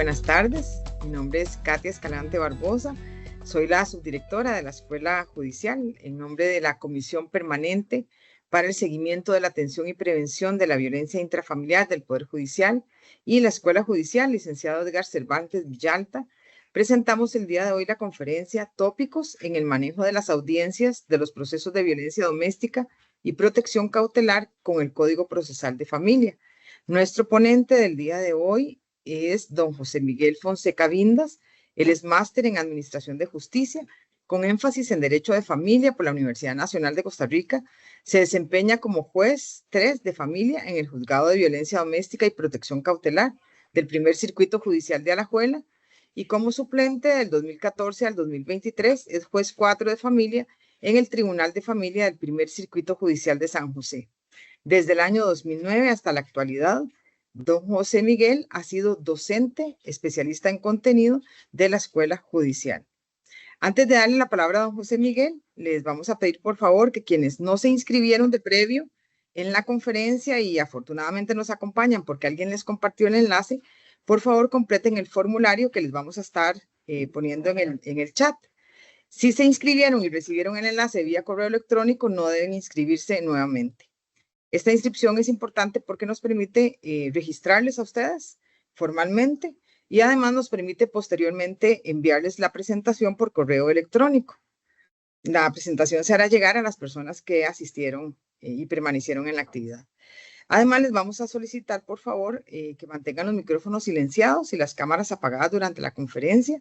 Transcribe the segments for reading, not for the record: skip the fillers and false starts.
buenas tardes. Mi nombre es Katia Escalante Barbosa. Soy la subdirectora de la Escuela Judicial en nombre de la Comisión Permanente para el Seguimiento de la Atención y Prevención de la Violencia Intrafamiliar del Poder Judicial y la Escuela Judicial, licenciado Edgar Cervantes Villalta. Presentamos el día de hoy la conferencia Tópicos en el manejo de las audiencias de los procesos de violencia doméstica y protección cautelar con el Código Procesal de Familia. Nuestro ponente del día de hoy es don José Miguel Fonseca Vindas. Él es máster en Administración de Justicia, con énfasis en Derecho de Familia por la Universidad Nacional de Costa Rica. Se desempeña como juez 3 de familia en el Juzgado de Violencia Doméstica y Protección Cautelar del Primer Circuito Judicial de Alajuela, y como suplente del 2014 al 2023 es juez 4 de familia en el Tribunal de Familia del Primer Circuito Judicial de San José. Desde el año 2009 hasta la actualidad, don José Miguel ha sido docente, especialista en contenido de la Escuela Judicial. Antes de darle la palabra a don José Miguel, les vamos a pedir por favor que quienes no se inscribieron de previo en la conferencia y afortunadamente nos acompañan porque alguien les compartió el enlace, por favor completen el formulario que les vamos a estar poniendo en el chat. Si se inscribieron y recibieron el enlace vía correo electrónico, no deben inscribirse nuevamente. Esta inscripción es importante porque nos permite registrarles a ustedes formalmente y además nos permite posteriormente enviarles la presentación por correo electrónico. La presentación se hará llegar a las personas que asistieron y permanecieron en la actividad. Además, les vamos a solicitar, por favor, que mantengan los micrófonos silenciados y las cámaras apagadas durante la conferencia.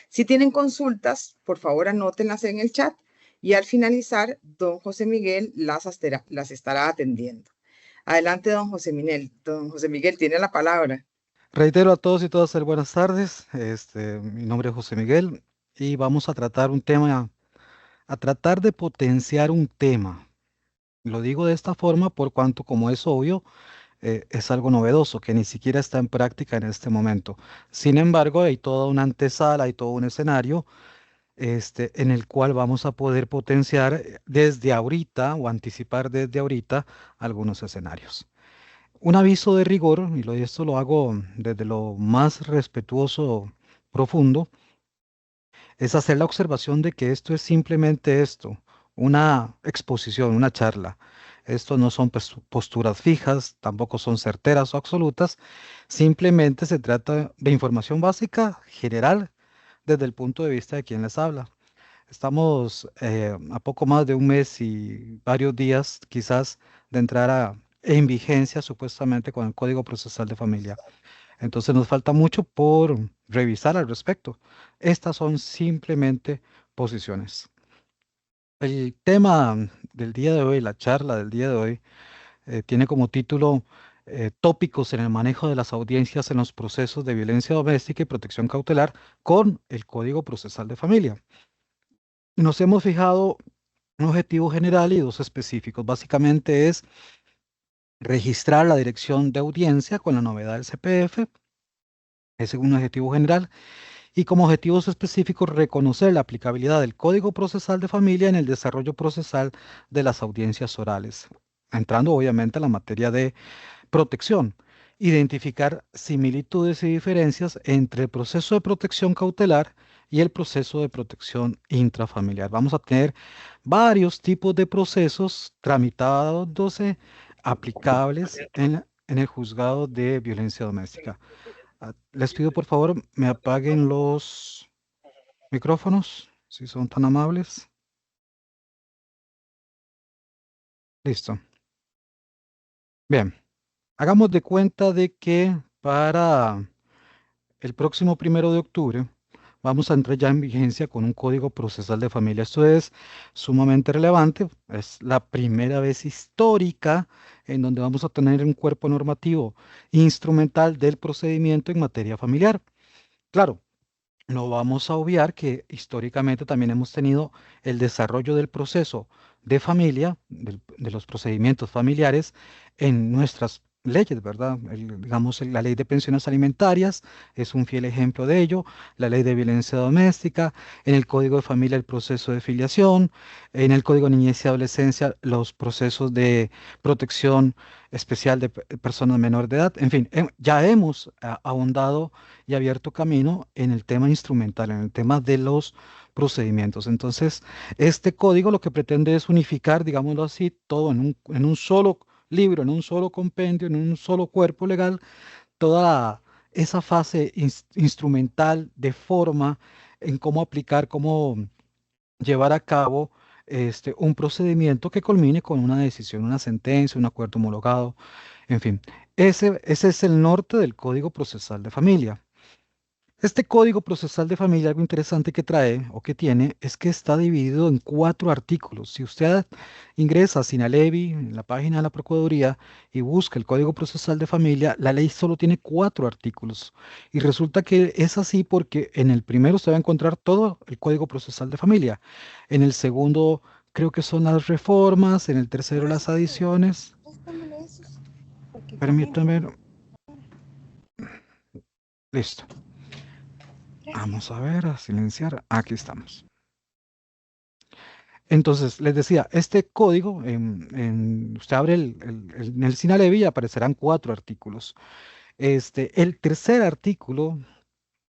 Si tienen consultas, por favor, anótenlas en el chat y al finalizar, don José Miguel las estará atendiendo. Adelante, don José Miguel. Don José Miguel, tiene la palabra. Reitero a todos y todas buenas tardes. Mi nombre es José Miguel y vamos a tratar a tratar de potenciar un tema. Lo digo de esta forma por cuanto, como es obvio, es algo novedoso que ni siquiera está en práctica en este momento. Sin embargo, hay toda una antesala, hay todo un escenario, en el cual vamos a poder potenciar desde ahorita o anticipar desde ahorita algunos escenarios. Un aviso de rigor, y esto lo hago desde lo más respetuoso, profundo, es hacer la observación de que esto es simplemente esto, una exposición, una charla. Esto no son posturas fijas, tampoco son certeras o absolutas, simplemente se trata de información básica, general, desde el punto de vista de quien les habla. Estamos a poco más de un mes y varios días quizás de entrar en vigencia supuestamente con el Código Procesal de Familia. Entonces nos falta mucho por revisar al respecto. Estas son simplemente posiciones. El tema del día de hoy, la charla del día de hoy, tiene como título Tópicos en el manejo de las audiencias en los procesos de violencia doméstica y protección cautelar con el Código Procesal de Familia. Nos hemos fijado un objetivo general y dos específicos. Básicamente es registrar la dirección de audiencia con la novedad del CPF. Ese es un objetivo general. Y como objetivos específicos, reconocer la aplicabilidad del Código Procesal de Familia en el desarrollo procesal de las audiencias orales, entrando obviamente a la materia de protección. Identificar similitudes y diferencias entre el proceso de protección cautelar y el proceso de protección intrafamiliar. Vamos a tener varios tipos de procesos tramitándose, aplicables en el juzgado de violencia doméstica. Les pido por favor me apaguen los micrófonos, si son tan amables. Listo. Bien, hagamos de cuenta de que para el próximo 1 de octubre vamos a entrar ya en vigencia con un código procesal de familia. Esto es sumamente relevante. Es la primera vez histórica en donde vamos a tener un cuerpo normativo instrumental del procedimiento en materia familiar. Claro, no vamos a obviar que históricamente también hemos tenido el desarrollo del proceso de familia, de los procedimientos familiares en leyes, ¿verdad? Digamos, la ley de pensiones alimentarias es un fiel ejemplo de ello, la ley de violencia doméstica, en el Código de Familia el proceso de filiación, en el Código de Niñez y Adolescencia los procesos de protección especial de personas menores de edad. En fin, ya hemos ahondado y abierto camino en el tema instrumental, en el tema de los procedimientos. Entonces, este código lo que pretende es unificar, digámoslo así, todo en un solo libro, en un solo compendio, en un solo cuerpo legal, toda esa fase instrumental de forma en cómo aplicar, cómo llevar a cabo un procedimiento que culmine con una decisión, una sentencia, un acuerdo homologado, en fin. Ese es el norte del Código Procesal de Familia. Este Código Procesal de Familia, algo interesante que trae o que tiene, es que está dividido en 4 artículos. Si usted ingresa a Sinalevi, en la página de la Procuraduría, y busca el Código Procesal de Familia, la ley solo tiene 4 artículos. Y resulta que es así porque en el primero usted va a encontrar todo el Código Procesal de Familia. En el segundo, creo que son las reformas. En el tercero, las adiciones. Permítame. Listo. Vamos a ver, a silenciar. Aquí estamos. Entonces, les decía, este código, usted abre en el Sinalevi y aparecerán 4 artículos. El tercer artículo,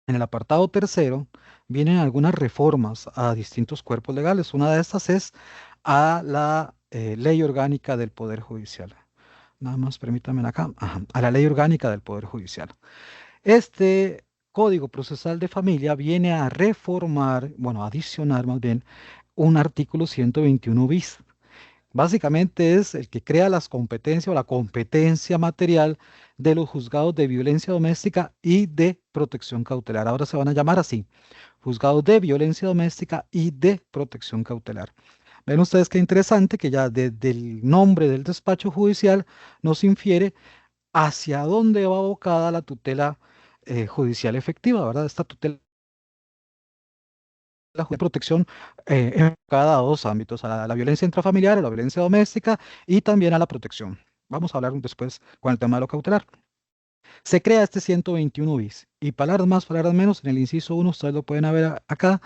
en el apartado tercero, vienen algunas reformas a distintos cuerpos legales. Una de estas es a la Ley Orgánica del Poder Judicial. Nada más permítanme acá. Ajá, a la Ley Orgánica del Poder Judicial. Este Código Procesal de Familia viene a reformar, bueno, a adicionar más bien, un artículo 121 bis. Básicamente es el que crea las competencias o la competencia material de los juzgados de violencia doméstica y de protección cautelar. Ahora se van a llamar así, juzgados de violencia doméstica y de protección cautelar. Ven ustedes qué interesante que ya desde el nombre del despacho judicial nos infiere hacia dónde va abocada la tutela judicial efectiva, ¿verdad? Esta tutela de protección enfocada a 2 ámbitos, a la violencia intrafamiliar, a la violencia doméstica y también a la protección. Vamos a hablar después con el tema de lo cautelar. Se crea este 121 bis y palabras más, palabras menos, en el inciso 1, ustedes lo pueden ver acá,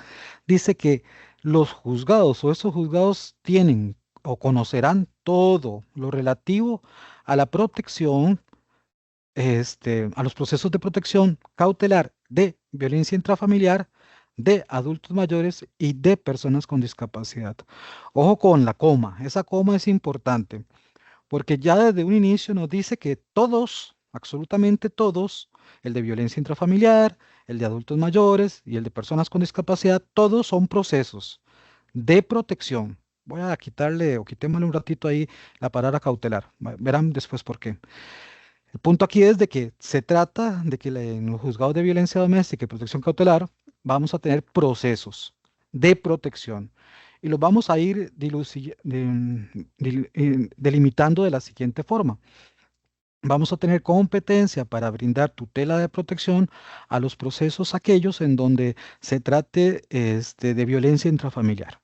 dice que los juzgados o estos juzgados tienen o conocerán todo lo relativo a la protección, a los procesos de protección cautelar de violencia intrafamiliar, de adultos mayores y de personas con discapacidad. Ojo con la coma, esa coma es importante, porque ya desde un inicio nos dice que todos, absolutamente todos, el de violencia intrafamiliar, el de adultos mayores y el de personas con discapacidad, todos son procesos de protección. Voy a quitarle o quitémosle un ratito ahí la palabra cautelar. Verán después por qué. El punto aquí es de que se trata de que en los juzgados de violencia doméstica y protección cautelar vamos a tener procesos de protección y los vamos a ir delimitando de la siguiente forma. Vamos a tener competencia para brindar tutela de protección a los procesos aquellos en donde se trate de violencia intrafamiliar.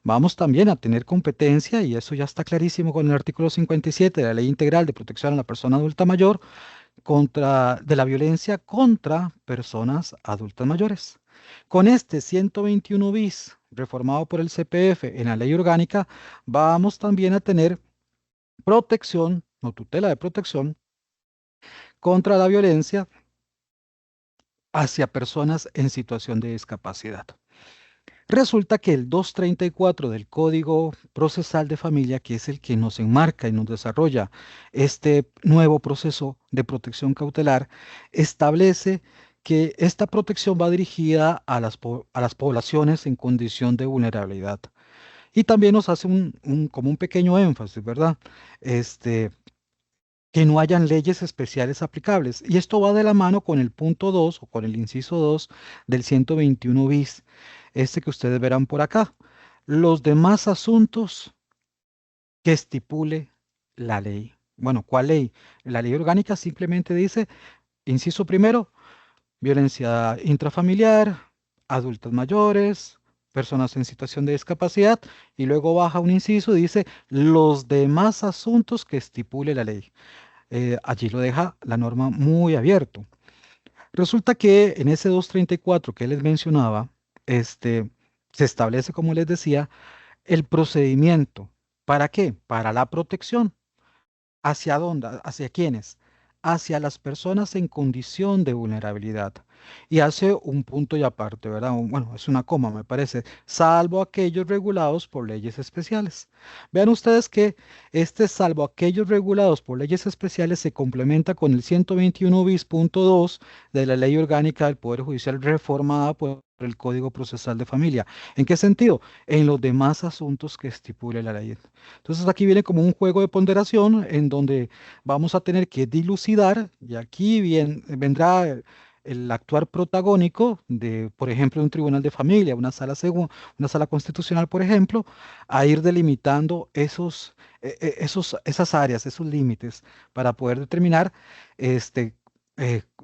Vamos también a tener competencia, y eso ya está clarísimo con el artículo 57 de la Ley Integral de Protección a la Persona Adulta Mayor, de la violencia contra personas adultas mayores. Con este 121 bis, reformado por el CPF en la Ley Orgánica, vamos también a tener protección, no tutela de protección, contra la violencia hacia personas en situación de discapacidad. Resulta que el 234 del Código Procesal de Familia, que es el que nos enmarca y nos desarrolla este nuevo proceso de protección cautelar, establece que esta protección va dirigida a las poblaciones en condición de vulnerabilidad. Y también nos hace como un pequeño énfasis, ¿verdad? Que no hayan leyes especiales aplicables. Y esto va de la mano con el punto 2 o con el inciso 2 del 121 bis, que ustedes verán por acá. Los demás asuntos que estipule la ley. Bueno, ¿cuál ley? La ley orgánica simplemente dice, inciso primero, violencia intrafamiliar, adultos mayores, personas en situación de discapacidad, y luego baja un inciso y dice los demás asuntos que estipule la ley. allí lo deja la norma muy abierto. Resulta que en ese 234 que les mencionaba, se establece, como les decía, el procedimiento. ¿Para qué? Para la protección. ¿Hacia dónde? ¿Hacia quiénes? Hacia las personas en condición de vulnerabilidad. Y hace un punto y aparte, ¿verdad? Bueno, es una coma, me parece, salvo aquellos regulados por leyes especiales. Vean ustedes que salvo aquellos regulados por leyes especiales, se complementa con el 121 bis punto 2 de la Ley Orgánica del Poder Judicial reformada por el Código Procesal de Familia. ¿En qué sentido? En los demás asuntos que estipule la ley. Entonces aquí viene como un juego de ponderación en donde vamos a tener que dilucidar, y aquí vendrá el actuar protagónico de, por ejemplo, un tribunal de familia, una sala constitucional, por ejemplo, a ir delimitando esas áreas, esos límites, para poder determinar este,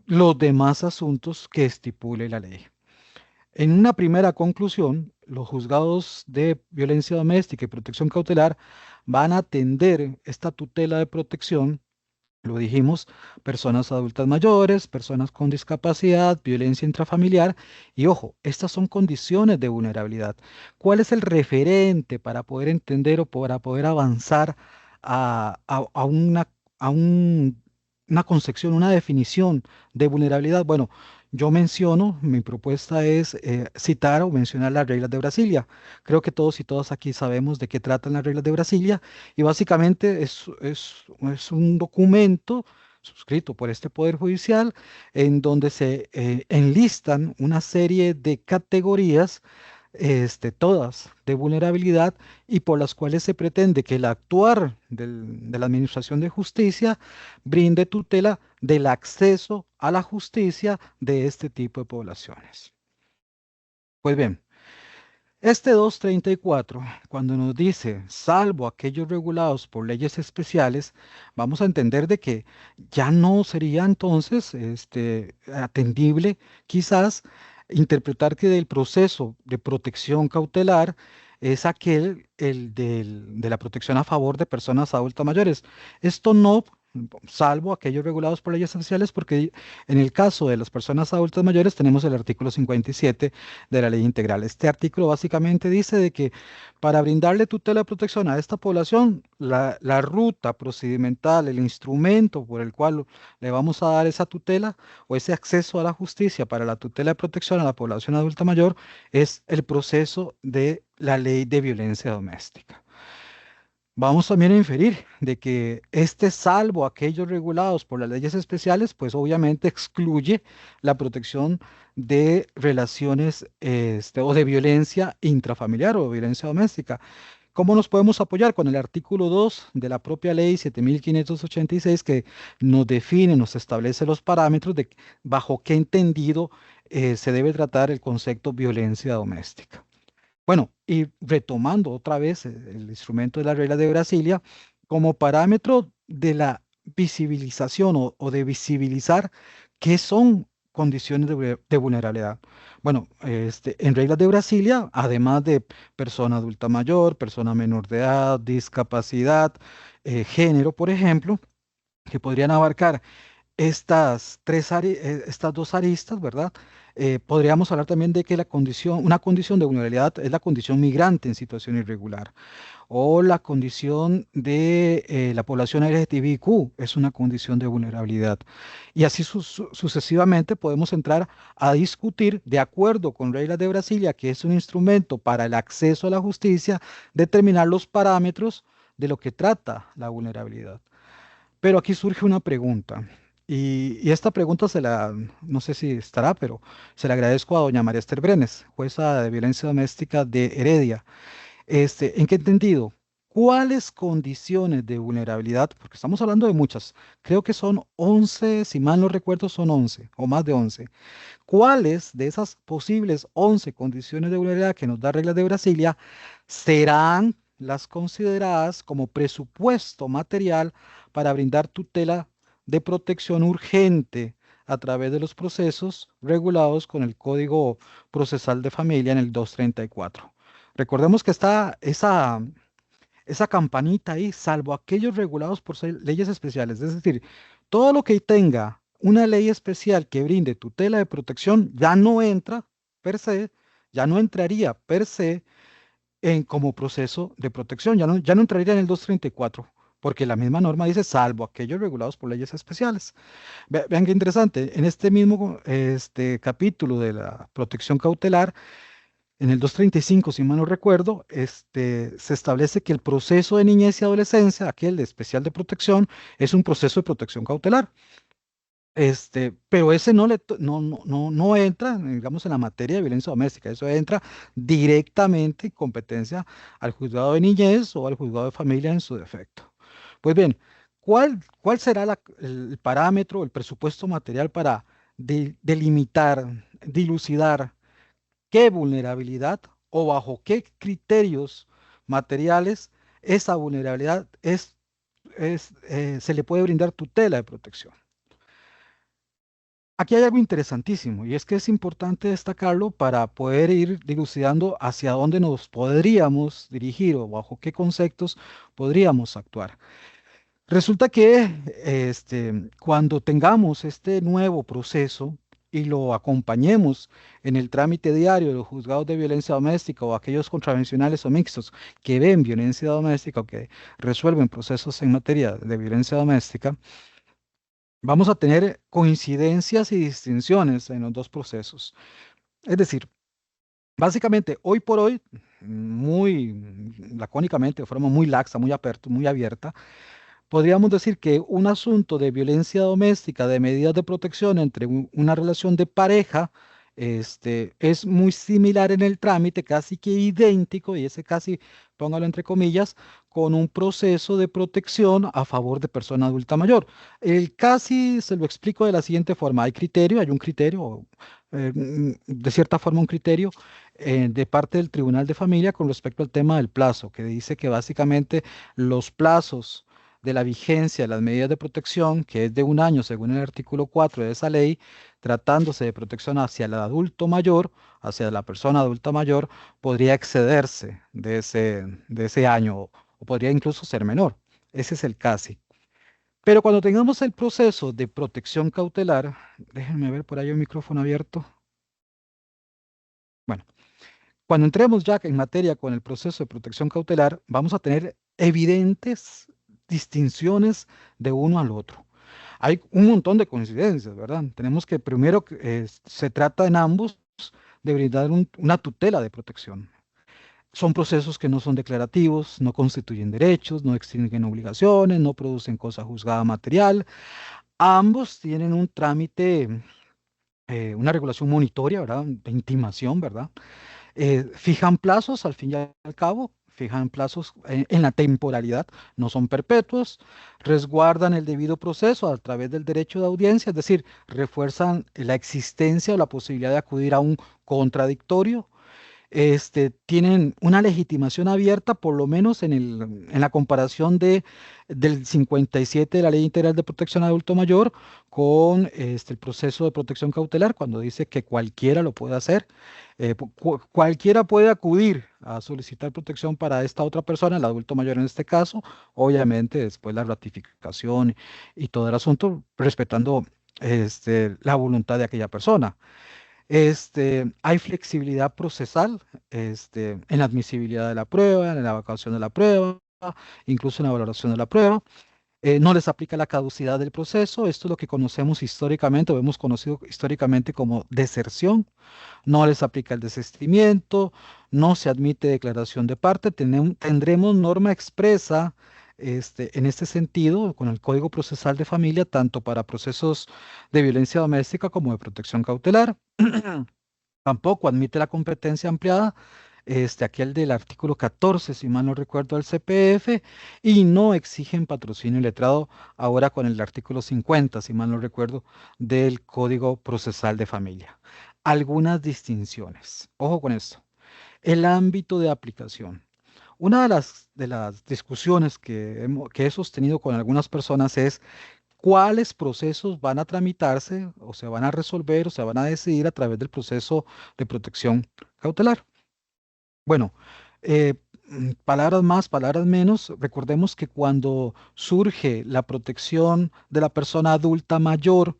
los demás asuntos que estipule la ley. En una primera conclusión, los juzgados de violencia doméstica y protección cautelar van a atender esta tutela de protección, lo dijimos, personas adultas mayores, personas con discapacidad, violencia intrafamiliar y ojo, estas son condiciones de vulnerabilidad. ¿Cuál es el referente para poder entender o para poder avanzar a una concepción, una definición de vulnerabilidad? Bueno, yo menciono, mi propuesta es citar o mencionar las reglas de Brasilia. Creo que todos y todas aquí sabemos de qué tratan las reglas de Brasilia y básicamente es un documento suscrito por este Poder Judicial en donde se enlistan una serie de categorías, todas de vulnerabilidad y por las cuales se pretende que el actuar de la Administración de Justicia brinde tutela del acceso a la justicia de este tipo de poblaciones. Pues bien. Este 234, cuando nos dice, salvo aquellos regulados por leyes especiales, vamos a entender de que ya no sería entonces atendible quizás interpretar que el proceso de protección cautelar es de la protección a favor de personas adultas mayores. Esto no, salvo aquellos regulados por leyes especiales, porque en el caso de las personas adultas mayores tenemos el artículo 57 de la ley integral. Este artículo básicamente dice de que para brindarle tutela de protección a esta población, la ruta procedimental, el instrumento por el cual le vamos a dar esa tutela o ese acceso a la justicia para la tutela de protección a la población adulta mayor es el proceso de la ley de violencia doméstica. Vamos también a inferir de que salvo aquellos regulados por las leyes especiales, pues obviamente excluye la protección de relaciones o de violencia intrafamiliar o violencia doméstica. ¿Cómo nos podemos apoyar? Con el artículo 2 de la propia ley 7586 que nos define, nos establece los parámetros de bajo qué entendido se debe tratar el concepto violencia doméstica. Bueno, y retomando otra vez el instrumento de la regla de Brasilia, como parámetro de la visibilización o de visibilizar qué son condiciones de vulnerabilidad. Bueno, en reglas de Brasilia, además de persona adulta mayor, persona menor de edad, discapacidad, género, por ejemplo, que podrían abarcar estas dos aristas, ¿verdad? Podríamos hablar también de que una condición de vulnerabilidad es la condición migrante en situación irregular, o la condición de la población LGTBIQ es una condición de vulnerabilidad. Y así sucesivamente podemos entrar a discutir, de acuerdo con reglas de Brasilia, que es un instrumento para el acceso a la justicia, determinar los parámetros de lo que trata la vulnerabilidad. Pero aquí surge una pregunta. Y esta pregunta no sé si estará, pero se la agradezco a doña María Esther Brenes, jueza de violencia doméstica de Heredia. ¿En qué entendido? ¿Cuáles condiciones de vulnerabilidad? Porque estamos hablando de muchas. Creo que son 11, si mal no recuerdo, son 11 o más de 11. ¿Cuáles de esas posibles 11 condiciones de vulnerabilidad que nos da reglas de Brasilia serán las consideradas como presupuesto material para brindar tutela de protección urgente a través de los procesos regulados con el Código Procesal de Familia en el 234? Recordemos que está esa campanita ahí, salvo aquellos regulados por leyes especiales. Es decir, todo lo que tenga una ley especial que brinde tutela de protección ya no entra per se, ya no entraría per se como proceso de protección, ya no entraría en el 234, porque la misma norma dice salvo aquellos regulados por leyes especiales. Vean qué interesante, en este mismo capítulo de la protección cautelar, en el 235, si mal no recuerdo, se establece que el proceso de niñez y adolescencia, aquel de especial de protección, es un proceso de protección cautelar. Pero ese no entra, digamos, en la materia de violencia doméstica. Eso entra directamente en competencia al juzgado de niñez o al juzgado de familia en su defecto. Pues bien, ¿cuál será el parámetro, el presupuesto material para delimitar, dilucidar qué vulnerabilidad o bajo qué criterios materiales esa vulnerabilidad se le puede brindar tutela de protección? Aquí hay algo interesantísimo y es que es importante destacarlo para poder ir dilucidando hacia dónde nos podríamos dirigir o bajo qué conceptos podríamos actuar. Resulta que cuando tengamos este nuevo proceso y lo acompañemos en el trámite diario de los juzgados de violencia doméstica o aquellos contravencionales o mixtos que ven violencia doméstica o que resuelven procesos en materia de violencia doméstica, vamos a tener coincidencias y distinciones en los dos procesos. Es decir, básicamente, hoy por hoy, muy lacónicamente, de forma muy laxa, muy abierta, podríamos decir que un asunto de violencia doméstica, de medidas de protección entre una relación de pareja, es muy similar en el trámite, casi que idéntico, y ese casi, póngalo entre comillas, con un proceso de protección a favor de persona adulta mayor. El casi se lo explico de la siguiente forma. Hay un criterio, de cierta forma un criterio de parte del Tribunal de Familia con respecto al tema del plazo, que dice que básicamente los plazos de la vigencia de las medidas de protección, que es de 1 año según el artículo 4 de esa ley, tratándose de protección hacia el adulto mayor, hacia la persona adulta mayor, podría excederse de ese año o podría incluso ser menor. Ese es el casi. Pero cuando tengamos el proceso de protección cautelar, déjenme ver por ahí el micrófono abierto. Bueno, cuando entremos ya en materia con el proceso de protección cautelar, vamos a tener evidentes distinciones de uno al otro. Hay un montón de coincidencias, ¿verdad? Tenemos que primero, se trata en ambos de brindar una tutela de protección. Son procesos que no son declarativos, no constituyen derechos, no extinguen obligaciones, no producen cosa juzgada material. Ambos tienen un trámite, una regulación monitoria, ¿verdad? De intimación, ¿verdad? Fijan plazos al fin y al cabo, fijan plazos en la temporalidad, no son perpetuos, resguardan el debido proceso a través del derecho de audiencia, es decir, refuerzan la existencia o la posibilidad de acudir a un contradictorio, tienen una legitimación abierta, por lo menos en la comparación del 57 de la Ley Integral de Protección Adulto Mayor con el proceso de protección cautelar, cuando dice que cualquiera lo puede hacer, cualquiera puede acudir a solicitar protección para esta otra persona, el adulto mayor en este caso, obviamente después la ratificación y todo el asunto, respetando la voluntad de aquella persona. Hay flexibilidad procesal, en la admisibilidad de la prueba, en la evacuación de la prueba, incluso en la valoración de la prueba. No les aplica la caducidad del proceso. Esto es lo que conocemos históricamente, o hemos conocido históricamente como deserción. No les aplica el desistimiento, no se admite declaración de parte. Tendremos norma expresa en este sentido con el Código Procesal de Familia, tanto para procesos de violencia doméstica como de protección cautelar. Tampoco admite la competencia ampliada, aquel del artículo 14, si mal no recuerdo, del CPF, y no exigen patrocinio letrado ahora con el artículo 50, si mal no recuerdo, del Código Procesal de Familia. Algunas distinciones. Ojo con esto. El ámbito de aplicación. Una de las discusiones que he sostenido con algunas personas es cuáles procesos van a tramitarse o se van a resolver o se van a decidir a través del proceso de protección cautelar. Bueno, eh, palabras más, palabras menos, recordemos que cuando surge la protección de la persona adulta mayor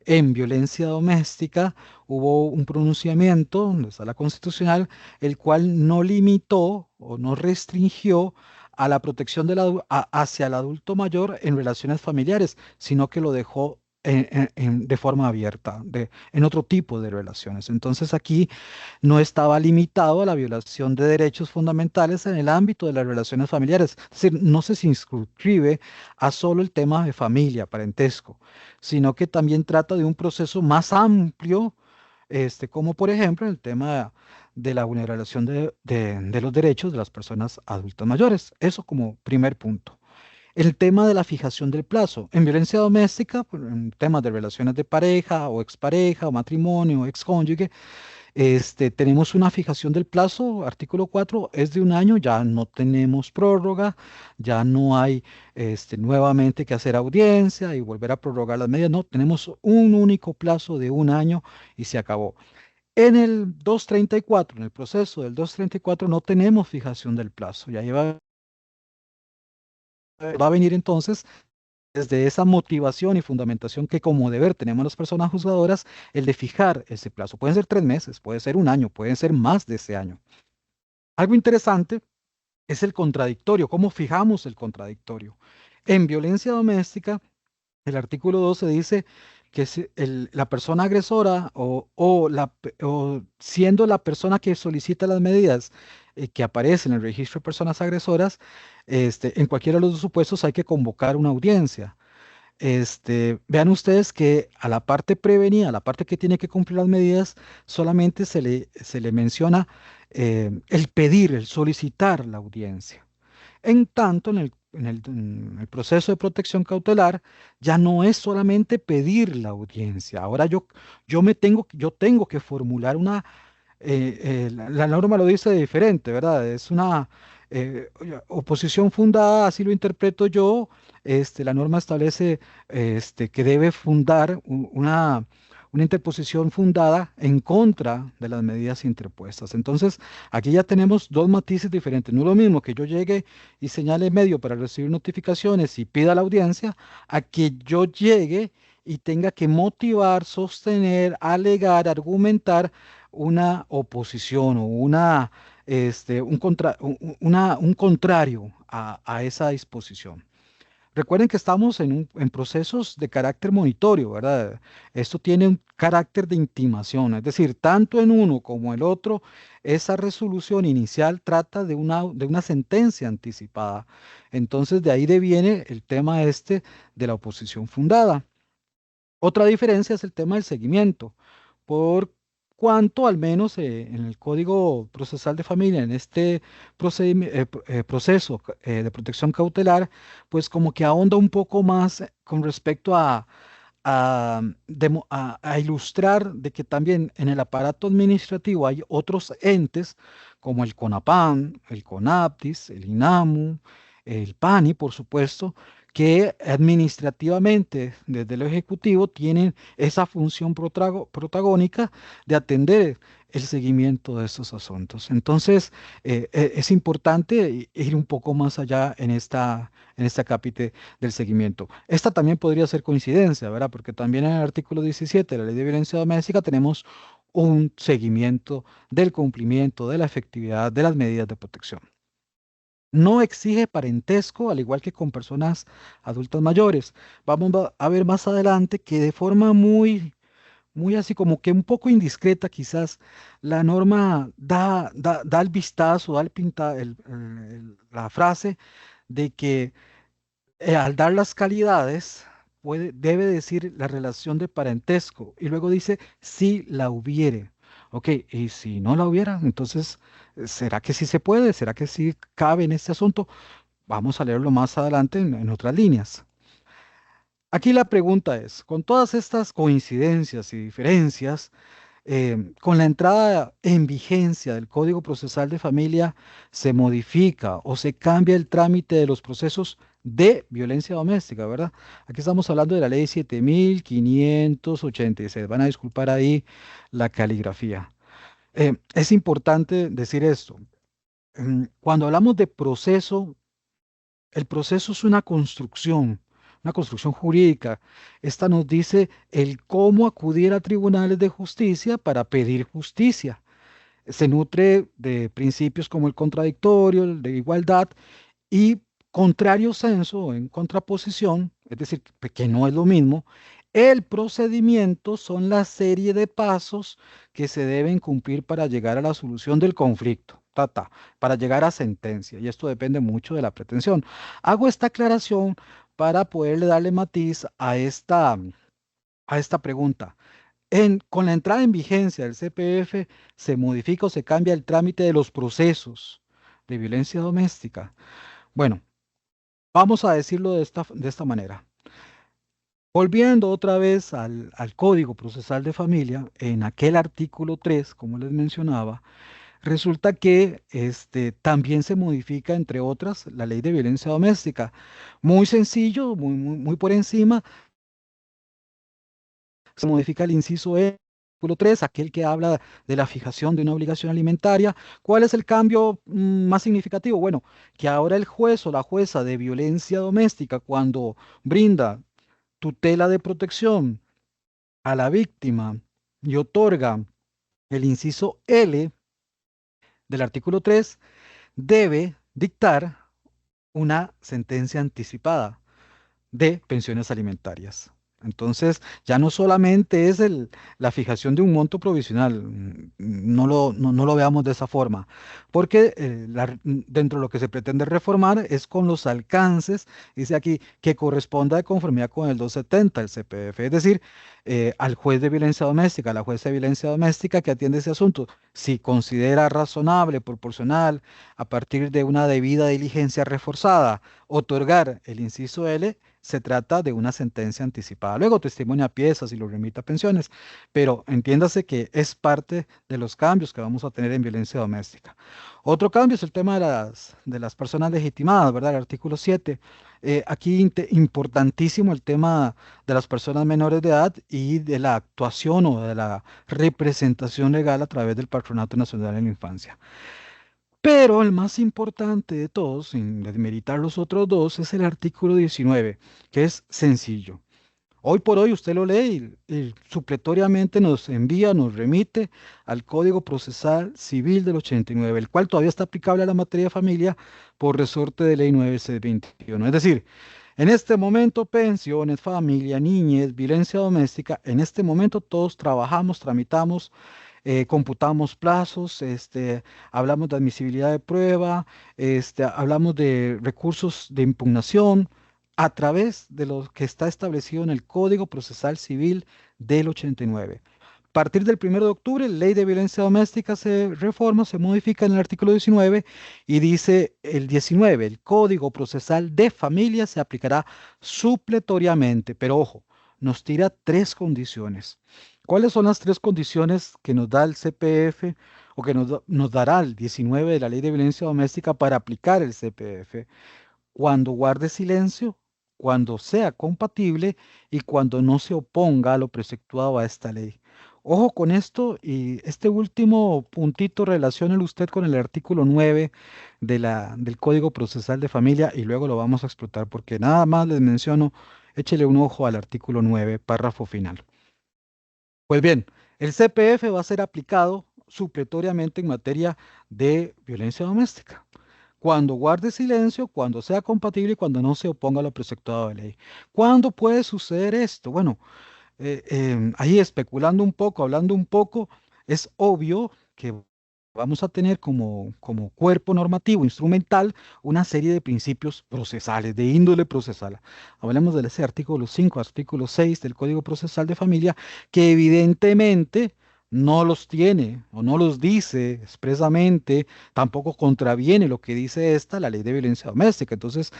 en violencia doméstica, hubo un pronunciamiento, donde está la constitucional, el cual no limitó o no restringió a la protección hacia el adulto mayor en relaciones familiares, sino que lo dejó de forma abierta, en otro tipo de relaciones. Entonces aquí no estaba limitado a la violación de derechos fundamentales en el ámbito de las relaciones familiares. Es decir, no se circunscribe a solo el tema de familia, parentesco, sino que también trata de un proceso más amplio, como por ejemplo el tema de la vulneración de los derechos de las personas adultas mayores. Eso como primer punto. El tema de la fijación del plazo. En violencia doméstica, en temas de relaciones de pareja o expareja o matrimonio o excónyuge, tenemos una fijación del plazo, artículo 4 es de un año, ya no tenemos prórroga, ya no hay nuevamente que hacer audiencia y volver a prorrogar las medidas, no, tenemos un único plazo de un año y se acabó. En el 234, en el proceso del 234 no tenemos fijación del plazo, ya va a venir entonces desde esa motivación y fundamentación que como deber tenemos las personas juzgadoras, el de fijar ese plazo. Pueden ser 3 meses, puede ser un año, pueden ser más de ese año. Algo interesante es el contradictorio, cómo fijamos el contradictorio. En violencia doméstica, el artículo 12 dice que si la persona agresora o siendo la persona que solicita las medidas que aparece en el registro de personas agresoras, en cualquiera de los dos supuestos hay que convocar una audiencia. Vean ustedes que a la parte prevenida, a la parte que tiene que cumplir las medidas, solamente se le menciona el pedir, el solicitar la audiencia. En tanto, en el proceso de protección cautelar, ya no es solamente pedir la audiencia. Ahora yo tengo que formular la norma lo dice diferente, ¿verdad? Es una oposición fundada, así lo interpreto yo. La norma establece que debe fundar una interposición fundada en contra de las medidas interpuestas. Entonces, aquí ya tenemos dos matices diferentes. No es lo mismo que yo llegue y señale medio para recibir notificaciones y pida la audiencia, a que yo llegue y tenga que motivar, sostener, alegar, argumentar una oposición o un contrario a esa disposición. Recuerden que estamos en procesos de carácter monitorio, ¿verdad? Esto tiene un carácter de intimación, es decir, tanto en uno como el otro, esa resolución inicial trata de una sentencia anticipada. Entonces, de ahí deviene el tema de la oposición fundada. Otra diferencia es el tema del seguimiento, por cuanto al menos en el Código Procesal de Familia, en este proceso de protección cautelar, pues como que ahonda un poco más con respecto a ilustrar de que también en el aparato administrativo hay otros entes como el CONAPAN, el CONAPTIS, el INAMU, el PANI, por supuesto, que administrativamente desde el Ejecutivo tienen esa función protagónica de atender el seguimiento de estos asuntos. Entonces, es importante ir un poco más allá en esta cápite del seguimiento. Esta también podría ser coincidencia, ¿verdad? Porque también en el artículo 17 de la Ley de Violencia Doméstica tenemos un seguimiento del cumplimiento, de la efectividad de las medidas de protección. No exige parentesco, al igual que con personas adultas mayores. Vamos a ver más adelante que de forma muy, muy así como que un poco indiscreta quizás, la norma da el vistazo, da la frase de que al dar las calidades, debe decir la relación de parentesco y luego dice si la hubiere. Ok, y si no la hubiera, entonces, ¿será que sí se puede? ¿Será que sí cabe en este asunto? Vamos a leerlo más adelante en otras líneas. Aquí la pregunta es, con todas estas coincidencias y diferencias, con la entrada en vigencia del Código Procesal de Familia, se modifica o se cambia el trámite de los procesos de violencia doméstica, ¿verdad? Aquí estamos hablando de la ley 7586. Van a disculpar ahí la caligrafía. Es importante decir esto. Cuando hablamos de proceso, el proceso es una construcción jurídica. Esta nos dice el cómo acudir a tribunales de justicia para pedir justicia. Se nutre de principios como el contradictorio, el de igualdad y contrario senso, en contraposición, es decir, que no es lo mismo, el procedimiento son la serie de pasos que se deben cumplir para llegar a la solución del conflicto, para llegar a sentencia. Y esto depende mucho de la pretensión. Hago esta aclaración para poderle darle matiz a esta pregunta. Con la entrada en vigencia del CPF se modifica o se cambia el trámite de los procesos de violencia doméstica. Bueno, vamos a decirlo de esta manera. Volviendo otra vez al Código Procesal de Familia, en aquel artículo 3, como les mencionaba, resulta que también se modifica, entre otras, la ley de violencia doméstica. Muy sencillo, muy por encima, se modifica el inciso E, artículo 3, aquel que habla de la fijación de una obligación alimentaria. ¿Cuál es el cambio más significativo? Bueno, que ahora el juez o la jueza de violencia doméstica, cuando brinda tutela de protección a la víctima y otorga el inciso L del artículo 3, debe dictar una sentencia anticipada de pensiones alimentarias. Entonces, ya no solamente es la fijación de un monto provisional, no lo veamos de esa forma, porque dentro de lo que se pretende reformar es con los alcances, dice aquí, que corresponda de conformidad con el 270 del CPF, es decir, al juez de violencia doméstica, a la jueza de violencia doméstica que atiende ese asunto, si considera razonable, proporcional, a partir de una debida diligencia reforzada, otorgar el inciso L, se trata de una sentencia anticipada. Luego testimonia piezas y lo remite a pensiones, pero entiéndase que es parte de los cambios que vamos a tener en violencia doméstica. Otro cambio es el tema de las personas legitimadas, ¿verdad? El artículo 7. Aquí importantísimo el tema de las personas menores de edad y de la actuación o de la representación legal a través del Patronato Nacional de la Infancia. Pero el más importante de todos, sin desmeritar los otros dos, es el artículo 19, que es sencillo. Hoy por hoy usted lo lee y supletoriamente nos envía, nos remite al Código Procesal Civil del 89, el cual todavía está aplicable a la materia de familia por resorte de ley 9621. Es decir, en este momento, pensiones, familia, niñez, violencia doméstica, en este momento todos trabajamos, tramitamos, computamos plazos, hablamos de admisibilidad de prueba, hablamos de recursos de impugnación a través de lo que está establecido en el Código Procesal Civil del 89. A partir del 1 de octubre, la ley de violencia doméstica se reforma, se modifica en el artículo 19 y dice el 19, el Código Procesal de Familia se aplicará supletoriamente, pero ojo, nos tira tres condiciones. ¿Cuáles son las tres condiciones que nos da el CPF o que nos dará el 19 de la Ley de Violencia Doméstica para aplicar el CPF? Cuando guarde silencio, cuando sea compatible y cuando no se oponga a lo preceptuado a esta ley. Ojo con esto y este último puntito relaciónelo usted con el artículo 9 del Código Procesal de Familia y luego lo vamos a explotar porque nada más les menciono, échele un ojo al artículo 9, párrafo final. Pues bien, el CPF va a ser aplicado supletoriamente en materia de violencia doméstica. Cuando guarde silencio, cuando sea compatible y cuando no se oponga a lo preceptuado de ley. ¿Cuándo puede suceder esto? Bueno, ahí especulando un poco, hablando un poco, es obvio que vamos a tener como cuerpo normativo instrumental una serie de principios procesales, de índole procesal. Hablemos de ese artículo 5, artículo 6 del Código Procesal de Familia, que evidentemente no los tiene o no los dice expresamente, tampoco contraviene lo que dice la ley de violencia doméstica. Entonces,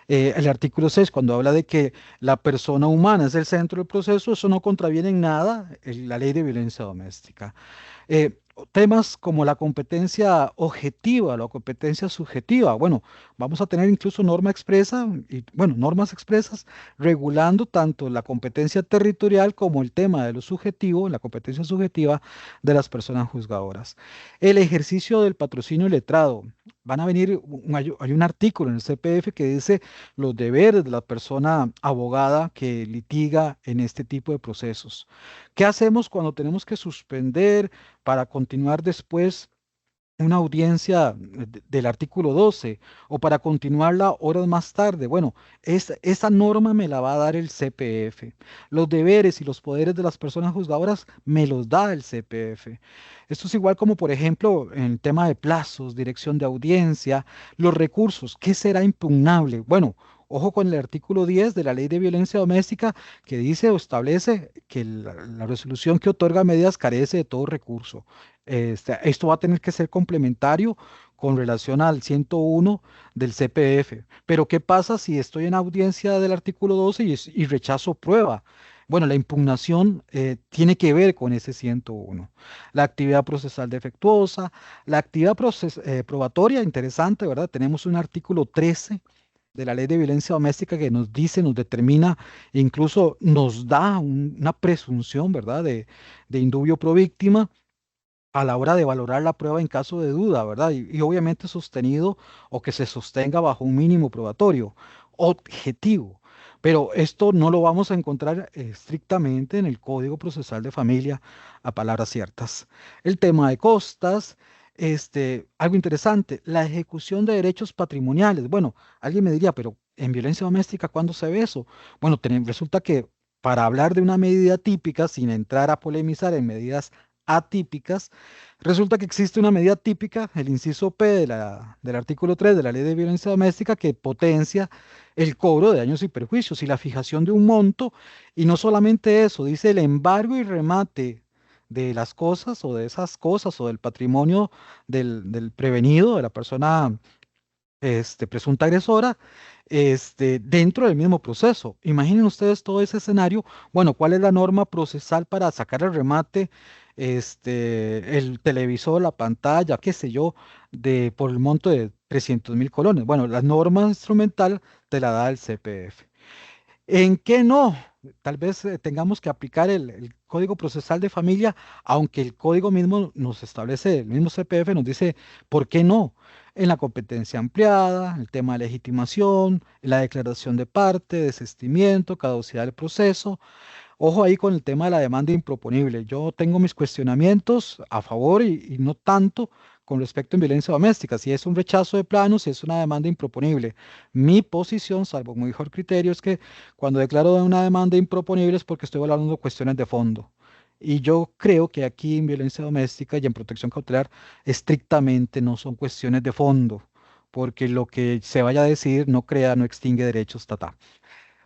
el artículo 6, cuando habla de que la persona humana es el centro del proceso, eso no contraviene en nada la ley de violencia doméstica. Temas como la competencia objetiva, la competencia subjetiva. Bueno, vamos a tener incluso norma expresa y, bueno, normas expresas regulando tanto la competencia territorial como el tema de lo subjetivo, la competencia subjetiva de las personas juzgadoras. El ejercicio del patrocinio letrado. van a venir, hay un artículo en el CPF que dice los deberes de la persona abogada que litiga en este tipo de procesos. ¿Qué hacemos cuando tenemos que suspender para continuar después una audiencia del artículo 12 o para continuarla horas más tarde? Bueno, esa norma me la va a dar el CPF. Los deberes y los poderes de las personas juzgadoras me los da el CPF. Esto es igual como, por ejemplo, en el tema de plazos, dirección de audiencia, los recursos. ¿Qué será impugnable? Bueno, ojo con el artículo 10 de la Ley de Violencia Doméstica que dice o establece que la resolución que otorga medidas carece de todo recurso. Esto va a tener que ser complementario con relación al 101 del CPF. Pero ¿qué pasa si estoy en audiencia del artículo 12 y rechazo prueba? Bueno, la impugnación tiene que ver con ese 101. La actividad procesal defectuosa, la actividad probatoria, interesante, ¿verdad? Tenemos un artículo 13 de la Ley de Violencia Doméstica que nos dice, nos determina, e incluso nos da una presunción, ¿verdad? De indubio pro víctima a la hora de valorar la prueba en caso de duda, ¿verdad? Y obviamente sostenido o que se sostenga bajo un mínimo probatorio objetivo. Pero esto no lo vamos a encontrar estrictamente en el Código Procesal de Familia a palabras ciertas. El tema de costas, algo interesante, la ejecución de derechos patrimoniales. Bueno, alguien me diría, pero en violencia doméstica, ¿cuándo se ve eso? Bueno, resulta que para hablar de una medida típica, sin entrar a polemizar en medidas atípicas, resulta que existe una medida típica, el inciso P del artículo 3 de la Ley de Violencia Doméstica, que potencia el cobro de daños y perjuicios y la fijación de un monto. Y no solamente eso, dice el embargo y remate de las cosas o de esas cosas o del patrimonio del prevenido, de la persona presunta agresora, dentro del mismo proceso. Imaginen ustedes todo ese escenario. Bueno, ¿cuál es la norma procesal para sacar el remate, el televisor, la pantalla, qué sé yo, por el monto de 300.000 colones? Bueno, la norma instrumental te la da el CPF. ¿En qué no? Tal vez tengamos que aplicar el Código Procesal de Familia, aunque el código mismo nos establece, el mismo CPF nos dice por qué no. En la competencia ampliada, el tema de legitimación, en la declaración de parte, desistimiento, caducidad del proceso. Ojo ahí con el tema de la demanda improponible. Yo tengo mis cuestionamientos a favor y no tanto con respecto a violencia doméstica. Si es un rechazo de plano, si es una demanda improponible. Mi posición, salvo mi mejor criterio, es que cuando declaro una demanda improponible es porque estoy hablando de cuestiones de fondo. Y yo creo que aquí en violencia doméstica y en protección cautelar estrictamente no son cuestiones de fondo, porque lo que se vaya a decir no crea, no extingue derechos, tata.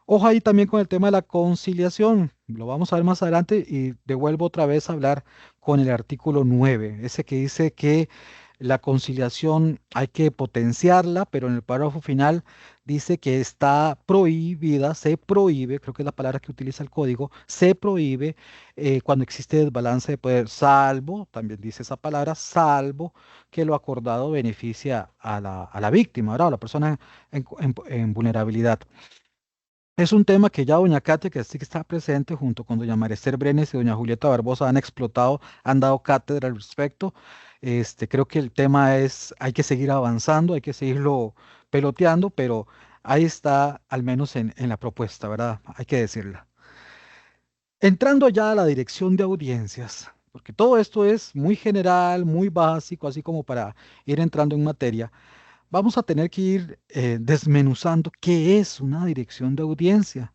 Ojo ahí también con el tema de la conciliación. Lo vamos a ver más adelante y devuelvo otra vez a hablar con el artículo 9, ese que dice que la conciliación hay que potenciarla, pero en el párrafo final dice que está prohibida, se prohíbe, creo que es la palabra que utiliza el código, se prohíbe cuando existe desbalance de poder, salvo, también dice esa palabra, salvo que lo acordado beneficia a la víctima, ¿verdad? A la persona en vulnerabilidad. Es un tema que ya doña Katia, que sí que está presente, junto con doña Marester Brenes y doña Julieta Barbosa, han explotado, han dado cátedra al respecto. Creo que el tema es, hay que seguir avanzando, hay que seguirlo peloteando, pero ahí está, al menos en la propuesta, ¿verdad? Hay que decirla. Entrando ya a la dirección de audiencias, porque todo esto es muy general, muy básico, así como para ir entrando en materia. Vamos a tener que ir desmenuzando qué es una dirección de audiencia.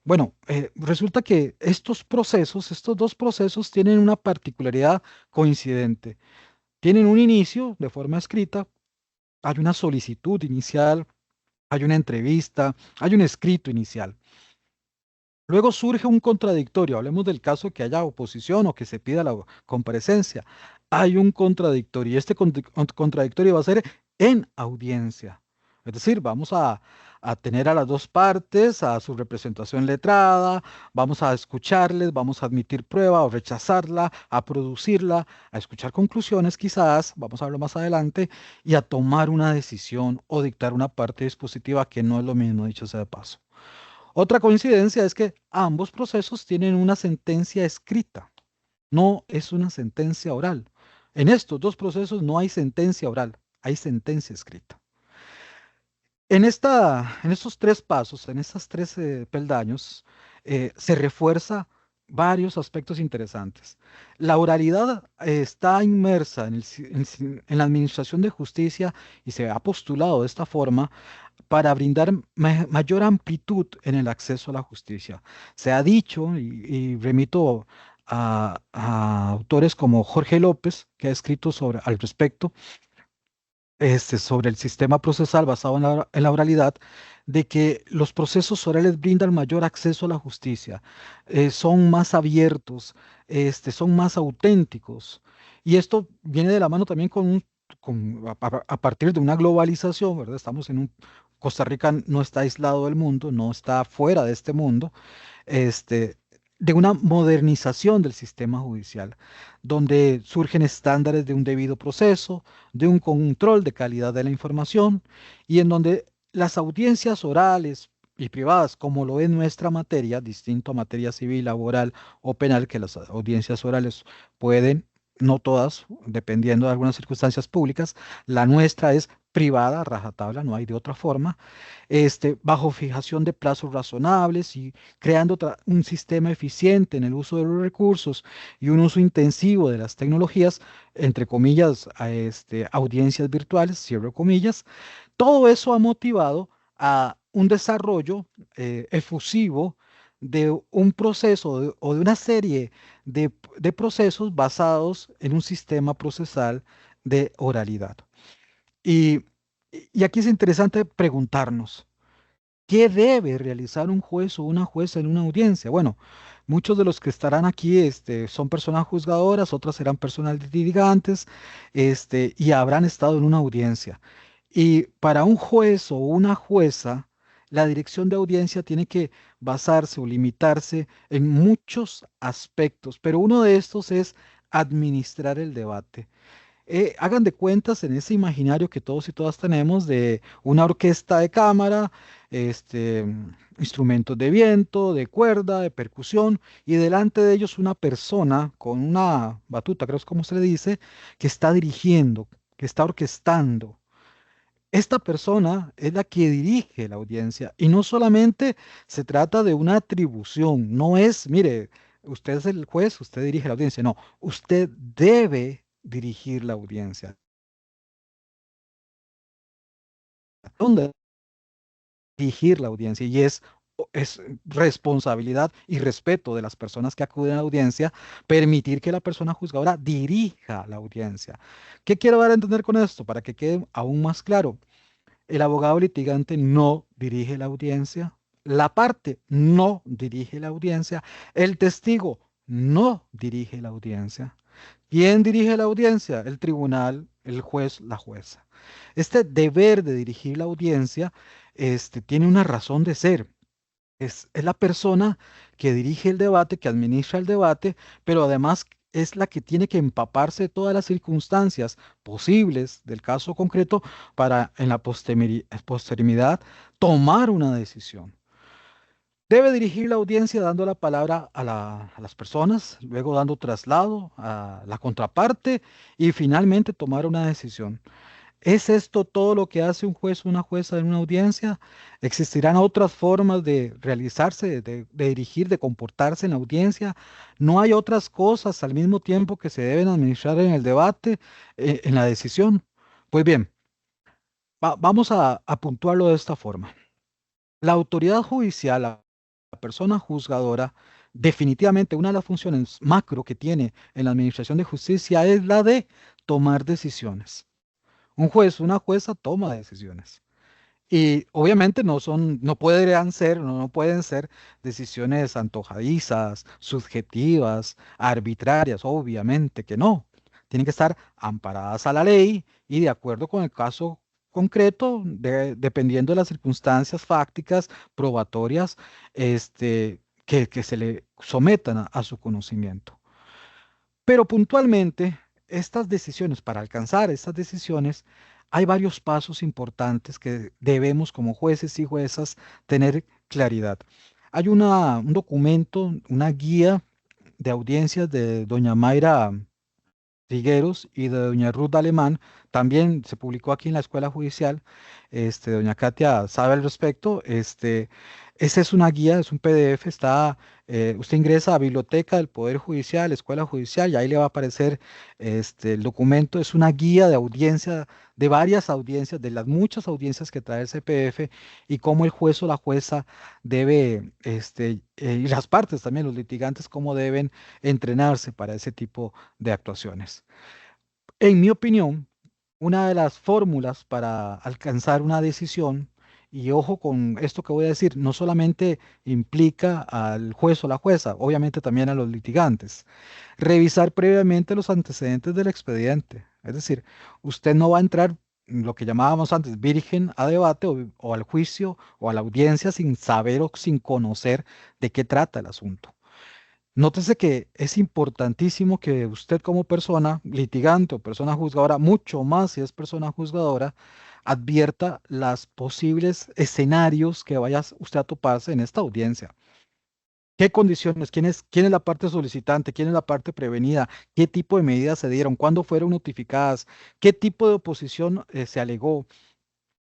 Bueno, resulta que estos procesos, estos dos procesos tienen una particularidad coincidente. Tienen un inicio de forma escrita, hay una solicitud inicial, hay una entrevista, hay un escrito inicial. Luego surge un contradictorio, hablemos del caso que haya oposición o que se pida la comparecencia. Hay un contradictorio y este contradictorio va a ser en audiencia. Es decir, vamos a tener a las dos partes, a su representación letrada, vamos a escucharles, vamos a admitir prueba o rechazarla, a producirla, a escuchar conclusiones quizás, vamos a hablar más adelante, y a tomar una decisión o dictar una parte dispositiva que no es lo mismo, dicho sea de paso. Otra coincidencia es que ambos procesos tienen una sentencia escrita, no es una sentencia oral. En estos dos procesos no hay sentencia oral. hay sentencia escrita. En estos tres pasos, en estos tres peldaños, se refuerza varios aspectos interesantes. La oralidad está inmersa en la administración de justicia y se ha postulado de esta forma para brindar mayor amplitud en el acceso a la justicia. Se ha dicho, y remito a autores como Jorge López, que ha escrito al respecto, sobre el sistema procesal basado en la oralidad, de que los procesos orales brindan mayor acceso a la justicia, son más abiertos, son más auténticos. Y esto viene de la mano también a partir de una globalización, ¿verdad? Costa Rica no está aislado del mundo, no está fuera de este mundo, este, de una modernización del sistema judicial, donde surgen estándares de un debido proceso, de un control de calidad de la información y en donde las audiencias orales y privadas, como lo es nuestra materia, distinto a materia civil, laboral o penal, que las audiencias orales pueden, no todas, dependiendo de algunas circunstancias públicas, la nuestra es privada, rajatabla, no hay de otra forma, bajo fijación de plazos razonables y creando un sistema eficiente en el uso de los recursos y un uso intensivo de las tecnologías, entre comillas, audiencias virtuales, cierro comillas. Todo eso ha motivado a un desarrollo efusivo de un proceso o de una serie de procesos basados en un sistema procesal de oralidad. Y, y aquí es interesante preguntarnos, ¿qué debe realizar un juez o una jueza en una audiencia? Bueno, muchos de los que estarán aquí, son personas juzgadoras, otras serán personas litigantes, y habrán estado en una audiencia. Y para un juez o una jueza, la dirección de audiencia tiene que basarse o limitarse en muchos aspectos, pero uno de estos es administrar el debate. Hagan de cuentas en ese imaginario que todos y todas tenemos de una orquesta de cámara, instrumentos de viento, de cuerda, de percusión, y delante de ellos una persona con una batuta, creo que es como se le dice, que está dirigiendo, que está orquestando. Esta persona es la que dirige la audiencia y no solamente se trata de una atribución, no es, mire, usted es el juez, usted dirige la audiencia, no, usted debe dirigir la audiencia. ¿Dónde dirigir la audiencia? Y es responsabilidad y respeto de las personas que acuden a la audiencia permitir que la persona juzgadora dirija la audiencia. ¿Qué quiero dar a entender con esto? Para que quede aún más claro. El abogado litigante no dirige la audiencia, la parte no dirige la audiencia, el testigo no dirige la audiencia. ¿Quién dirige la audiencia? El tribunal, el juez, la jueza. Este deber de dirigir la audiencia, tiene una razón de ser. Es la persona que dirige el debate, que administra el debate, pero además es la que tiene que empaparse de todas las circunstancias posibles del caso concreto para en la posteridad tomar una decisión. Debe dirigir la audiencia dando la palabra a las personas, luego dando traslado a la contraparte y finalmente tomar una decisión. ¿Es esto todo lo que hace un juez o una jueza en una audiencia? ¿Existirán otras formas de realizarse, de dirigir, de comportarse en la audiencia? ¿No hay otras cosas al mismo tiempo que se deben administrar en el debate, en la decisión? Pues bien, vamos a puntuarlo de esta forma. La autoridad judicial, la persona juzgadora, definitivamente una de las funciones macro que tiene en la administración de justicia es la de tomar decisiones. Un juez, una jueza toma decisiones. Y obviamente no pueden ser, no pueden ser decisiones antojadizas, subjetivas, arbitrarias, obviamente que no. Tienen que estar amparadas a la ley y de acuerdo con el caso concreto, dependiendo de las circunstancias fácticas, probatorias, que se le sometan a su conocimiento. Pero puntualmente, para alcanzar estas decisiones, hay varios pasos importantes que debemos como jueces y juezas tener claridad. Hay un documento, una guía de audiencias de doña Mayra Trigueros y de doña Ruth Alemán. También se publicó aquí en la Escuela Judicial. Doña Katia sabe al respecto. Esa es una guía, es un PDF. Usted ingresa a Biblioteca del Poder Judicial, Escuela Judicial, y ahí le va a aparecer el documento. Es una guía de audiencia, de varias audiencias, de las muchas audiencias que trae el CPF y cómo el juez o la jueza debe, y las partes también, los litigantes, cómo deben entrenarse para ese tipo de actuaciones. En mi opinión, una de las fórmulas para alcanzar una decisión, y ojo con esto que voy a decir, no solamente implica al juez o la jueza, obviamente también a los litigantes, revisar previamente los antecedentes del expediente. Es decir, usted no va a entrar en lo que llamábamos antes virgen a debate o al juicio o a la audiencia sin saber o sin conocer de qué trata el asunto. Nótese que es importantísimo que usted como persona litigante o persona juzgadora, mucho más si es persona juzgadora, advierta los posibles escenarios que vaya usted a toparse en esta audiencia. ¿Qué condiciones? ¿Quién es la parte solicitante? ¿Quién es la parte prevenida? ¿Qué tipo de medidas se dieron? ¿Cuándo fueron notificadas? ¿Qué tipo de oposición se alegó?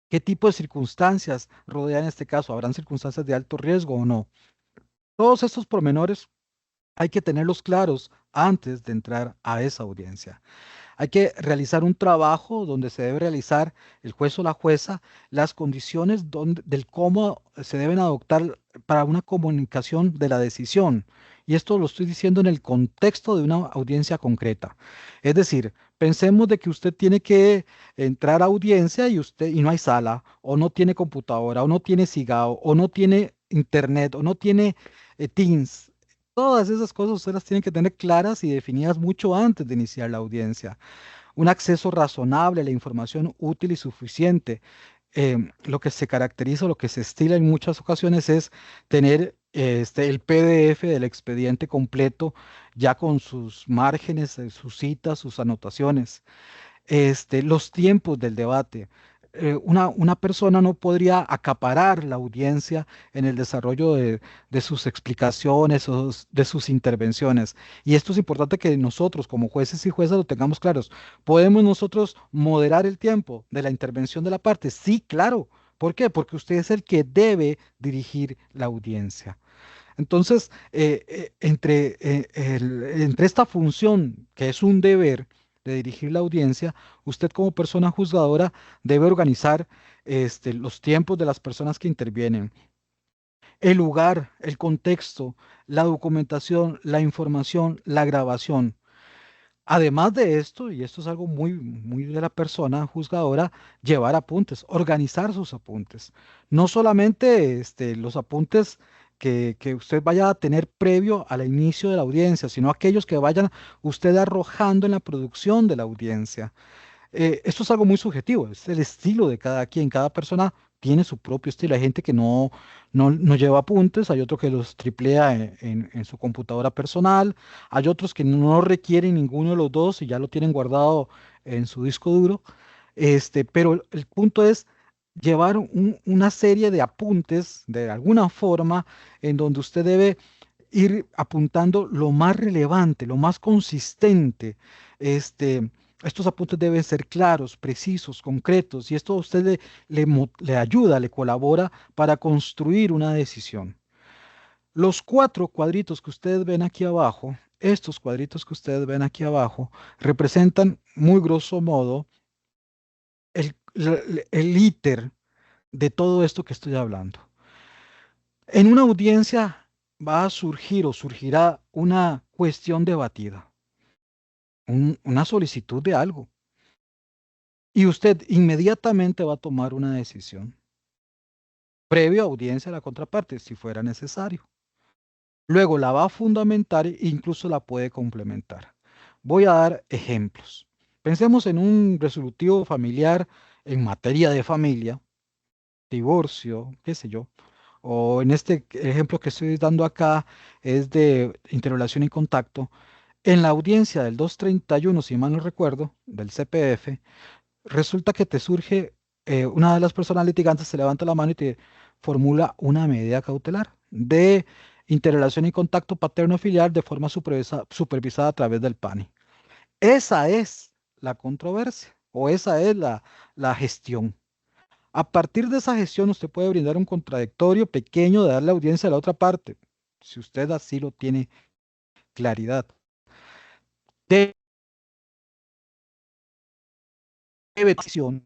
¿Qué tipo de circunstancias rodean este caso? ¿Habrán circunstancias de alto riesgo o no? Todos estos pormenores hay que tenerlos claros antes de entrar a esa audiencia. Hay que realizar un trabajo donde se debe realizar el juez o la jueza las condiciones del cómo se deben adoptar para una comunicación de la decisión. Y esto lo estoy diciendo en el contexto de una audiencia concreta. Es decir, pensemos de que usted tiene que entrar a audiencia y no hay sala, o no tiene computadora, o no tiene SIGAO, o no tiene internet, o no tiene Teams. Todas esas cosas usted las tiene que tener claras y definidas mucho antes de iniciar la audiencia. Un acceso razonable a la información útil y suficiente. Lo que se caracteriza, lo que se estila en muchas ocasiones es tener el PDF del expediente completo, ya con sus márgenes, sus citas, sus anotaciones, los tiempos del debate. Una persona no podría acaparar la audiencia en el desarrollo de sus explicaciones o de sus intervenciones. Y esto es importante que nosotros, como jueces y juezas, lo tengamos claros. ¿Podemos nosotros moderar el tiempo de la intervención de la parte? Sí, claro. ¿Por qué? Porque usted es el que debe dirigir la audiencia. Entonces, entre esta función, que es un deber de dirigir la audiencia, usted como persona juzgadora debe organizar los tiempos de las personas que intervienen, el lugar, el contexto, la documentación, la información, la grabación. Además de esto, y esto es algo muy, muy de la persona juzgadora, llevar apuntes, organizar sus apuntes. No solamente los apuntes que usted vaya a tener previo al inicio de la audiencia, sino aquellos que vayan usted arrojando en la producción de la audiencia. Esto es algo muy subjetivo, es el estilo de cada quien, cada persona tiene su propio estilo. Hay gente que no lleva apuntes, hay otros que los triplea en su computadora personal, hay otros que no requieren ninguno de los dos y ya lo tienen guardado en su disco duro. Pero el punto es llevar una serie de apuntes de alguna forma en donde usted debe ir apuntando lo más relevante, lo más consistente. Estos apuntes deben ser claros, precisos, concretos, y esto a usted le ayuda, le colabora para construir una decisión. Los cuatro cuadritos que ustedes ven aquí abajo, estos cuadritos que ustedes ven aquí abajo, representan muy grosso modo el íter de todo esto que estoy hablando. En una audiencia va a surgir o surgirá una cuestión debatida, una solicitud de algo, y usted inmediatamente va a tomar una decisión, previo a audiencia a la contraparte, si fuera necesario. Luego la va a fundamentar e incluso la puede complementar. Voy a dar ejemplos. Pensemos en un resolutivo familiar en materia de familia, divorcio, qué sé yo. O en este ejemplo que estoy dando acá es de interrelación y contacto. En la audiencia del 231, si mal no recuerdo, del CPF, resulta que te surge, una de las personas litigantes se levanta la mano y te formula una medida cautelar de interrelación y contacto paterno-filial de forma supervisada a través del PANI. Esa es la controversia o esa es la gestión. A partir de esa gestión, usted puede brindar un contradictorio pequeño de darle audiencia a la otra parte, si usted así lo tiene claridad. Debe decisión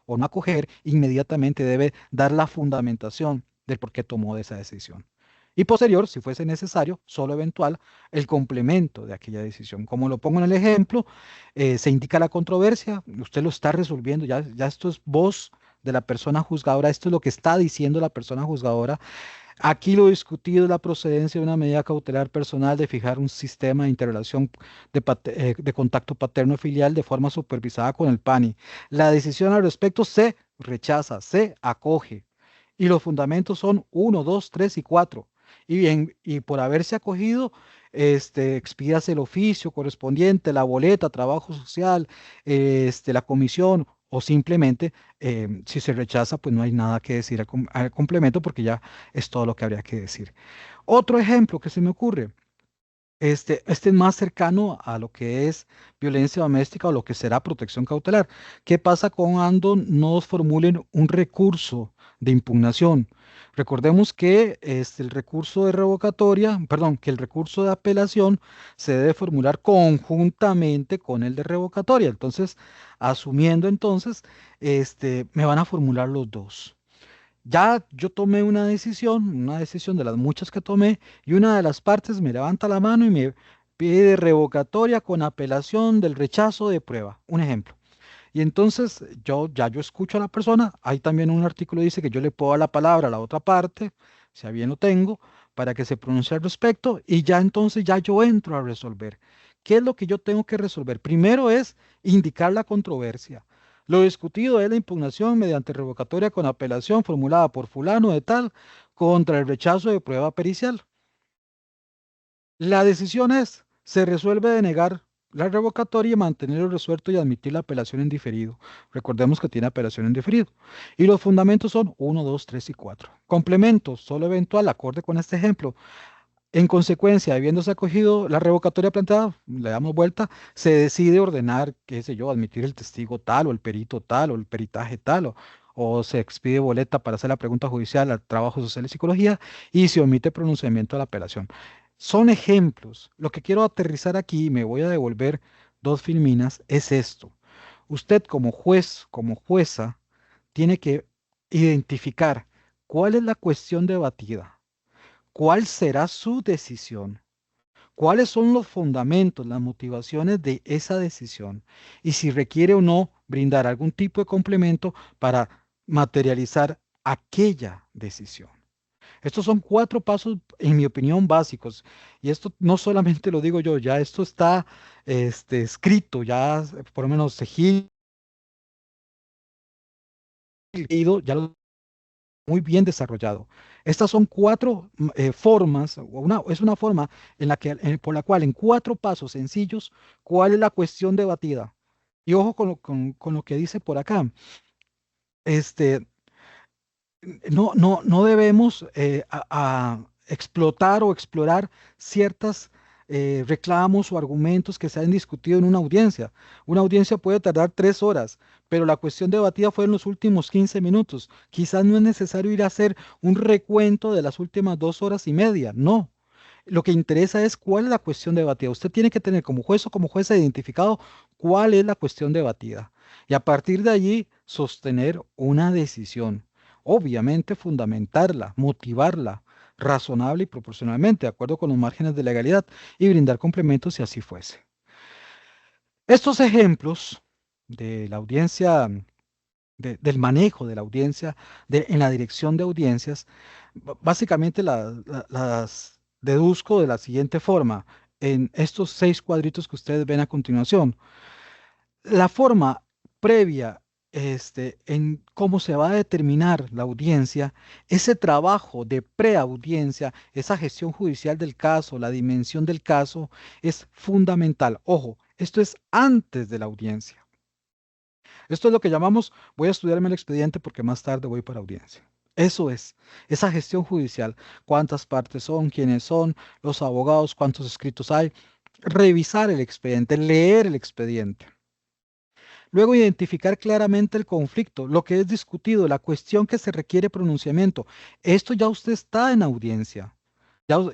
o no acoger, inmediatamente debe dar la fundamentación del por qué tomó esa decisión. Y posterior, si fuese necesario, solo eventual, el complemento de aquella decisión. Como lo pongo en el ejemplo, se indica la controversia, usted lo está resolviendo, ya esto es voz de la persona juzgadora, esto es lo que está diciendo la persona juzgadora. Aquí lo discutido es la procedencia de una medida cautelar personal de fijar un sistema de interrelación de contacto paterno-filial de forma supervisada con el PANI. La decisión al respecto se rechaza, se acoge. Y los fundamentos son uno, 2, 3 y 4. Y por haberse acogido, expídase el oficio correspondiente, la boleta, trabajo social, la comisión o simplemente, si se rechaza, pues no hay nada que decir al complemento porque ya es todo lo que habría que decir. Otro ejemplo que se me ocurre, este es más cercano a lo que es violencia doméstica o lo que será protección cautelar. ¿Qué pasa cuando no formulen un recurso de impugnación? Recordemos que el recurso de revocatoria, perdón, que el recurso de apelación se debe formular conjuntamente con el de revocatoria. Entonces, asumiendo entonces, me van a formular los dos. Ya yo tomé una decisión de las muchas que tomé, y una de las partes me levanta la mano y me pide revocatoria con apelación del rechazo de prueba. Un ejemplo. Y entonces yo escucho a la persona, hay también un artículo que dice que yo le puedo dar la palabra a la otra parte, si a bien lo tengo, para que se pronuncie al respecto, y ya entonces ya yo entro a resolver. ¿Qué es lo que yo tengo que resolver? Primero es indicar la controversia. Lo discutido es la impugnación mediante revocatoria con apelación formulada por fulano de tal contra el rechazo de prueba pericial. La decisión es, se resuelve denegar la revocatoria y mantenerlo resuelto y admitir la apelación en diferido. Recordemos que tiene apelación en diferido. Y los fundamentos son uno, 2, 3 y 4. Complementos, solo eventual, acorde con este ejemplo. En consecuencia, habiéndose acogido la revocatoria planteada, le damos vuelta, se decide ordenar, qué sé yo, admitir el testigo tal o el perito tal o el peritaje tal o se expide boleta para hacer la pregunta judicial al trabajo social y psicología y se omite pronunciamiento de la apelación. Son ejemplos. Lo que quiero aterrizar aquí, y me voy a devolver dos filminas, es esto. Usted como juez, como jueza, tiene que identificar cuál es la cuestión debatida, cuál será su decisión, cuáles son los fundamentos, las motivaciones de esa decisión y si requiere o no brindar algún tipo de complemento para materializar aquella decisión. Estos son cuatro pasos, en mi opinión, básicos. Y esto no solamente lo digo yo, ya esto está escrito, ya por lo menos Gil, ya lo muy bien desarrollado. Estas son cuatro formas, es una forma por la cual en cuatro pasos sencillos, ¿cuál es la cuestión debatida? Y ojo con lo que dice por acá. Este, no debemos explotar o explorar ciertas reclamos o argumentos que se han discutido en una audiencia. Una audiencia puede tardar 3 horas, pero la cuestión debatida fue en los últimos 15 minutos. Quizás no es necesario ir a hacer un recuento de las últimas 2 horas y media, no. Lo que interesa es cuál es la cuestión debatida. Usted tiene que tener como juez o como jueza identificado cuál es la cuestión debatida y a partir de allí sostener una decisión. Obviamente fundamentarla, motivarla, razonable y proporcionalmente, de acuerdo con los márgenes de legalidad, y brindar complementos si así fuese. Estos ejemplos de la audiencia, del manejo de la audiencia, en la dirección de audiencias, básicamente las deduzco de la siguiente forma, en estos 6 cuadritos que ustedes ven a continuación. La forma previa, en cómo se va a determinar la audiencia, ese trabajo de preaudiencia, esa gestión judicial del caso, la dimensión del caso, es fundamental. Ojo, esto es antes de la audiencia. Esto es lo que llamamos, voy a estudiarme el expediente porque más tarde voy para audiencia. Eso es, esa gestión judicial, cuántas partes son, quiénes son, los abogados, cuántos escritos hay. revisar el expediente, leer el expediente. Luego, identificar claramente el conflicto, lo que es discutido, la cuestión que se requiere pronunciamiento. Esto ya usted está en audiencia.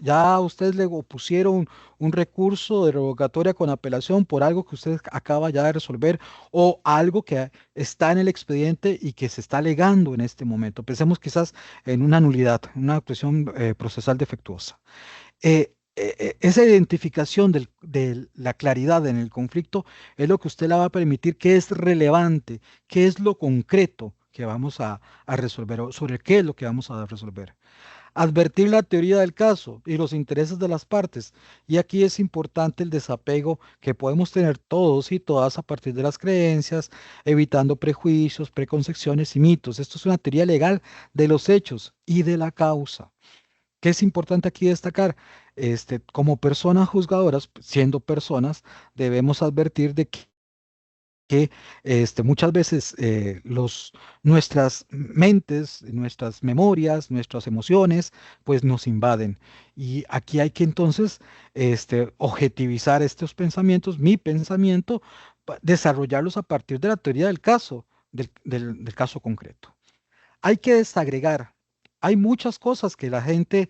Ya a usted le opusieron un recurso de revocatoria con apelación por algo que usted acaba ya de resolver o algo que está en el expediente y que se está alegando en este momento. Pensemos quizás en una nulidad, una actuación procesal defectuosa. Esa identificación de la claridad en el conflicto es lo que usted le va a permitir que es relevante, qué es lo concreto que vamos a resolver o sobre qué es lo que vamos a resolver. Advertir la teoría del caso y los intereses de las partes. Y aquí es importante el desapego que podemos tener todos y todas a partir de las creencias, evitando prejuicios, preconcepciones y mitos. Esto es una teoría legal de los hechos y de la causa. ¿Qué es importante aquí destacar? Como personas juzgadoras, siendo personas, debemos advertir de que muchas veces nuestras mentes, nuestras memorias, nuestras emociones, pues nos invaden. Y aquí hay que entonces objetivizar estos pensamientos, mi pensamiento, desarrollarlos a partir de la teoría del caso, del caso concreto. Hay que desagregar. Hay muchas cosas que la gente,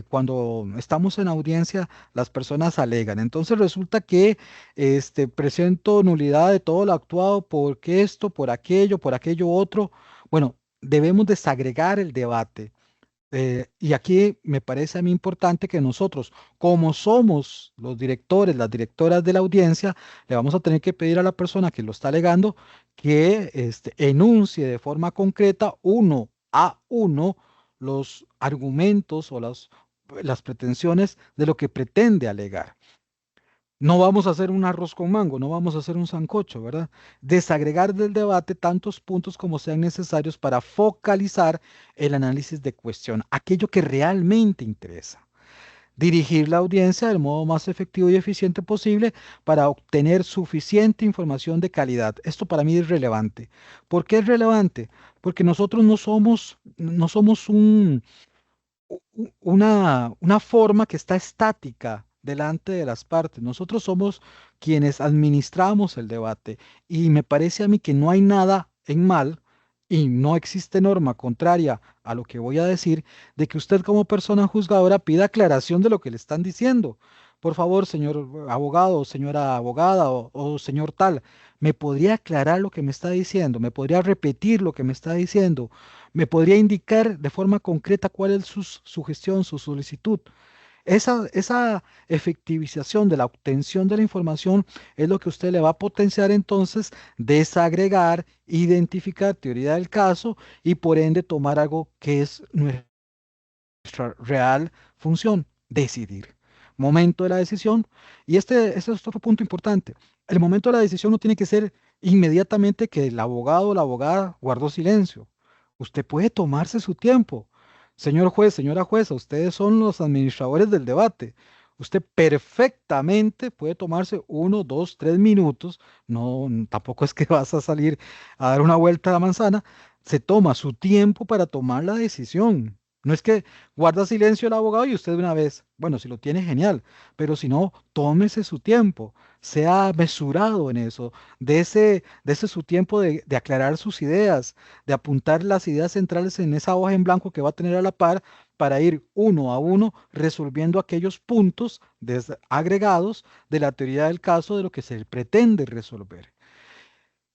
cuando estamos en audiencia, las personas alegan. Entonces resulta que presento nulidad de todo lo actuado porque esto, por aquello otro. Bueno, debemos desagregar el debate. Y aquí me parece a mí importante que nosotros, como somos los directores, las directoras de la audiencia, le vamos a tener que pedir a la persona que lo está alegando que enuncie de forma concreta, uno a uno, los argumentos o las pretensiones de lo que pretende alegar. No vamos a hacer un arroz con mango, no vamos a hacer un sancocho, ¿verdad? Desagregar del debate tantos puntos como sean necesarios para focalizar el análisis de cuestión, aquello que realmente interesa. Dirigir la audiencia del modo más efectivo y eficiente posible para obtener suficiente información de calidad. Esto para mí es relevante. ¿Por qué es relevante? Porque nosotros no somos una forma que está estática delante de las partes. Nosotros somos quienes administramos el debate y me parece a mí que no hay nada en mal y no existe norma contraria a lo que voy a decir de que usted como persona juzgadora pida aclaración de lo que le están diciendo. Por favor, señor abogado, señora abogada o señor tal, ¿me podría aclarar lo que me está diciendo? ¿Me podría repetir lo que me está diciendo? ¿Me podría indicar de forma concreta cuál es su sugestión, su solicitud? Esa efectivización de la obtención de la información es lo que usted le va a potenciar entonces, desagregar, identificar teoría del caso y por ende tomar algo que es nuestra real función, decidir. Momento de la decisión. Y este es otro punto importante. El momento de la decisión no tiene que ser inmediatamente que el abogado o la abogada guardó silencio. Usted puede tomarse su tiempo. Señor juez, señora jueza, ustedes son los administradores del debate. Usted perfectamente puede tomarse 1, 2, 3 minutos. No, tampoco es que vas a salir a dar una vuelta a la manzana. Se toma su tiempo para tomar la decisión. No es que guarda silencio el abogado y usted de una vez, bueno, si lo tiene, genial, pero si no, tómese su tiempo, sea mesurado en eso, dése su tiempo de aclarar sus ideas, de apuntar las ideas centrales en esa hoja en blanco que va a tener a la par para ir uno a uno resolviendo aquellos puntos agregados de la teoría del caso de lo que se pretende resolver.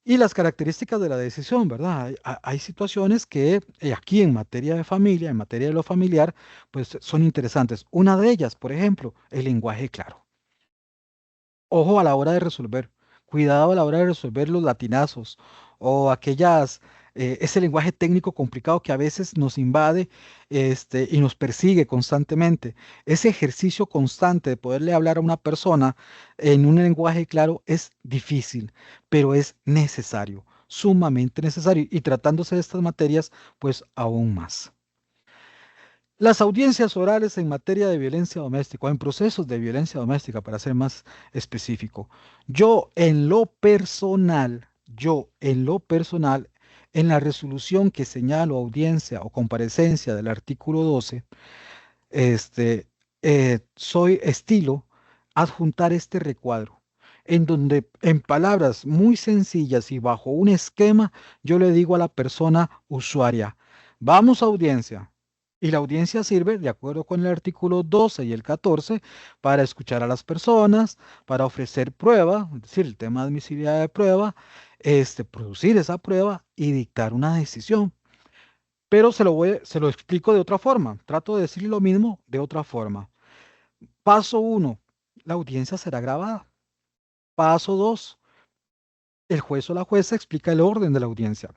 Y las características de la decisión, ¿verdad? Hay situaciones que aquí en materia de familia, en materia de lo familiar, pues son interesantes. Una de ellas, por ejemplo, el lenguaje claro. Ojo a la hora de resolver, cuidado a la hora de resolver los latinazos o ese lenguaje técnico complicado que a veces nos invade y nos persigue constantemente. Ese ejercicio constante de poderle hablar a una persona en un lenguaje claro es difícil, pero es necesario, sumamente necesario. Y tratándose de estas materias, pues aún más. Las audiencias orales en materia de violencia doméstica o en procesos de violencia doméstica, para ser más específico. Yo en lo personal, en la resolución que señalo audiencia o comparecencia del artículo 12, soy estilo adjuntar este recuadro, en donde en palabras muy sencillas y bajo un esquema, yo le digo a la persona usuaria, vamos a audiencia. Y la audiencia sirve, de acuerdo con el artículo 12 y el 14, para escuchar a las personas, para ofrecer prueba, es decir, el tema de admisibilidad de prueba, producir esa prueba y dictar una decisión. Pero se lo explico de otra forma. Trato de decir lo mismo de otra forma. Paso uno, la audiencia será grabada. Paso 2, el juez o la jueza explica el orden de la audiencia.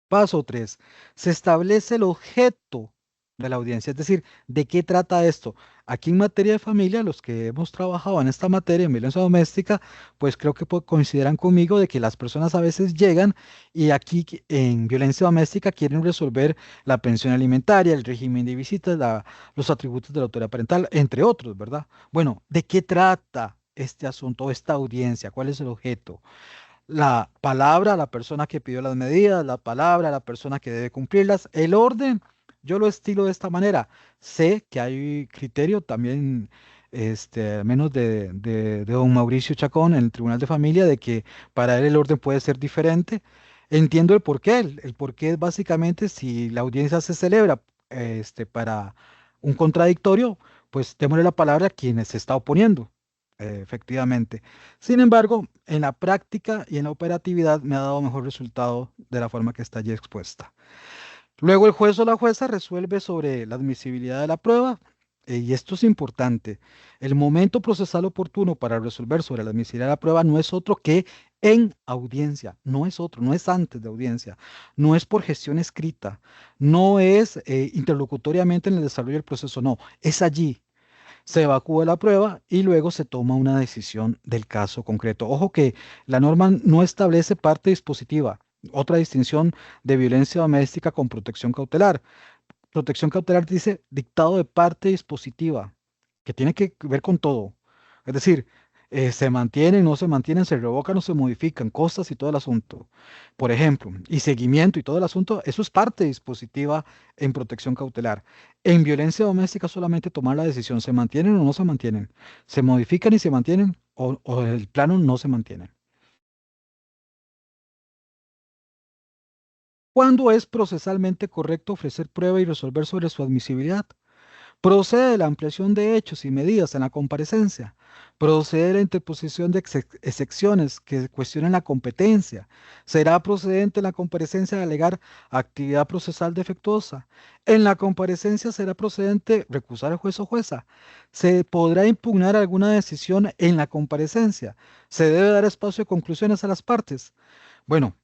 Paso 3, se establece el objeto de la audiencia, es decir, ¿de qué trata esto? Aquí en materia de familia, los que hemos trabajado en esta materia, en violencia doméstica, pues creo que coincidirán conmigo de que las personas a veces llegan y aquí en violencia doméstica quieren resolver la pensión alimentaria, el régimen de visitas, los atributos de la autoridad parental, entre otros, ¿verdad? Bueno, ¿de qué trata este asunto, esta audiencia? ¿Cuál es el objeto? La palabra, la persona que pidió las medidas, la palabra, la persona que debe cumplirlas, el orden, yo lo estilo de esta manera. Sé que hay criterio también, al menos de don Mauricio Chacón en el Tribunal de Familia, de que para él el orden puede ser diferente. Entiendo el porqué. El porqué es básicamente si la audiencia se celebra para un contradictorio, pues démosle la palabra a quien se está oponiendo, efectivamente. Sin embargo, en la práctica y en la operatividad me ha dado mejor resultado de la forma que está allí expuesta. Luego el juez o la jueza resuelve sobre la admisibilidad de la prueba, y esto es importante. El momento procesal oportuno para resolver sobre la admisibilidad de la prueba no es otro que en audiencia, no es otro, no es antes de audiencia, no es por gestión escrita, no es interlocutoriamente en el desarrollo del proceso, no, es allí. Se evacúa la prueba y luego se toma una decisión del caso concreto. Ojo que la norma no establece parte dispositiva. Otra distinción de violencia doméstica con protección cautelar. Protección cautelar dice dictado de parte dispositiva, que tiene que ver con todo. Es decir, se mantienen, no se mantienen, se revocan o se modifican, cosas y todo el asunto. Por ejemplo, y seguimiento y todo el asunto, eso es parte dispositiva en protección cautelar. En violencia doméstica solamente tomar la decisión, ¿se mantienen o no se mantienen? ¿Se modifican y se mantienen o el plano no se mantiene? ¿Cuándo es procesalmente correcto ofrecer prueba y resolver sobre su admisibilidad? Procede la ampliación de hechos y medidas en la comparecencia. Procede la interposición de excepciones que cuestionen la competencia. Será procedente en la comparecencia de alegar actividad procesal defectuosa. En la comparecencia será procedente recusar al juez o jueza. Se podrá impugnar alguna decisión en la comparecencia. Se debe dar espacio de conclusiones a las partes. Bueno,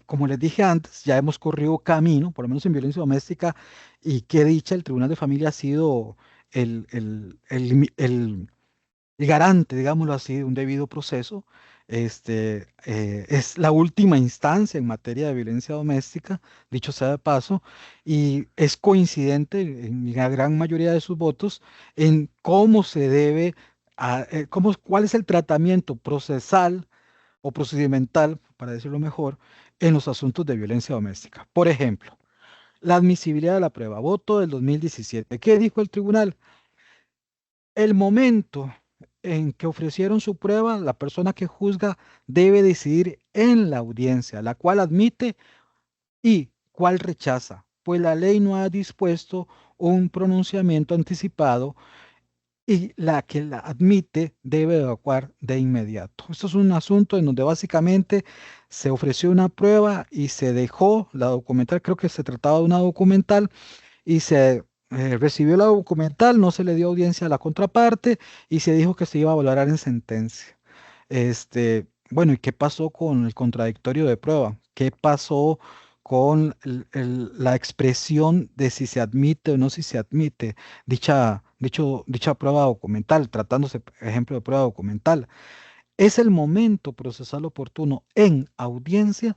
como les dije antes, ya hemos corrido camino, por lo menos en violencia doméstica, y qué dicha, el Tribunal de Familia ha sido el garante, digámoslo así, de un debido proceso. Es la última instancia en materia de violencia doméstica, dicho sea de paso, y es coincidente en la gran mayoría de sus votos en cómo se debe, cuál es el tratamiento procesal o procedimental, para decirlo mejor, en los asuntos de violencia doméstica. Por ejemplo, la admisibilidad de la prueba, voto del 2017. ¿Qué dijo el tribunal? El momento en que ofrecieron su prueba, la persona que juzga debe decidir en la audiencia, la cual admite y cuál rechaza, pues la ley no ha dispuesto un pronunciamiento anticipado y la que la admite debe evacuar de inmediato. Esto es un asunto en donde básicamente se ofreció una prueba y se dejó la documental, creo que se trataba de una documental, y se recibió la documental, no se le dio audiencia a la contraparte y se dijo que se iba a valorar en sentencia. Bueno, ¿y qué pasó con el contradictorio de prueba? ¿Qué pasó con la expresión de si se admite o no si se admite dicha prueba documental, tratándose, por ejemplo, de prueba documental? Es el momento procesal oportuno en audiencia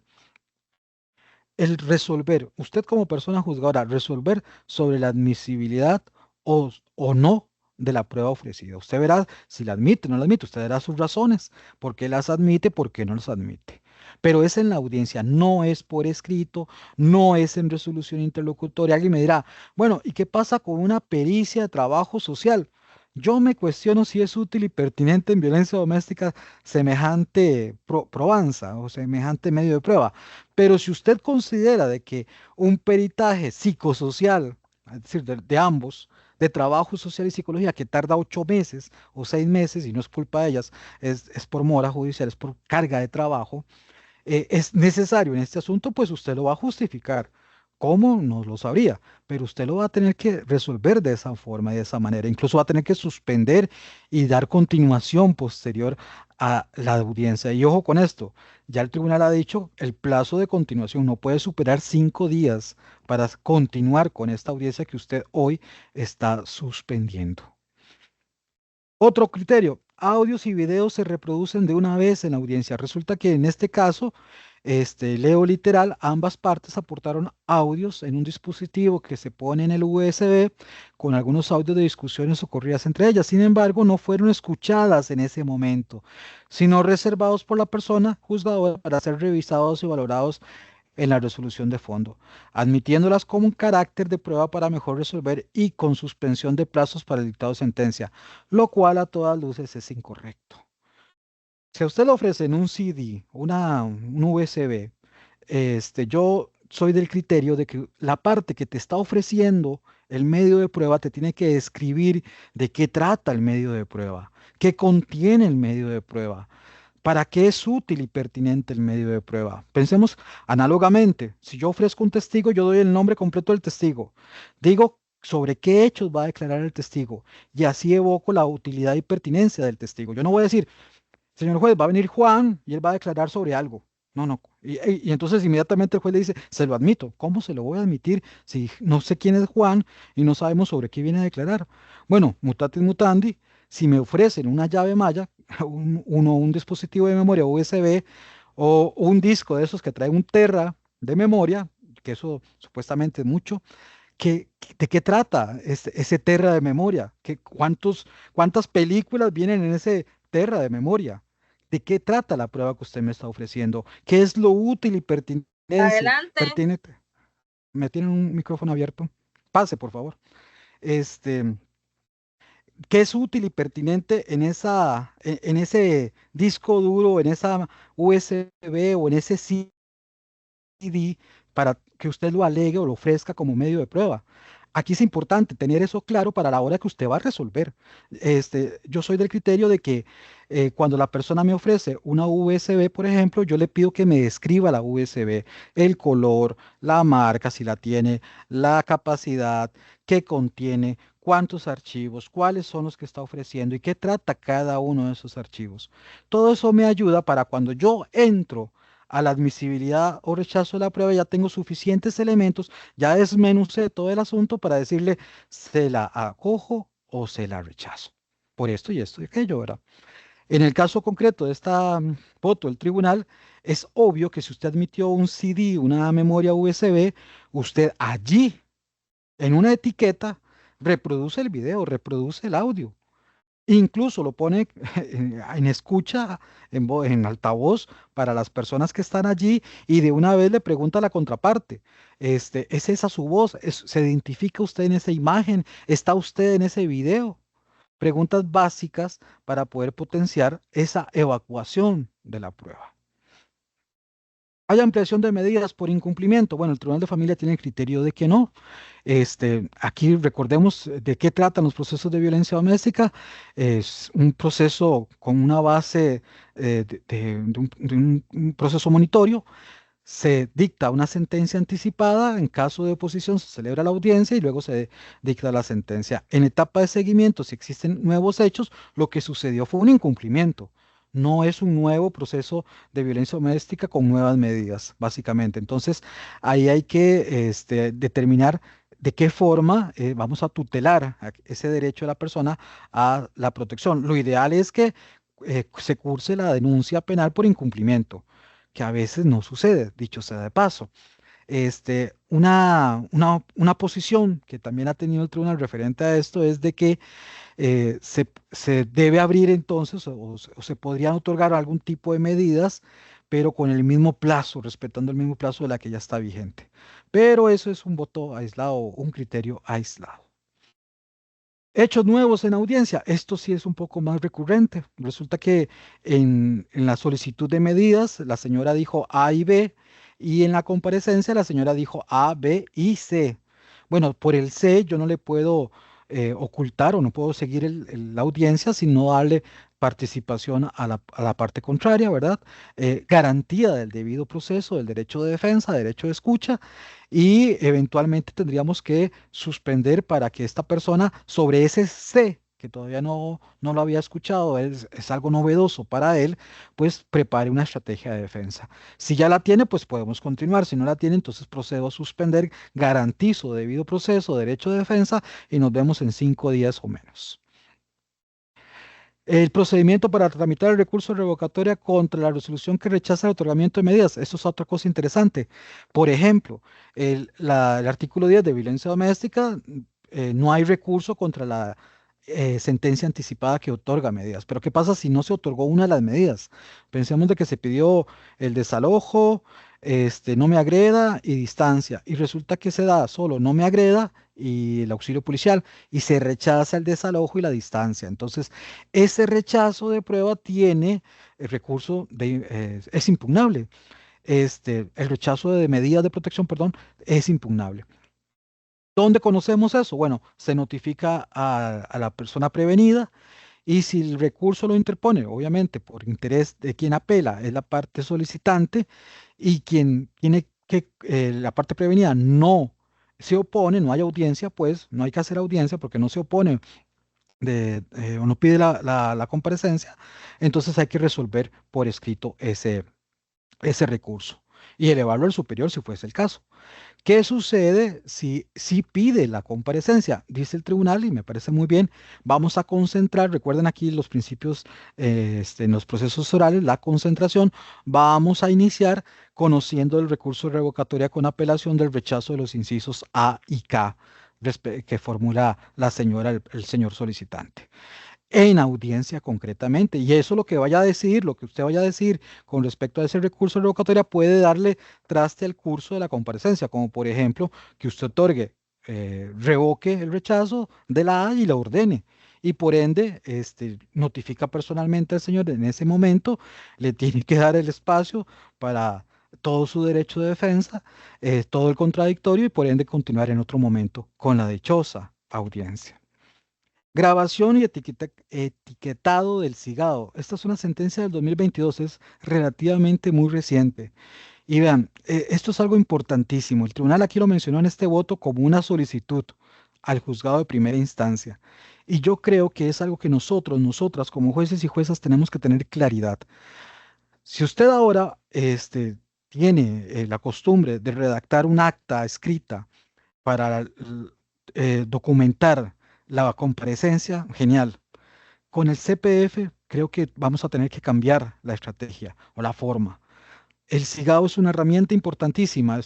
el resolver, usted como persona juzgadora, resolver sobre la admisibilidad o no de la prueba ofrecida. Usted verá si la admite o no la admite, usted verá sus razones, por qué las admite, por qué no las admite. Pero es en la audiencia, no es por escrito, no es en resolución interlocutoria. Alguien me dirá, bueno, ¿y qué pasa con una pericia de trabajo social? Yo me cuestiono si es útil y pertinente en violencia doméstica semejante probanza o semejante medio de prueba. Pero si usted considera de que un peritaje psicosocial, es decir, de ambos, de trabajo social y psicología, que tarda 8 meses o 6 meses, y no es culpa de ellas, es por mora judicial, es por carga de trabajo, es necesario en este asunto, pues usted lo va a justificar. ¿Cómo? No lo sabría, pero usted lo va a tener que resolver de esa forma y de esa manera. Incluso va a tener que suspender y dar continuación posterior a la audiencia. Y ojo con esto, ya el tribunal ha dicho, el plazo de continuación no puede superar 5 días para continuar con esta audiencia que usted hoy está suspendiendo. Otro criterio, audios y videos se reproducen de una vez en la audiencia. Resulta que en este caso, leo literal, ambas partes aportaron audios en un dispositivo que se pone en el USB con algunos audios de discusiones ocurridas entre ellas. Sin embargo, no fueron escuchadas en ese momento, sino reservados por la persona juzgadora para ser revisados y valorados en la resolución de fondo, admitiéndolas como un carácter de prueba para mejor resolver y con suspensión de plazos para el dictado de sentencia, lo cual a todas luces es incorrecto. Si a usted le ofrecen un CD, un USB, yo soy del criterio de que la parte que te está ofreciendo el medio de prueba te tiene que describir de qué trata el medio de prueba, qué contiene el medio de prueba, para qué es útil y pertinente el medio de prueba. Pensemos análogamente, si yo ofrezco un testigo, yo doy el nombre completo del testigo, digo sobre qué hechos va a declarar el testigo y así evoco la utilidad y pertinencia del testigo. Yo no voy a decir, señor juez, va a venir Juan y él va a declarar sobre algo. No, no. Y entonces inmediatamente el juez le dice, se lo admito. ¿Cómo se lo voy a admitir si no sé quién es Juan y no sabemos sobre qué viene a declarar? Bueno, mutatis mutandi, si me ofrecen una llave maya, un dispositivo de memoria USB o un disco de esos que trae un tera de memoria, que eso supuestamente es mucho, ¿de qué trata ese tera de memoria? ¿Cuántas películas vienen en ese tera de memoria? ¿De qué trata la prueba que usted me está ofreciendo? ¿Qué es lo útil y Adelante. pertinente? ¿Me tienen un micrófono abierto? Pase, por favor. Este, ¿Qué es útil y pertinente en ese disco duro, en esa USB o en ese CD para que usted lo alegue o lo ofrezca como medio de prueba? Aquí es importante tener eso claro para la hora que usted va a resolver. Yo soy del criterio de que cuando la persona me ofrece una USB, por ejemplo, yo le pido que me describa la USB, el color, la marca, si la tiene, la capacidad, qué contiene, cuántos archivos, cuáles son los que está ofreciendo y qué trata cada uno de esos archivos. Todo eso me ayuda para cuando yo entro a la admisibilidad o rechazo de la prueba, ya tengo suficientes elementos, ya desmenucé todo el asunto para decirle, se la acojo o se la rechazo. Por esto y aquello, ¿verdad? En el caso concreto de esta foto del tribunal, es obvio que si usted admitió un CD, una memoria USB, usted allí, en una etiqueta, reproduce el video, reproduce el audio. Incluso lo pone en escucha, en altavoz para las personas que están allí y de una vez le pregunta a la contraparte, ¿es esa su voz? ¿Se identifica usted en esa imagen? ¿Está usted en ese video? Preguntas básicas para poder potenciar esa evacuación de la prueba. ¿Hay ampliación de medidas por incumplimiento? Bueno, el Tribunal de Familia tiene el criterio de que no. Aquí recordemos de qué tratan los procesos de violencia doméstica. Es un proceso con una base de un proceso monitorio. Se dicta una sentencia anticipada. En caso de oposición se celebra la audiencia y luego se dicta la sentencia. En etapa de seguimiento, si existen nuevos hechos, lo que sucedió fue un incumplimiento. No es un nuevo proceso de violencia doméstica con nuevas medidas, básicamente. Entonces, ahí hay que determinar de qué forma vamos a tutelar ese derecho de la persona a la protección. Lo ideal es que se curse la denuncia penal por incumplimiento, que a veces no sucede, dicho sea de paso. Una posición que también ha tenido el tribunal referente a esto es de que se debe abrir entonces o se podrían otorgar algún tipo de medidas, pero con el mismo plazo, respetando el mismo plazo de la que ya está vigente. Pero eso es un voto aislado, un criterio aislado. Hechos nuevos en audiencia. Esto sí es un poco más recurrente. Resulta que en la solicitud de medidas la señora dijo A y B y en la comparecencia la señora dijo A, B y C. Bueno, por el C yo no le puedo ocultar o no puedo seguir la audiencia sin no darle participación a la parte contraria, ¿verdad? Garantía del debido proceso, del derecho de defensa, derecho de escucha y eventualmente tendríamos que suspender para que esta persona sobre ese C, que todavía no lo había escuchado, es algo novedoso para él, pues prepare una estrategia de defensa. Si ya la tiene, pues podemos continuar. Si no la tiene, entonces procedo a suspender, garantizo debido proceso, derecho de defensa y nos vemos en 5 días o menos. El procedimiento para tramitar el recurso de revocatoria contra la resolución que rechaza el otorgamiento de medidas. Eso es otra cosa interesante. Por ejemplo, el artículo 10 de violencia doméstica, no hay recurso contra la sentencia anticipada que otorga medidas. Pero ¿qué pasa si no se otorgó una de las medidas? Pensemos de que se pidió el desalojo, no me agreda y distancia. Y resulta que se da solo no me agreda y el auxilio policial y se rechaza el desalojo y la distancia. Entonces, ese rechazo de prueba tiene el recurso es impugnable. El rechazo de medidas de protección, perdón, es impugnable. ¿Dónde conocemos eso? Bueno, se notifica a la persona prevenida y si el recurso lo interpone, obviamente por interés de quien apela, es la parte solicitante y quien tiene que, la parte prevenida no se opone, no hay audiencia, pues no hay que hacer audiencia porque no se opone o no pide la comparecencia, entonces hay que resolver por escrito ese recurso y elevarlo al superior si fuese el caso. ¿Qué sucede si pide la comparecencia? Dice el tribunal, y me parece muy bien, vamos a concentrar, recuerden aquí los principios en los procesos orales, la concentración, vamos a iniciar conociendo el recurso de revocatoria con apelación del rechazo de los incisos A y K que formula la señora, el señor solicitante en audiencia concretamente. Y eso lo que vaya a decidir, lo que usted vaya a decir con respecto a ese recurso de revocatoria puede darle traste al curso de la comparecencia, como por ejemplo que usted otorgue, revoque el rechazo de la A y la ordene. Y por ende, notifica personalmente al señor en ese momento, le tiene que dar el espacio para todo su derecho de defensa, todo el contradictorio y por ende continuar en otro momento con la dichosa audiencia. Grabación y etiquetado del cigado. Esta es una sentencia del 2022, es relativamente muy reciente. Y vean, esto es algo importantísimo. El tribunal aquí lo mencionó en este voto como una solicitud al juzgado de primera instancia. Y yo creo que es algo que nosotras como jueces y juezas tenemos que tener claridad. Si usted ahora tiene la costumbre de redactar un acta escrita para documentar la comparecencia, genial. Con el CPF creo que vamos a tener que cambiar la estrategia o la forma. El SIGAO es una herramienta importantísima,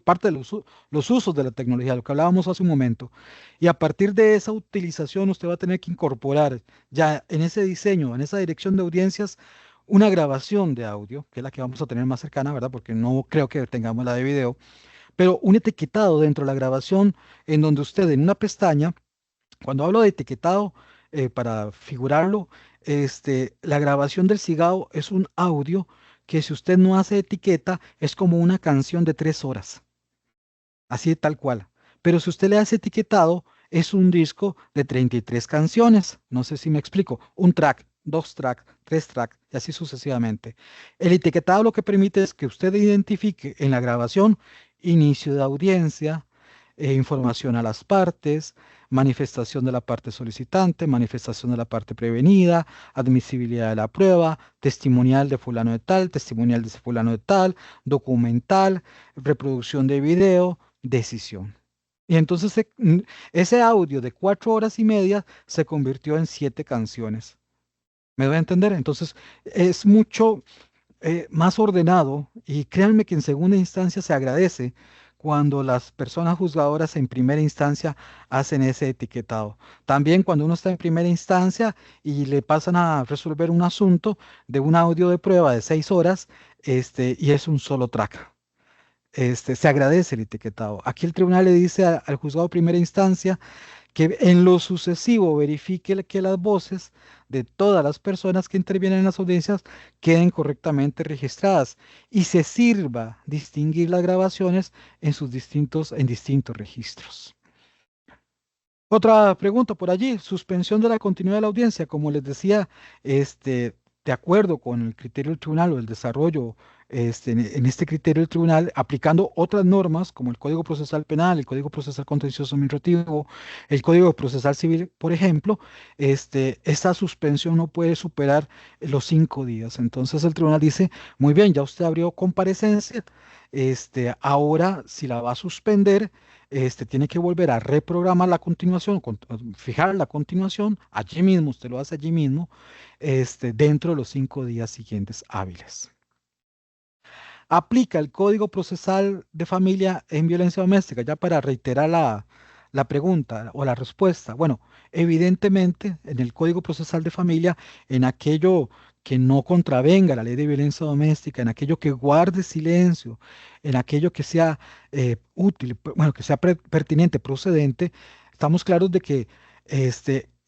parte de los usos de la tecnología, lo que hablábamos hace un momento. Y a partir de esa utilización usted va a tener que incorporar ya en ese diseño, en esa dirección de audiencias, una grabación de audio, que es la que vamos a tener más cercana, ¿verdad? Porque no creo que tengamos la de video, pero un etiquetado dentro de la grabación en donde usted en una pestaña, cuando hablo de etiquetado, para figurarlo, la grabación del cigao es un audio que si usted no hace etiqueta es como una canción de 3 horas, así tal cual. Pero si usted le hace etiquetado, es un disco de 33 canciones. No sé si me explico. Un track, dos tracks, tres tracks y así sucesivamente. El etiquetado lo que permite es que usted identifique en la grabación inicio de audiencia, información a las partes, manifestación de la parte solicitante, manifestación de la parte prevenida, admisibilidad de la prueba, testimonial de fulano de tal, testimonial de fulano de tal, documental, reproducción de video, decisión. Y entonces ese audio de 4 horas y media se convirtió en 7 canciones. ¿Me doy a entender? Entonces es mucho más ordenado y créanme que en segunda instancia se agradece cuando las personas juzgadoras en primera instancia hacen ese etiquetado. También cuando uno está en primera instancia y le pasan a resolver un asunto de un audio de prueba de 6 horas, y es un solo track. Se agradece el etiquetado. Aquí el tribunal le dice al juzgado de primera instancia que en lo sucesivo verifique que las voces de todas las personas que intervienen en las audiencias queden correctamente registradas y se sirva distinguir las grabaciones en distintos registros. Otra pregunta por allí, suspensión de la continuidad de la audiencia. Como les decía, de acuerdo con el criterio del tribunal o el desarrollo en este criterio del tribunal, aplicando otras normas como el Código Procesal Penal, el Código Procesal Contencioso Administrativo, el Código Procesal Civil, por ejemplo, esta suspensión no puede superar los 5 días. Entonces el tribunal dice, muy bien, ya usted abrió comparecencia, ahora si la va a suspender, tiene que volver a reprogramar la continuación, fijar la continuación allí mismo, usted lo hace allí mismo, dentro de los 5 días siguientes hábiles. Aplica el Código Procesal de Familia en violencia doméstica, ya para reiterar la pregunta o la respuesta. Bueno, evidentemente en el Código Procesal de Familia, en aquello que no contravenga la ley de violencia doméstica, en aquello que guarde silencio, en aquello que sea útil, bueno, que sea pertinente, procedente, estamos claros de que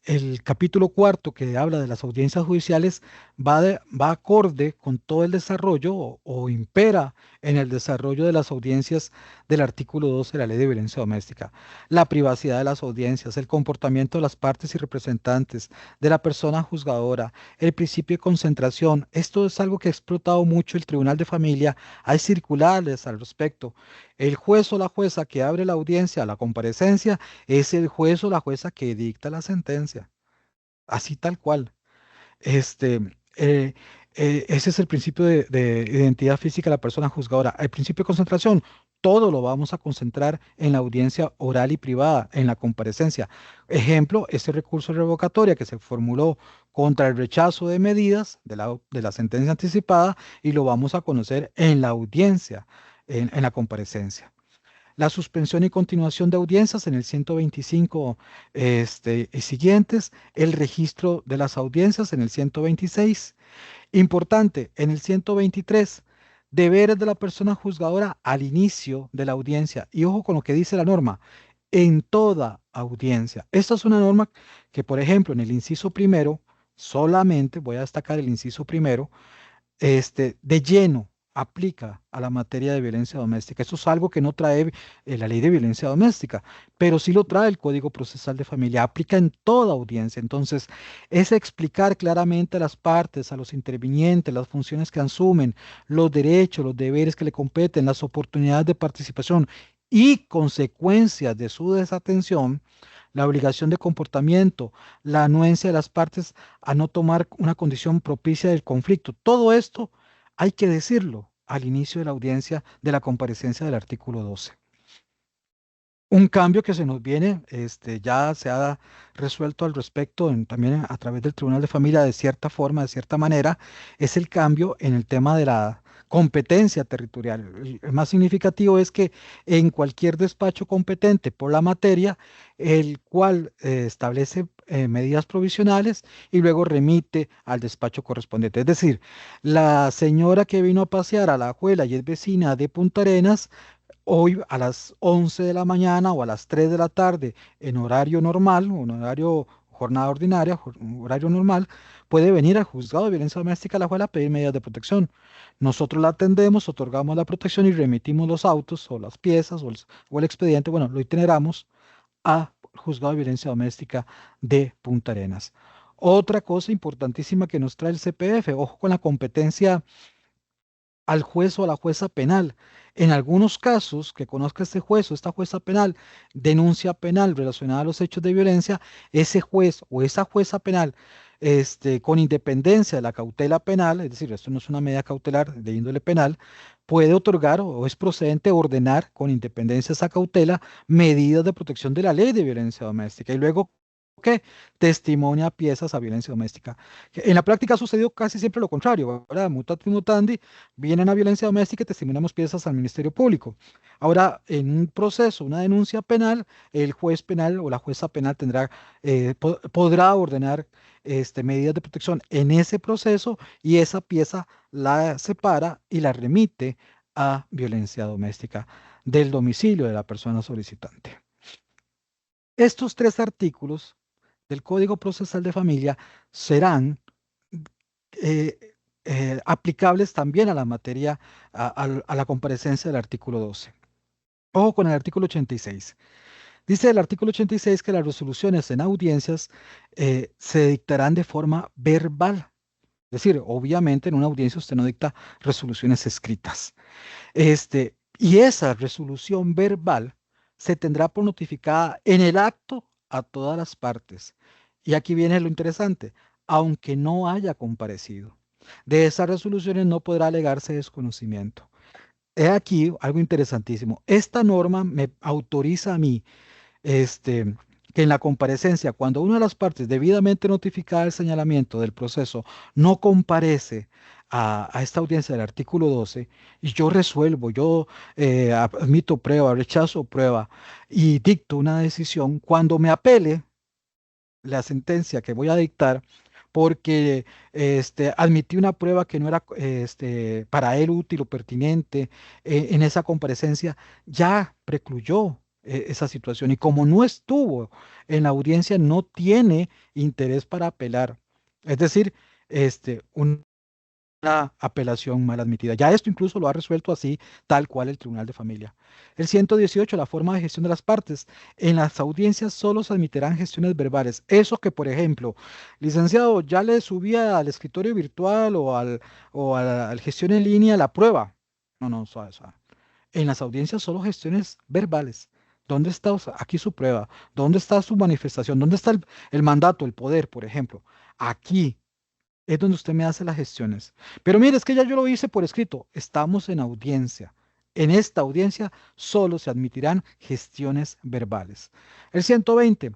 el capítulo cuarto que habla de las audiencias judiciales va acorde con todo el desarrollo o impera en el desarrollo de las audiencias del artículo 12 de la Ley de Violencia Doméstica. La privacidad de las audiencias, el comportamiento de las partes y representantes, de la persona juzgadora, el principio de concentración. Esto es algo que ha explotado mucho el Tribunal de Familia. Hay circulares al respecto. El juez o la jueza que abre la audiencia, la comparecencia, es el juez o la jueza que dicta la sentencia. Así tal cual. Este, eh, Ese es el principio de identidad física de la persona juzgadora. El principio de concentración, todo lo vamos a concentrar en la audiencia oral y privada, en la comparecencia. Ejemplo, ese recurso de revocatoria que se formuló contra el rechazo de medidas de la sentencia anticipada y lo vamos a conocer en la audiencia, en la comparecencia. La suspensión y continuación de audiencias en el 125 y siguientes, el registro de las audiencias en el 126. Importante, en el 123, deberes de la persona juzgadora al inicio de la audiencia. Y ojo con lo que dice la norma, en toda audiencia. Esta es una norma que, por ejemplo, en el inciso primero, solamente voy a destacar el inciso primero, de lleno aplica a la materia de violencia doméstica. Eso es algo que no trae la ley de violencia doméstica, pero sí lo trae el Código Procesal de Familia. Aplica en toda audiencia. Entonces, es explicar claramente a las partes, a los intervinientes, las funciones que asumen, los derechos, los deberes que le competen, las oportunidades de participación y consecuencias de su desatención, la obligación de comportamiento, la anuencia de las partes a no tomar una condición propicia del conflicto. Todo esto hay que decirlo al inicio de la audiencia de la comparecencia del artículo 12. Un cambio que se nos viene, ya se ha resuelto al respecto también a través del Tribunal de Familia de cierta forma, de cierta manera, es el cambio en el tema de la competencia territorial. El más significativo es que en cualquier despacho competente por la materia, el cual establece medidas provisionales y luego remite al despacho correspondiente. Es decir, la señora que vino a pasear a la abuela y es vecina de Punta Arenas, hoy a las 11 de la mañana o a las 3 de la tarde en horario normal, o en horario jornada ordinaria, horario normal, puede venir al juzgado de violencia doméstica a la juela a pedir medidas de protección. Nosotros la atendemos, otorgamos la protección y remitimos los autos o las piezas o el expediente, bueno, lo itineramos a juzgado de violencia doméstica de Punta Arenas. Otra cosa importantísima que nos trae el CPF, ojo con la competencia al juez o a la jueza penal. En algunos casos que conozca este juez o esta jueza penal, denuncia penal relacionada a los hechos de violencia, ese juez o esa jueza penal, con independencia de la cautela penal, es decir, esto no es una medida cautelar de índole penal, puede otorgar o es procedente ordenar con independencia de esa cautela medidas de protección de la ley de violencia doméstica y luego que testimonia piezas a violencia doméstica. En la práctica ha sucedido casi siempre lo contrario, ¿verdad? Mutatis mutandi, vienen a violencia doméstica y testimoniamos piezas al Ministerio Público. Ahora, en un proceso, una denuncia penal, el juez penal o la jueza penal podrá ordenar medidas de protección en ese proceso y esa pieza la separa y la remite a violencia doméstica del domicilio de la persona solicitante. Estos tres artículos del Código Procesal de Familia serán eh, aplicables también a la materia, a la comparecencia del artículo 12. Ojo con el artículo 86. Dice el artículo 86 que las resoluciones en audiencias se dictarán de forma verbal. Es decir, obviamente en una audiencia usted no dicta resoluciones escritas. Y esa resolución verbal se tendrá por notificada en el acto a todas las partes. Y aquí viene lo interesante, aunque no haya comparecido. De esas resoluciones no podrá alegarse desconocimiento. He aquí algo interesantísimo. Esta norma me autoriza a mí que en la comparecencia, cuando una de las partes debidamente notificada el señalamiento del proceso no comparece a esta audiencia del artículo 12, y yo resuelvo, yo admito prueba, rechazo prueba y dicto una decisión, cuando me apele la sentencia que voy a dictar, porque admití una prueba que no era para él útil o pertinente en esa comparecencia, ya precluyó esa situación. Y como no estuvo en la audiencia, no tiene interés para apelar. Es decir, una apelación mal admitida. Ya esto incluso lo ha resuelto así, tal cual el Tribunal de Familia. El 118, la forma de gestión de las partes. En las audiencias solo se admitirán gestiones verbales. Eso que, por ejemplo, licenciado, ya le subía al escritorio virtual o al gestión en línea la prueba. No, no, suave, suave. En las audiencias solo gestiones verbales. ¿Dónde está aquí su prueba? ¿Dónde está su manifestación? ¿Dónde está el mandato, el poder, por ejemplo? Aquí es donde usted me hace las gestiones. Pero mire, es que ya yo lo hice por escrito. Estamos en audiencia. En esta audiencia solo se admitirán gestiones verbales. El 120.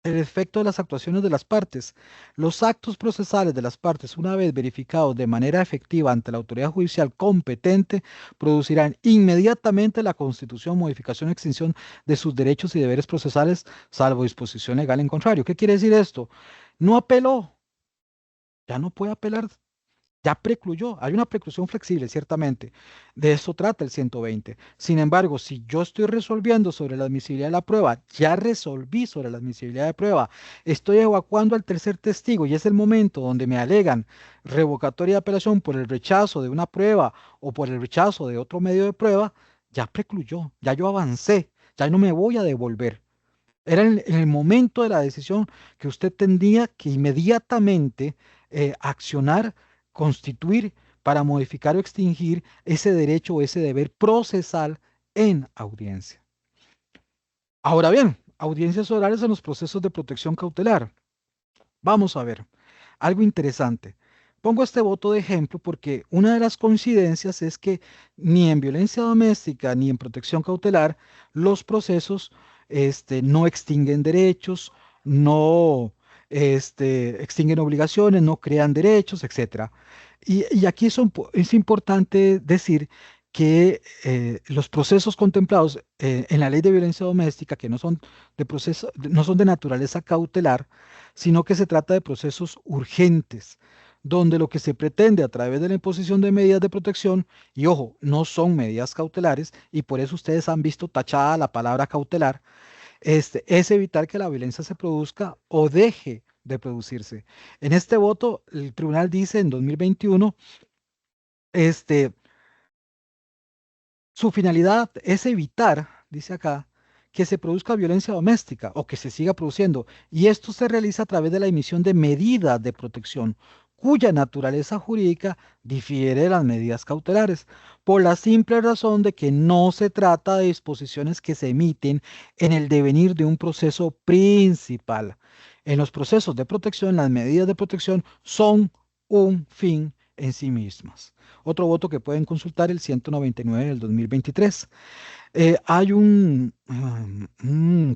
El efecto de las actuaciones de las partes. Los actos procesales de las partes, una vez verificados de manera efectiva ante la autoridad judicial competente, producirán inmediatamente la constitución, modificación o extinción de sus derechos y deberes procesales, salvo disposición legal en contrario. ¿Qué quiere decir esto? No apeló, ya no puede apelar, ya precluyó. Hay una preclusión flexible, ciertamente. De eso trata el 120. Sin embargo, si yo estoy resolviendo sobre la admisibilidad de la prueba, ya resolví sobre la admisibilidad de prueba, estoy evacuando al tercer testigo y es el momento donde me alegan revocatoria de apelación por el rechazo de una prueba o por el rechazo de otro medio de prueba, ya precluyó, ya yo avancé, ya no me voy a devolver. Era en el momento de la decisión que usted tendría que inmediatamente accionar, constituir para modificar o extinguir ese derecho o ese deber procesal en audiencia. Ahora bien, audiencias orales en los procesos de protección cautelar. Vamos a ver, algo interesante. Pongo este voto de ejemplo porque una de las coincidencias es que ni en violencia doméstica ni en protección cautelar los procesos no extinguen derechos, no extinguen obligaciones, no crean derechos, etcétera. Y aquí es importante decir que los procesos contemplados en la ley de violencia doméstica, que no son no son de naturaleza cautelar, sino que se trata de procesos urgentes, donde lo que se pretende a través de la imposición de medidas de protección, y ojo, no son medidas cautelares, y por eso ustedes han visto tachada la palabra cautelar, es evitar que la violencia se produzca o deje de producirse. En este voto, el tribunal dice en 2021, este, su finalidad es evitar, dice acá, que se produzca violencia doméstica o que se siga produciendo, y esto se realiza a través de la emisión de medidas de protección, cuya naturaleza jurídica difiere de las medidas cautelares, por la simple razón de que no se trata de disposiciones que se emiten en el devenir de un proceso principal. En los procesos de protección, las medidas de protección son un fin en sí mismas. Otro voto que pueden consultar, el 199 del 2023. Hay un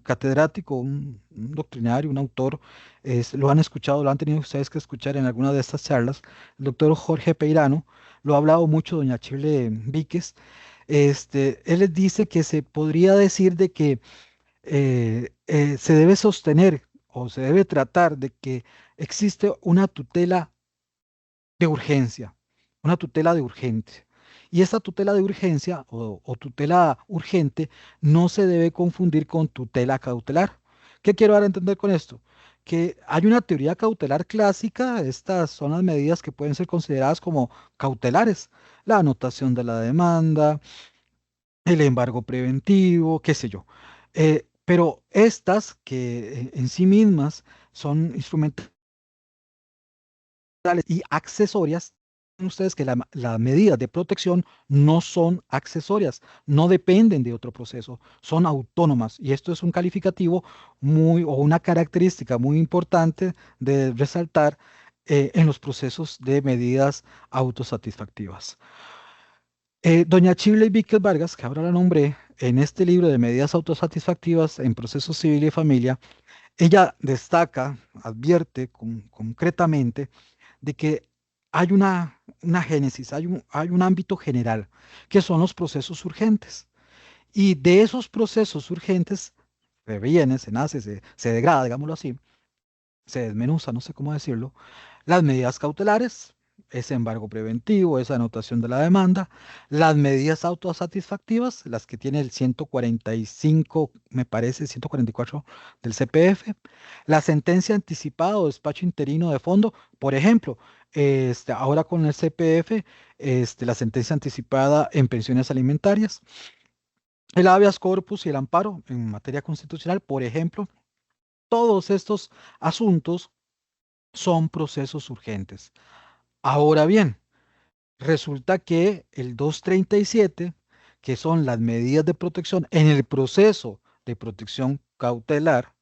catedrático, un doctrinario, un autor, lo han escuchado, lo han tenido ustedes que escuchar en alguna de estas charlas, el doctor Jorge Peirano, lo ha hablado mucho doña Chile Víquez. Él les dice que se podría decir de que se debe sostener o se debe tratar de que existe una tutela de urgencia, una tutela de urgencia. Y esta tutela de urgencia o tutela urgente no se debe confundir con tutela cautelar. ¿Qué quiero dar a entender con esto? Que hay una teoría cautelar clásica, estas son las medidas que pueden ser consideradas como cautelares, la anotación de la demanda, el embargo preventivo, qué sé yo. Pero estas que en sí mismas son instrumentales y accesorias, saben ustedes que las medidas de protección no son accesorias, no dependen de otro proceso, son autónomas. Y esto es un calificativo muy, o una característica muy importante de resaltar en los procesos de medidas autosatisfactivas. Doña Chile Víquez Vargas, que ahora la nombré, en este libro de medidas autosatisfactivas en proceso civil y familia, ella destaca, advierte concretamente de que hay una génesis, hay un ámbito general, que son los procesos urgentes. Y de esos procesos urgentes, se viene, se nace, se degrada, digámoslo así, se desmenuza, no sé cómo decirlo, las medidas cautelares, ese embargo preventivo, esa anotación de la demanda, las medidas autosatisfactivas, las que tiene el 145, me parece, 144 del CPF, la sentencia anticipada o despacho interino de fondo, por ejemplo, ahora con el CPF, la sentencia anticipada en pensiones alimentarias, el habeas corpus y el amparo en materia constitucional, por ejemplo, todos estos asuntos son procesos urgentes. Ahora bien, resulta que el 237, que son las medidas de protección en el proceso de protección cautelar,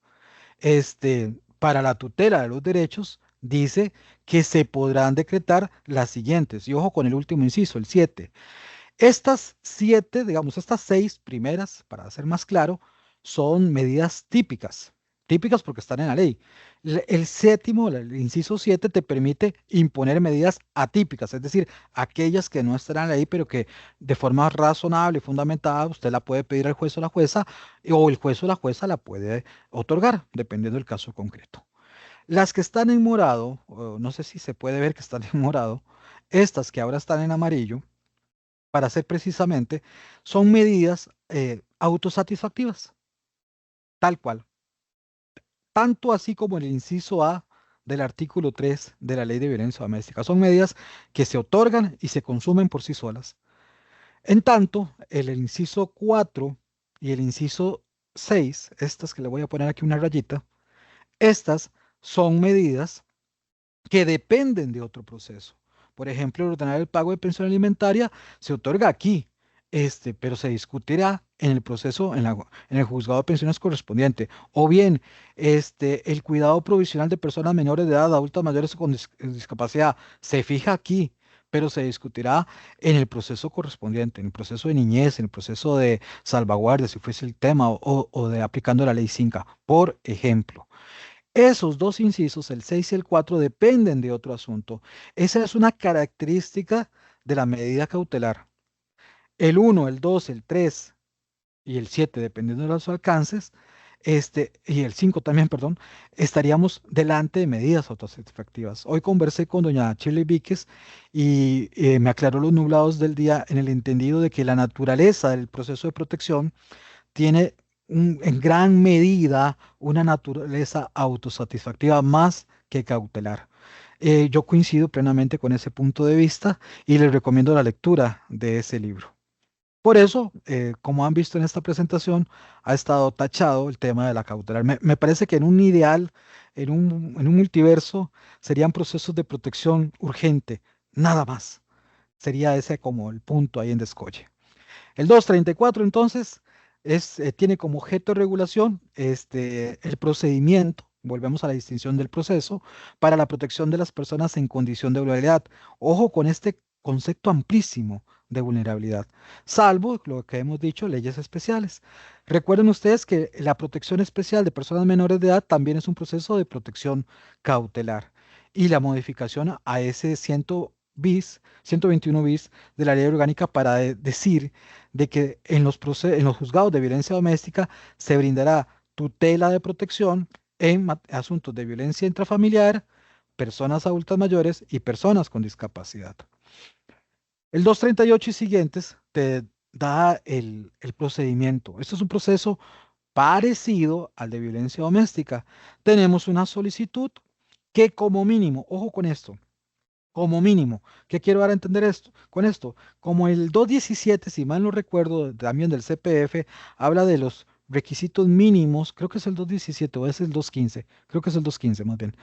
para la tutela de los derechos, dice que se podrán decretar las siguientes. Y ojo con el último inciso, el 7. Estas 7, digamos, estas 6 primeras, para ser más claro, son medidas típicas. Típicas porque están en la ley. El séptimo, el inciso 7, te permite imponer medidas atípicas, es decir, aquellas que no están en la ley, pero que de forma razonable y fundamentada usted la puede pedir al juez o la jueza, o el juez o la jueza la puede otorgar, dependiendo del caso concreto. Las que están en morado, o no sé si se puede ver que están en morado, estas que ahora están en amarillo, para ser precisamente, son medidas autosatisfactivas, tal cual. Tanto así como el inciso A del artículo 3 de la Ley de Violencia Doméstica. Son medidas que se otorgan y se consumen por sí solas. En tanto, el inciso 4 y el inciso 6, estas que le voy a poner aquí una rayita, estas son medidas que dependen de otro proceso. Por ejemplo, ordenar el pago de pensión alimentaria se otorga aquí, pero se discutirá en el proceso, en el juzgado de pensiones correspondiente. O bien, el cuidado provisional de personas menores de edad, adultas mayores con discapacidad, se fija aquí, pero se discutirá en el proceso correspondiente, en el proceso de niñez, en el proceso de salvaguardia, si fuese el tema, o de aplicando la ley 5, por ejemplo. Esos dos incisos, el 6 y el 4, dependen de otro asunto. Esa es una característica de la medida cautelar. El 1, el 2, el 3 y el 7, dependiendo de los alcances, y el 5 también, perdón, estaríamos delante de medidas autosatisfactivas. Hoy conversé con doña Shirley Víquez y me aclaró los nublados del día en el entendido de que la naturaleza del proceso de protección tiene en gran medida una naturaleza autosatisfactiva más que cautelar. Yo coincido plenamente con ese punto de vista y les recomiendo la lectura de ese libro. Por eso, como han visto en esta presentación, ha estado tachado el tema de la cautelar. Me parece que en un ideal, en un multiverso, serían procesos de protección urgente, nada más. Sería ese como el punto ahí en descolle. El 234 entonces tiene como objeto de regulación el procedimiento, volvemos a la distinción del proceso, para la protección de las personas en condición de vulnerabilidad. Ojo con este concepto amplísimo de vulnerabilidad, salvo lo que hemos dicho, leyes especiales. Recuerden ustedes que la protección especial de personas menores de edad también es un proceso de protección cautelar y la modificación a ese 121 bis de la ley orgánica para decir de que en los juzgados de violencia doméstica se brindará tutela de protección en asuntos de violencia intrafamiliar, personas adultas mayores y personas con discapacidad. El 238 y siguientes te da el procedimiento. Esto es un proceso parecido al de violencia doméstica. Tenemos una solicitud que como mínimo, ojo con esto, como mínimo, ¿qué quiero dar a entender esto, con esto? Como el 217, si mal no recuerdo, también del CPF, habla de los requisitos mínimos, creo que es el 217 o es el 215, creo que es el 215 más bien,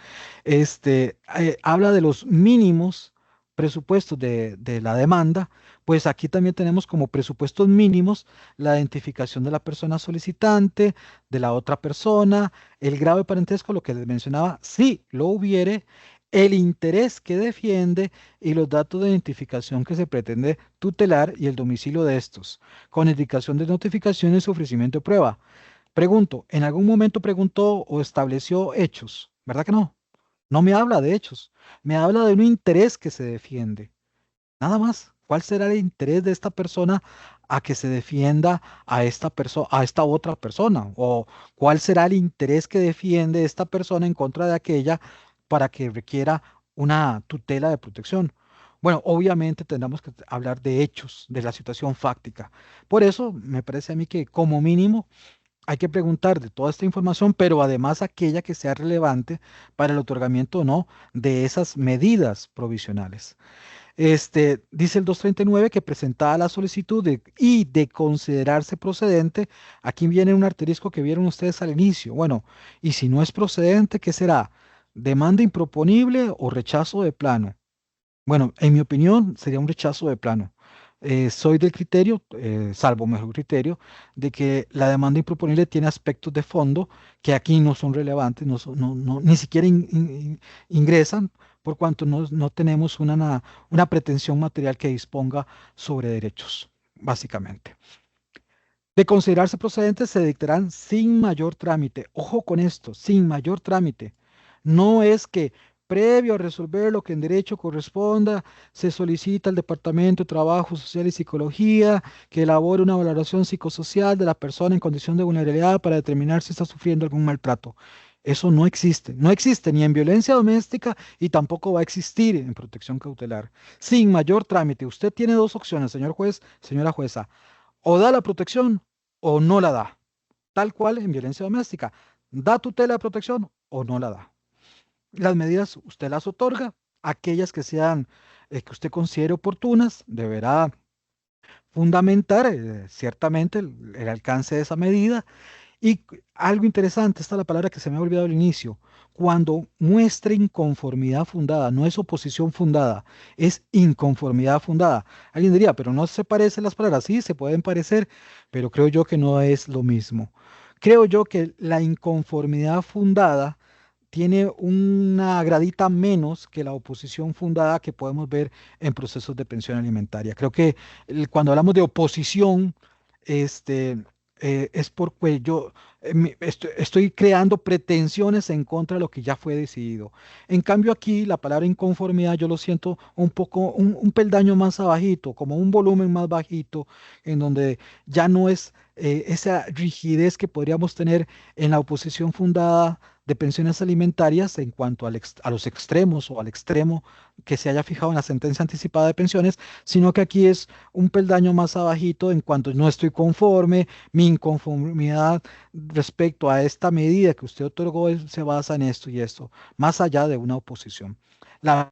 habla de los mínimos presupuestos de la demanda, pues aquí también tenemos como presupuestos mínimos la identificación de la persona solicitante, de la otra persona, el grado de parentesco, lo que les mencionaba, si lo hubiere, el interés que defiende y los datos de identificación que se pretende tutelar y el domicilio de estos, con indicación de notificaciones y ofrecimiento de prueba. Pregunto, ¿en algún momento preguntó o estableció hechos? ¿Verdad que no? No me habla de hechos, me habla de un interés que se defiende. Nada más. ¿Cuál será el interés de esta persona a que se defienda a esta persona, a esta otra persona? ¿O cuál será el interés que defiende esta persona en contra de aquella para que requiera una tutela de protección? Bueno, obviamente tendremos que hablar de hechos, de la situación fáctica. Por eso me parece a mí que como mínimo hay que preguntar de toda esta información, pero además aquella que sea relevante para el otorgamiento o no de esas medidas provisionales. Dice el 239 que presentada la solicitud y de considerarse procedente, aquí viene un asterisco que vieron ustedes al inicio. Bueno, y si no es procedente, ¿qué será? ¿Demanda improponible o rechazo de plano? Bueno, en mi opinión sería un rechazo de plano. Soy del criterio, salvo mejor criterio, de que la demanda improponible tiene aspectos de fondo que aquí no son relevantes, ni siquiera ingresan, por cuanto no tenemos una pretensión material que disponga sobre derechos, básicamente. De considerarse procedentes, se dictarán sin mayor trámite. Ojo con esto, sin mayor trámite. No es que previo a resolver lo que en derecho corresponda, se solicita al Departamento de Trabajo Social y Psicología que elabore una valoración psicosocial de la persona en condición de vulnerabilidad para determinar si está sufriendo algún maltrato. Eso no existe. No existe ni en violencia doméstica y tampoco va a existir en protección cautelar. Sin mayor trámite. Usted tiene dos opciones, señor juez, señora jueza. O da la protección o no la da. Tal cual en violencia doméstica. Da tutela de protección o no la da. Las medidas usted las otorga, aquellas que sean, que usted considere oportunas, deberá fundamentar ciertamente el alcance de esa medida. Y algo interesante, esta es la palabra que se me ha olvidado al inicio, cuando muestre inconformidad fundada, no es oposición fundada, es inconformidad fundada. Alguien diría, pero no se parecen las palabras, sí, se pueden parecer, pero creo yo que no es lo mismo. Creo yo que la inconformidad fundada tiene una gradita menos que la oposición fundada que podemos ver en procesos de pensión alimentaria. Creo que cuando hablamos de oposición, este, es porque yo estoy creando pretensiones en contra de lo que ya fue decidido. En cambio aquí la palabra inconformidad yo lo siento un poco, un peldaño más abajito, como un volumen más bajito, en donde ya no es esa rigidez que podríamos tener en la oposición fundada de pensiones alimentarias en cuanto a los extremos o al extremo que se haya fijado en la sentencia anticipada de pensiones, sino que aquí es un peldaño más abajito en cuanto no estoy conforme, mi inconformidad respecto a esta medida que usted otorgó se basa en esto y esto, más allá de una oposición. La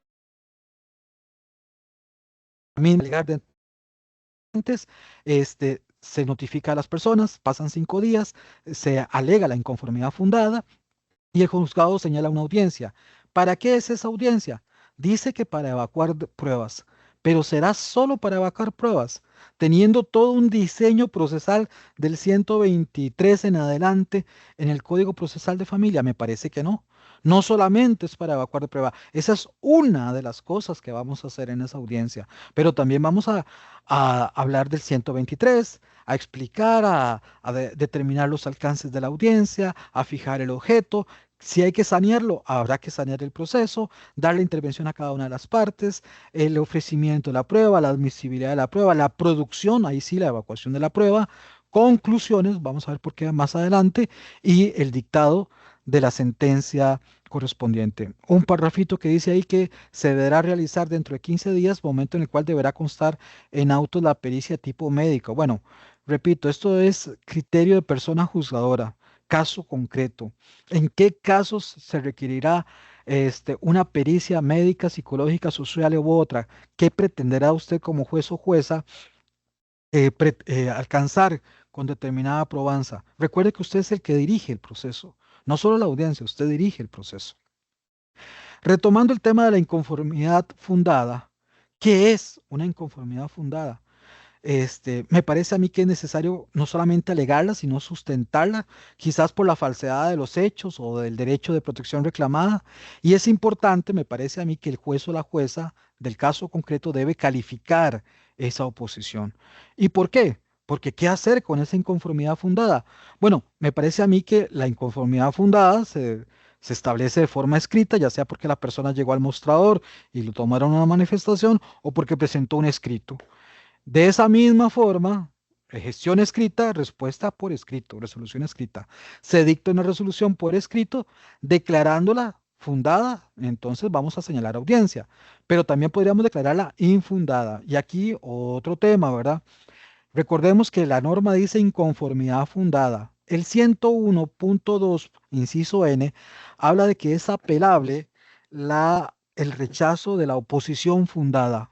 misma legal de antes, se notifica a las personas, pasan 5 días, se alega la inconformidad fundada y el juzgado señala una audiencia. ¿Para qué es esa audiencia? Dice que para evacuar pruebas, pero será solo para evacuar pruebas, teniendo todo un diseño procesal del 123 en adelante en el Código Procesal de Familia. Me parece que no. No solamente es para evacuar de prueba, esa es una de las cosas que vamos a hacer en esa audiencia, pero también vamos a hablar del 123, a explicar, determinar los alcances de la audiencia, a fijar el objeto. Si hay que sanearlo, habrá que sanear el proceso, darle intervención a cada una de las partes, el ofrecimiento de la prueba, la admisibilidad de la prueba, la producción, ahí sí, la evacuación de la prueba, conclusiones, vamos a ver por qué más adelante, y el dictado de la sentencia correspondiente. Un parrafito que dice ahí que se deberá realizar dentro de 15 días, momento en el cual deberá constar en auto la pericia tipo médico. Bueno, Repito, esto es criterio de persona juzgadora, caso concreto. ¿En qué casos se requerirá una pericia médica, psicológica, social u otra? ¿Qué pretenderá usted como juez o jueza alcanzar con determinada probanza? Recuerde que usted es el que dirige el proceso, no solo la audiencia, usted dirige el proceso. Retomando el tema de la inconformidad fundada, ¿qué es una inconformidad fundada? Me parece a mí que es necesario no solamente alegarla, sino sustentarla, quizás por la falsedad de los hechos o del derecho de protección reclamada. Y es importante, me parece a mí, que el juez o la jueza del caso concreto debe calificar esa oposición. ¿Y por qué? Porque ¿qué hacer con esa inconformidad fundada? Bueno, me parece a mí que la inconformidad fundada se establece de forma escrita, ya sea porque la persona llegó al mostrador y lo tomaron una manifestación o porque presentó un escrito. De esa misma forma, gestión escrita, respuesta por escrito, resolución escrita. Se dicta una resolución por escrito declarándola fundada, entonces vamos a señalar audiencia, pero también podríamos declararla infundada. Y aquí otro tema, ¿verdad? Recordemos que la norma dice inconformidad fundada. El 101.2, inciso N, habla de que es apelable el rechazo de la oposición fundada.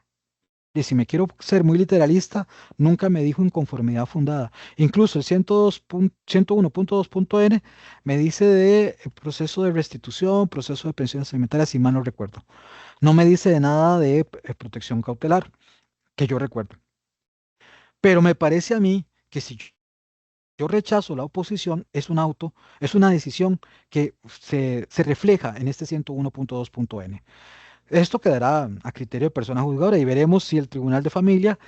Y si me quiero ser muy literalista, nunca me dijo inconformidad fundada. Incluso el 101.2.n me dice de proceso de restitución, proceso de pensiones alimentarias, si mal no recuerdo. No me dice de nada de protección cautelar, que yo recuerdo. Pero me parece a mí que si yo rechazo la oposición, es una decisión que se refleja en este 101.2.n. Esto quedará a criterio de persona juzgadora y veremos si el Tribunal de Familia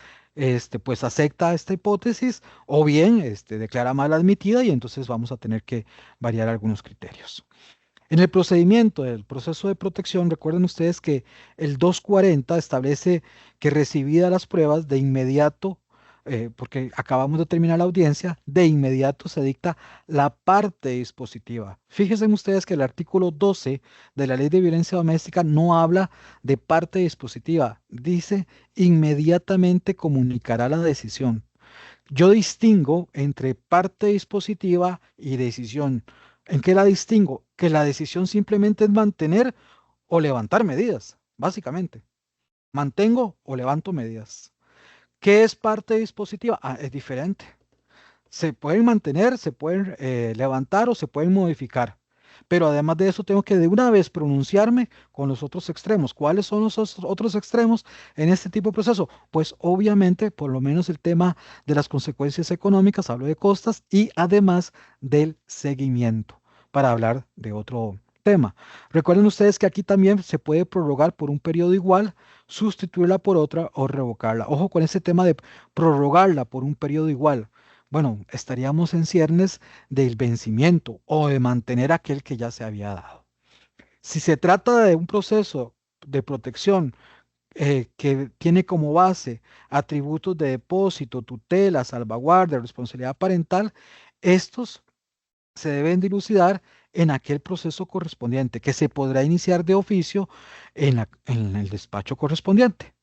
pues acepta esta hipótesis o bien declara mal admitida y entonces vamos a tener que variar algunos criterios. En el procedimiento del proceso de protección, recuerden ustedes que el 240 establece que recibidas las pruebas de inmediato, porque acabamos de terminar la audiencia, de inmediato se dicta la parte dispositiva. Fíjense ustedes que el artículo 12 de la Ley de Violencia Doméstica no habla de parte dispositiva, dice inmediatamente comunicará la decisión. Yo distingo entre parte dispositiva y decisión. ¿En qué la distingo? Que la decisión simplemente es mantener o levantar medidas, básicamente. Mantengo o levanto medidas. ¿Qué es parte dispositiva? Ah, es diferente. Se pueden mantener, se pueden levantar o se pueden modificar. Pero además de eso, tengo que de una vez pronunciarme con los otros extremos. ¿Cuáles son los otros extremos en este tipo de proceso? Pues obviamente, por lo menos el tema de las consecuencias económicas, hablo de costas y además del seguimiento, para hablar de otro tema. Recuerden ustedes que aquí también se puede prorrogar por un periodo igual, sustituirla por otra o revocarla. Ojo con ese tema de prorrogarla por un periodo igual. Bueno, estaríamos en ciernes del vencimiento o de mantener aquel que ya se había dado. Si se trata de un proceso de protección que tiene como base atributos de depósito, tutela, salvaguardia, responsabilidad parental, estos se deben dilucidar en aquel proceso correspondiente que se podrá iniciar de oficio en el despacho correspondiente.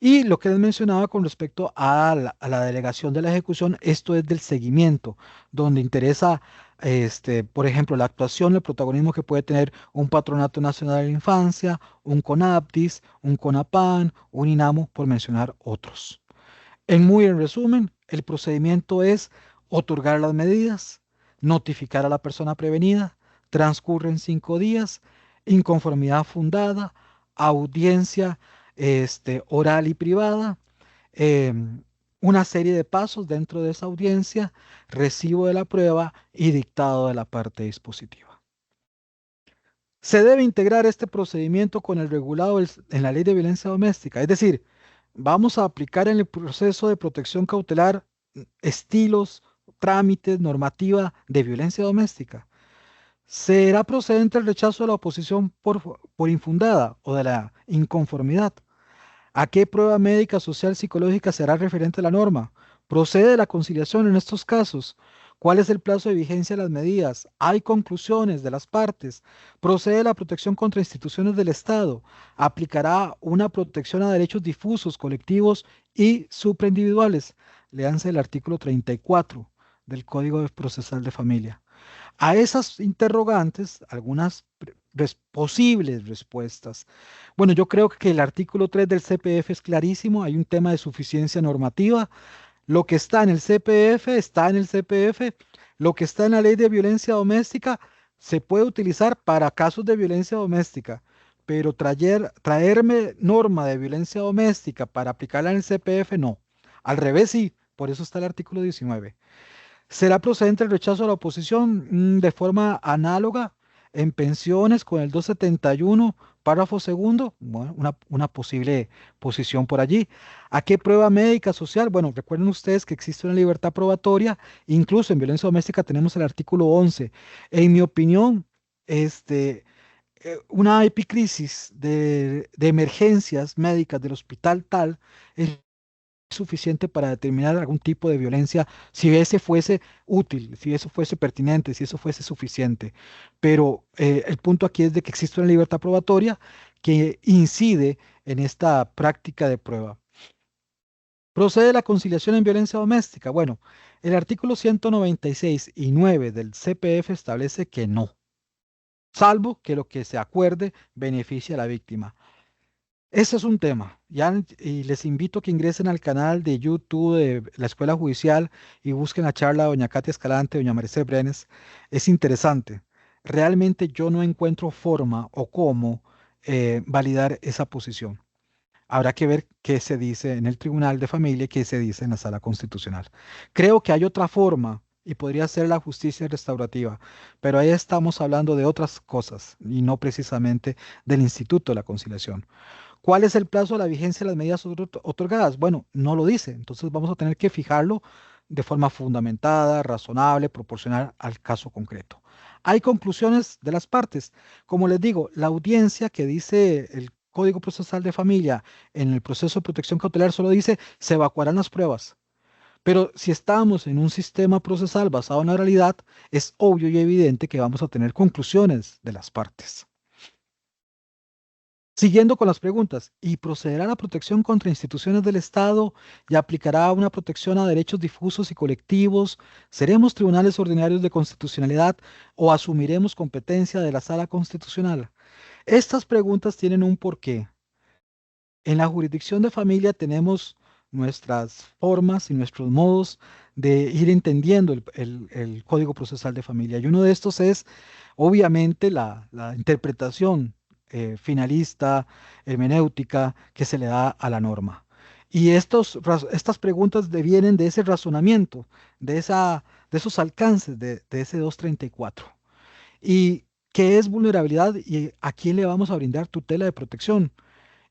Y lo que les mencionaba con respecto a la delegación de la ejecución, esto es del seguimiento, donde interesa, por ejemplo, la actuación, el protagonismo que puede tener un Patronato Nacional de la Infancia, un CONAPTIS, un CONAPAN, un INAMO, por mencionar otros. En resumen, el procedimiento es otorgar las medidas, notificar a la persona prevenida, transcurren 5 días, inconformidad fundada, audiencia oral y privada, una serie de pasos dentro de esa audiencia, recibo de la prueba y dictado de la parte dispositiva. Se debe integrar este procedimiento con el regulado en la Ley de Violencia Doméstica, es decir, vamos a aplicar en el proceso de protección cautelar estilos, trámites, normativa de violencia doméstica. ¿Será procedente el rechazo de la oposición por infundada o de la inconformidad? ¿A qué prueba médica, social, psicológica será referente la norma? ¿Procede la conciliación en estos casos? ¿Cuál es el plazo de vigencia de las medidas? ¿Hay conclusiones de las partes? ¿Procede la protección contra instituciones del Estado? ¿Aplicará una protección a derechos difusos, colectivos y supraindividuales? Léanse el artículo 34 del Código Procesal de Familia. A esas interrogantes, algunas posibles respuestas. Bueno, yo creo que el artículo 3 del CPF es clarísimo, hay un tema de suficiencia normativa. Lo que está en el CPF está en el CPF. Lo que está en la ley de violencia doméstica se puede utilizar para casos de violencia doméstica, pero traerme norma de violencia doméstica para aplicarla en el CPF, no. Al revés, sí, por eso está el artículo 19. ¿Será procedente el rechazo a la oposición de forma análoga en pensiones con el 271, párrafo segundo? Bueno, una posible posición por allí. ¿A qué prueba médica social? Bueno, recuerden ustedes que existe una libertad probatoria, incluso en violencia doméstica tenemos el artículo 11. En mi opinión, este, una epicrisis de emergencias médicas del hospital tal es suficiente para determinar algún tipo de violencia, si ese fuese útil, si eso fuese pertinente, si eso fuese suficiente. Pero el punto aquí es de que existe una libertad probatoria que incide en esta práctica de prueba. ¿Procede la conciliación en violencia doméstica? Bueno, el artículo 196 y 9 del CPF establece que no, salvo que lo que se acuerde beneficie a la víctima. Ese es un tema, ya, y les invito a que ingresen al canal de YouTube de la Escuela Judicial y busquen la charla de doña Katia Escalante, doña Merced Brenes. Es interesante. Realmente yo no encuentro forma o cómo validar esa posición. Habrá que ver qué se dice en el Tribunal de Familia y qué se dice en la Sala Constitucional. Creo que hay otra forma y podría ser la justicia restaurativa, pero ahí estamos hablando de otras cosas y no precisamente del Instituto de la Conciliación. ¿Cuál es el plazo de la vigencia de las medidas otorgadas? Bueno, no lo dice, entonces vamos a tener que fijarlo de forma fundamentada, razonable, proporcional al caso concreto. Hay conclusiones de las partes. Como les digo, la audiencia que dice el Código Procesal de Familia en el proceso de protección cautelar solo dice se evacuarán las pruebas. Pero si estamos en un sistema procesal basado en la realidad, es obvio y evidente que vamos a tener conclusiones de las partes. Siguiendo con las preguntas, ¿y procederá la protección contra instituciones del Estado y aplicará una protección a derechos difusos y colectivos? ¿Seremos tribunales ordinarios de constitucionalidad o asumiremos competencia de la Sala Constitucional? Estas preguntas tienen un porqué. En la jurisdicción de familia tenemos nuestras formas y nuestros modos de ir entendiendo el Código Procesal de Familia. Y uno de estos es, obviamente, la interpretación finalista, hermenéutica que se le da a la norma. Y estas preguntas devienen de ese razonamiento, de esos alcances de ese 234. ¿Y qué es vulnerabilidad y a quién le vamos a brindar tutela de protección?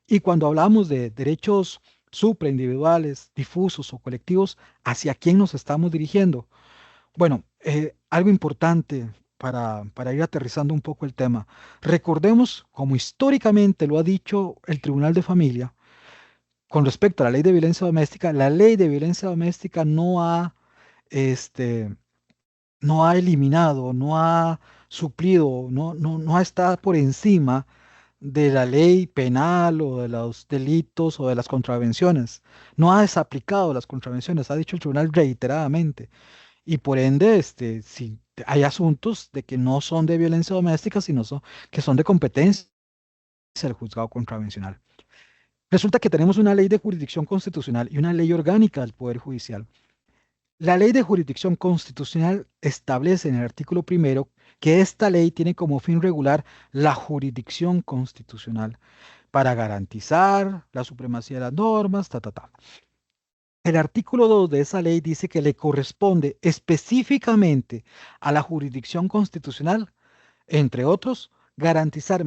Y cuando hablamos de derechos supraindividuales, difusos o colectivos, ¿hacia quién nos estamos dirigiendo? Bueno, algo importante para ir aterrizando un poco el tema. Recordemos, como históricamente lo ha dicho el Tribunal de Familia, con respecto a la ley de violencia doméstica, la ley de violencia doméstica este, no ha eliminado, no ha suplido, no ha estado por encima de la ley penal o de los delitos o de las contravenciones. No ha desaplicado las contravenciones, ha dicho el tribunal reiteradamente. Y por ende, si hay asuntos de que no son de violencia doméstica, sino que son de competencia del juzgado contravencional. Resulta que tenemos una ley de jurisdicción constitucional y una ley orgánica del Poder Judicial. La ley de jurisdicción constitucional establece en el artículo primero que esta ley tiene como fin regular la jurisdicción constitucional para garantizar la supremacía de las normas, ta, ta, ta. El artículo 2 de esa ley dice que le corresponde específicamente a la jurisdicción constitucional, entre otros, garantizar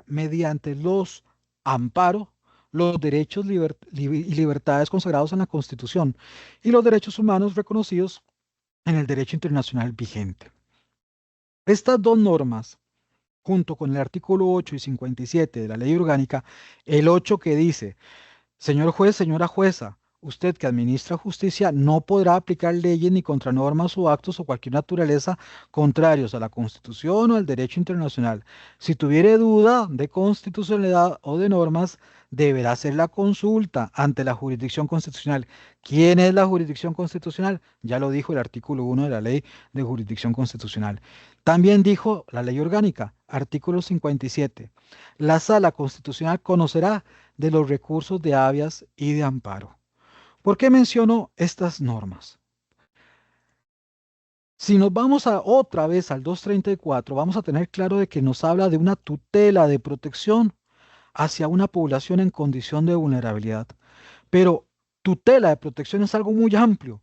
mediante los amparos los derechos y libertades consagrados en la Constitución y los derechos humanos reconocidos en el derecho internacional vigente. Estas dos normas, junto con el artículo 8 y 57 de la ley orgánica, el 8 que dice: señor juez, señora jueza, usted que administra justicia no podrá aplicar leyes ni contra normas o actos o cualquier naturaleza contrarios a la Constitución o al derecho internacional. Si tuviere duda de constitucionalidad o de normas, deberá hacer la consulta ante la jurisdicción constitucional. ¿Quién es la jurisdicción constitucional? Ya lo dijo el artículo 1 de la Ley de Jurisdicción Constitucional. También dijo la Ley Orgánica, artículo 57. La Sala Constitucional conocerá de los recursos de habeas y de amparo. ¿Por qué menciono estas normas? Si nos vamos otra vez al 234, vamos a tener claro de que nos habla de una tutela de protección hacia una población en condición de vulnerabilidad. Pero tutela de protección es algo muy amplio.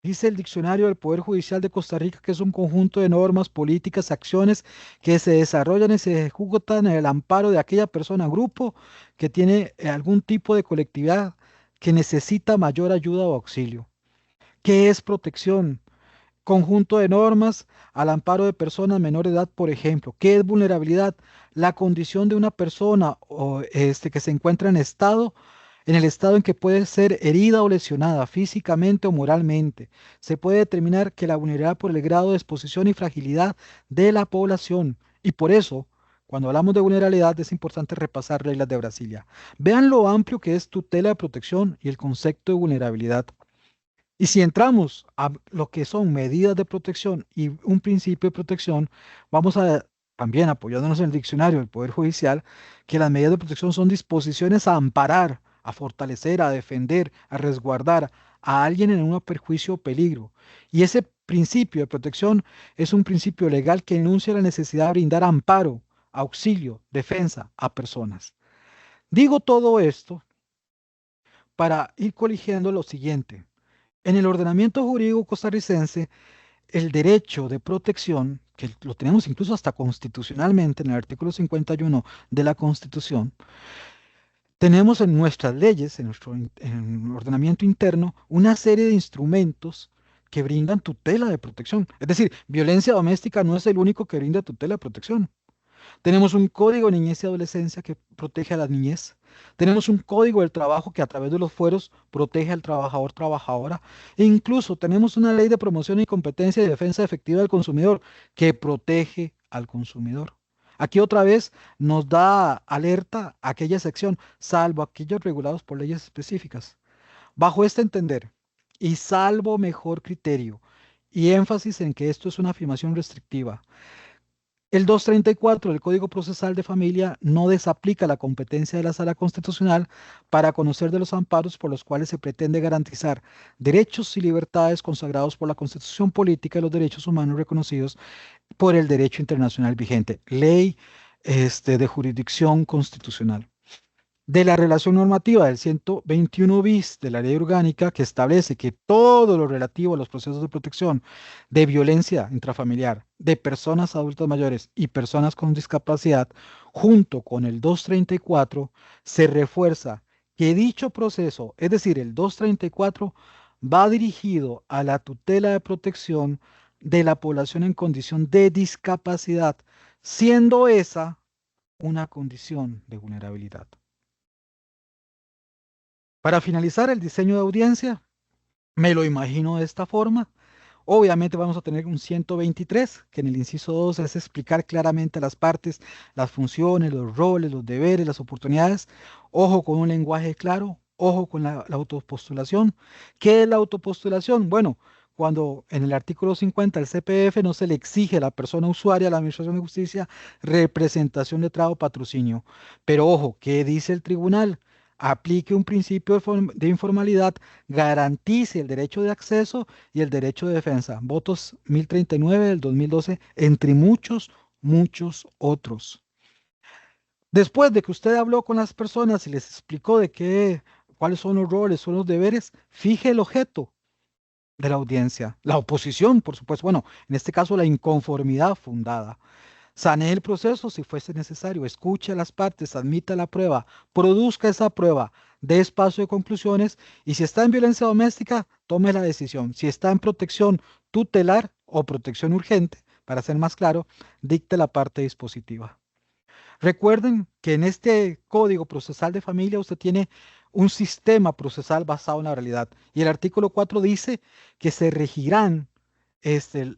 Dice el Diccionario del Poder Judicial de Costa Rica que es un conjunto de normas, políticas, acciones que se desarrollan y se ejecutan en el amparo de aquella persona, grupo que tiene algún tipo de colectividad que necesita mayor ayuda o auxilio. ¿Qué es protección? Conjunto de normas al amparo de personas menores de edad, por ejemplo. ¿Qué es vulnerabilidad? La condición de una persona que se encuentra en el estado en que puede ser herida o lesionada físicamente o moralmente. Se puede determinar que la vulnerabilidad por el grado de exposición y fragilidad de la población. Y por eso, cuando hablamos de vulnerabilidad, es importante repasar reglas de Brasilia. Vean lo amplio que es tutela de protección y el concepto de vulnerabilidad. Y si entramos a lo que son medidas de protección y un principio de protección, vamos a también apoyándonos en el diccionario del Poder Judicial, que las medidas de protección son disposiciones a amparar, a fortalecer, a defender, a resguardar a alguien en un perjuicio o peligro. Y ese principio de protección es un principio legal que enuncia la necesidad de brindar amparo, auxilio, defensa a personas. Digo todo esto para ir coligiendo lo siguiente. En el ordenamiento jurídico costarricense, el derecho de protección, que lo tenemos incluso hasta constitucionalmente en el artículo 51 de la Constitución, tenemos en nuestras leyes, en el ordenamiento interno, una serie de instrumentos que brindan tutela de protección. Es decir, violencia doméstica no es el único que brinda tutela de protección. Tenemos un código de niñez y adolescencia que protege a la niñez. Tenemos un código del trabajo que a través de los fueros protege al trabajador, trabajadora. E incluso tenemos una ley de promoción y competencia y defensa efectiva del consumidor que protege al consumidor. Aquí otra vez nos da alerta aquella sección, salvo aquellos regulados por leyes específicas. Bajo este entender, y salvo mejor criterio, y énfasis en que esto es una afirmación restrictiva, el 234 del Código Procesal de Familia no desaplica la competencia de la Sala Constitucional para conocer de los amparos por los cuales se pretende garantizar derechos y libertades consagrados por la Constitución Política y los derechos humanos reconocidos por el derecho internacional vigente, ley de jurisdicción constitucional. De la relación normativa del 121 bis de la Ley Orgánica, que establece que todo lo relativo a los procesos de protección de violencia intrafamiliar de personas adultas mayores y personas con discapacidad, junto con el 234, se refuerza que dicho proceso, es decir, el 234, va dirigido a la tutela de protección de la población en condición de discapacidad, siendo esa una condición de vulnerabilidad. Para finalizar el diseño de audiencia, me lo imagino de esta forma. Obviamente vamos a tener un 123, que en el inciso 2 es explicar claramente a las partes las funciones, los roles, los deberes, las oportunidades. Ojo con un lenguaje claro, ojo con la autopostulación. ¿Qué es la autopostulación? Bueno, cuando en el artículo 50 del CPF no se le exige a la persona usuaria, a la Administración de Justicia, representación, letrado, patrocinio. Pero ojo, ¿qué dice el tribunal? Aplique un principio de informalidad, garantice el derecho de acceso y el derecho de defensa. Votos 1039 del 2012, entre muchos, muchos otros. Después de que usted habló con las personas y les explicó cuáles son los roles, son los deberes, fije el objeto de la audiencia. La oposición, por supuesto, bueno, en este caso la inconformidad fundada. Sanee el proceso si fuese necesario, escuche a las partes, admita la prueba, produzca esa prueba, dé espacio de conclusiones y si está en violencia doméstica, tome la decisión. Si está en protección tutelar o protección urgente, para ser más claro, dicte la parte dispositiva. Recuerden que en este Código Procesal de Familia usted tiene un sistema procesal basado en la realidad. Y el artículo 4 dice que se regirán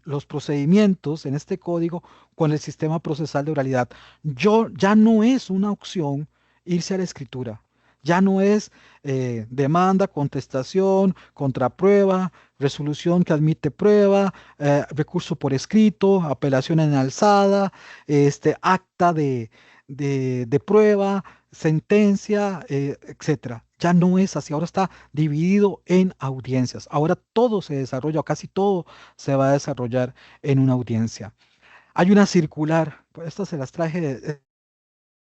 los procedimientos en este código con el sistema procesal de oralidad. Ya no es una opción irse a la escritura. Ya no es demanda, contestación, contraprueba, resolución que admite prueba, recurso por escrito, apelación en alzada, acta de prueba, sentencia, etcétera. Ya no es así, ahora está dividido en audiencias. Ahora todo se desarrolla, o casi todo se va a desarrollar en una audiencia. Hay una circular, pues estas se las traje,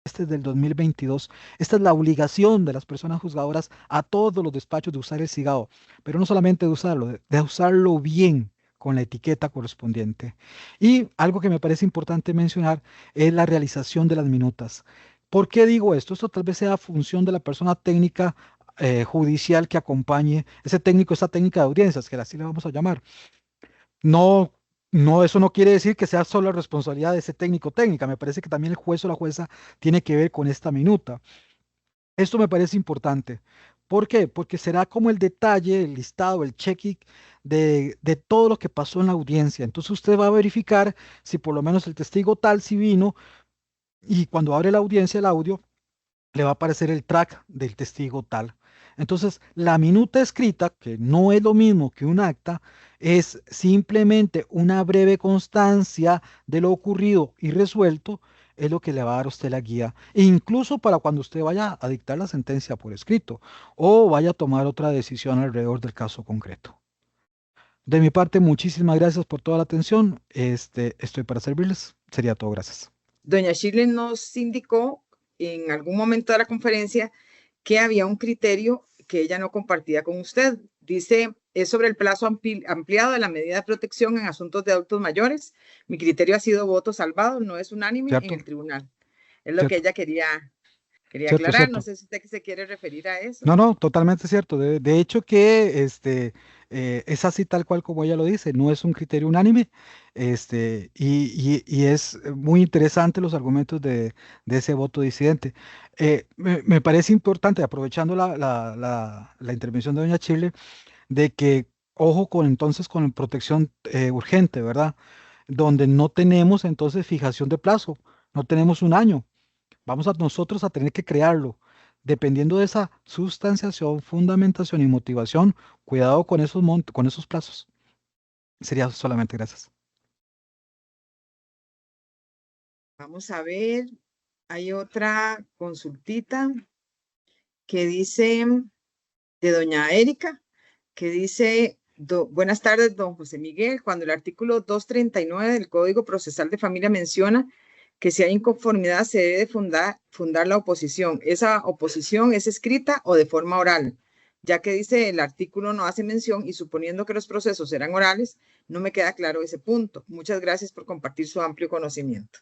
este es del 2022. Esta es la obligación de las personas juzgadoras a todos los despachos de usar el SIGAO, pero no solamente de usarlo, de usarlo bien con la etiqueta correspondiente. Y algo que me parece importante mencionar es la realización de las minutas. ¿Por qué digo esto? Esto tal vez sea función de la persona técnica judicial que acompañe ese técnico, esa técnica de audiencias, que así le vamos a llamar. No, no, eso no quiere decir que sea solo responsabilidad de ese técnico técnica. Me parece que también el juez o la jueza tiene que ver con esta minuta. Esto me parece importante. ¿Por qué? Porque será como el detalle, el listado, el checking de todo lo que pasó en la audiencia. Entonces usted va a verificar si por lo menos el testigo tal sí vino y cuando abre la audiencia el audio le va a aparecer el track del testigo tal. Entonces, la minuta escrita, que no es lo mismo que un acta, es simplemente una breve constancia de lo ocurrido y resuelto, es lo que le va a dar a usted la guía, e incluso para cuando usted vaya a dictar la sentencia por escrito o vaya a tomar otra decisión alrededor del caso concreto. De mi parte, muchísimas gracias por toda la atención. Estoy para servirles. Sería todo. Gracias. Doña Shirley nos indicó en algún momento de la conferencia que había un criterio que ella no compartía con usted. Dice, es sobre el plazo ampliado de la medida de protección en asuntos de adultos mayores. Mi criterio ha sido voto salvado, no es unánime en ¿Cierto? el tribunal. Es lo que ¿Cierto? ella quería ¿Cierto? aclarar. No ¿Cierto? sé si usted se quiere referir a eso. No, no, totalmente cierto. De hecho que es así tal cual como ella lo dice, no es un criterio unánime, y es muy interesante los argumentos de ese voto disidente. Me parece importante, aprovechando la intervención de doña Chile, de que ojo con entonces con protección urgente, ¿verdad? Donde no tenemos entonces fijación de plazo, no tenemos un año. Vamos a nosotros a tener que crearlo. Dependiendo de esa sustanciación, fundamentación y motivación, cuidado con con esos plazos. Sería solamente gracias. Vamos a ver, hay otra consultita que dice de doña Erika, que dice, buenas tardes, don José Miguel, cuando el artículo 239 del Código Procesal de Familia menciona que si hay inconformidad se debe fundar la oposición. ¿Esa oposición es escrita o de forma oral? Ya que dice el artículo no hace mención y suponiendo que los procesos eran orales, no me queda claro ese punto. Muchas gracias por compartir su amplio conocimiento.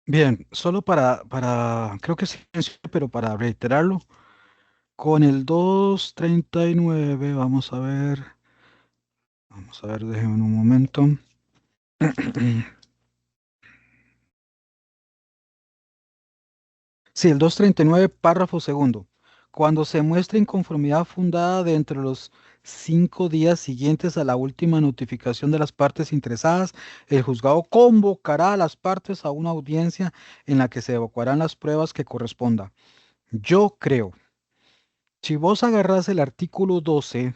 Bien, solo creo que sí, pero para reiterarlo, con el 239, vamos a ver, déjenme un momento. Sí, el 239, párrafo segundo. Cuando se muestre inconformidad fundada de entre los 5 días siguientes a la última notificación de las partes interesadas, el juzgado convocará a las partes a una audiencia en la que se evacuarán las pruebas que corresponda. Yo creo, si vos agarrás el artículo 12,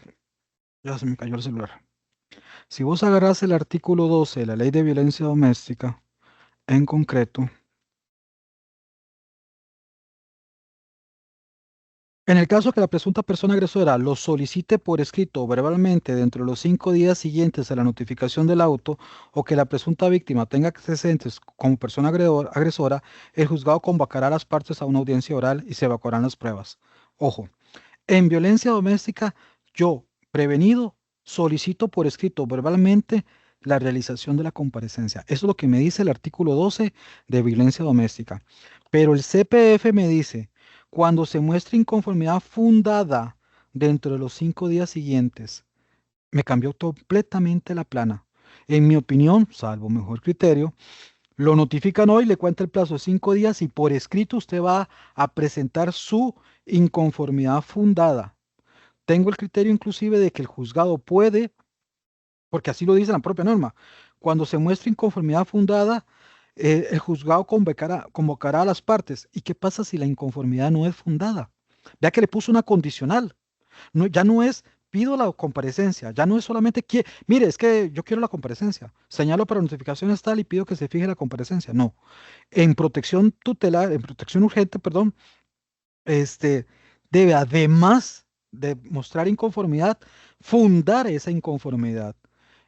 ya se me cayó el celular. Si vos agarrás el artículo 12 de la Ley de Violencia Doméstica, en concreto, en el caso que la presunta persona agresora lo solicite por escrito o verbalmente dentro de los 5 días siguientes a la notificación del auto o que la presunta víctima tenga antecedentes como persona agresora, el juzgado convocará a las partes a una audiencia oral y se evacuarán las pruebas. Ojo, en violencia doméstica, yo, prevenido, solicito por escrito o verbalmente la realización de la comparecencia. Eso es lo que me dice el artículo 12 de violencia doméstica. Pero el CPF me dice, cuando se muestre inconformidad fundada dentro de los 5 días siguientes, me cambió completamente la plana. En mi opinión, salvo mejor criterio, lo notifican hoy, le cuenta el plazo de 5 días y por escrito usted va a presentar su inconformidad fundada. Tengo el criterio inclusive de que el juzgado puede, porque así lo dice la propia norma, cuando se muestre inconformidad fundada, el juzgado convocará a las partes. ¿Y qué pasa si la inconformidad no es fundada? Vea que le puso una condicional. No, ya no es pido la comparecencia, ya no es solamente que, mire, es que yo quiero la comparecencia, señalo para notificaciones tal y pido que se fije la comparecencia. No, en protección tutelar, en protección urgente, perdón, este, debe además de mostrar inconformidad, fundar esa inconformidad.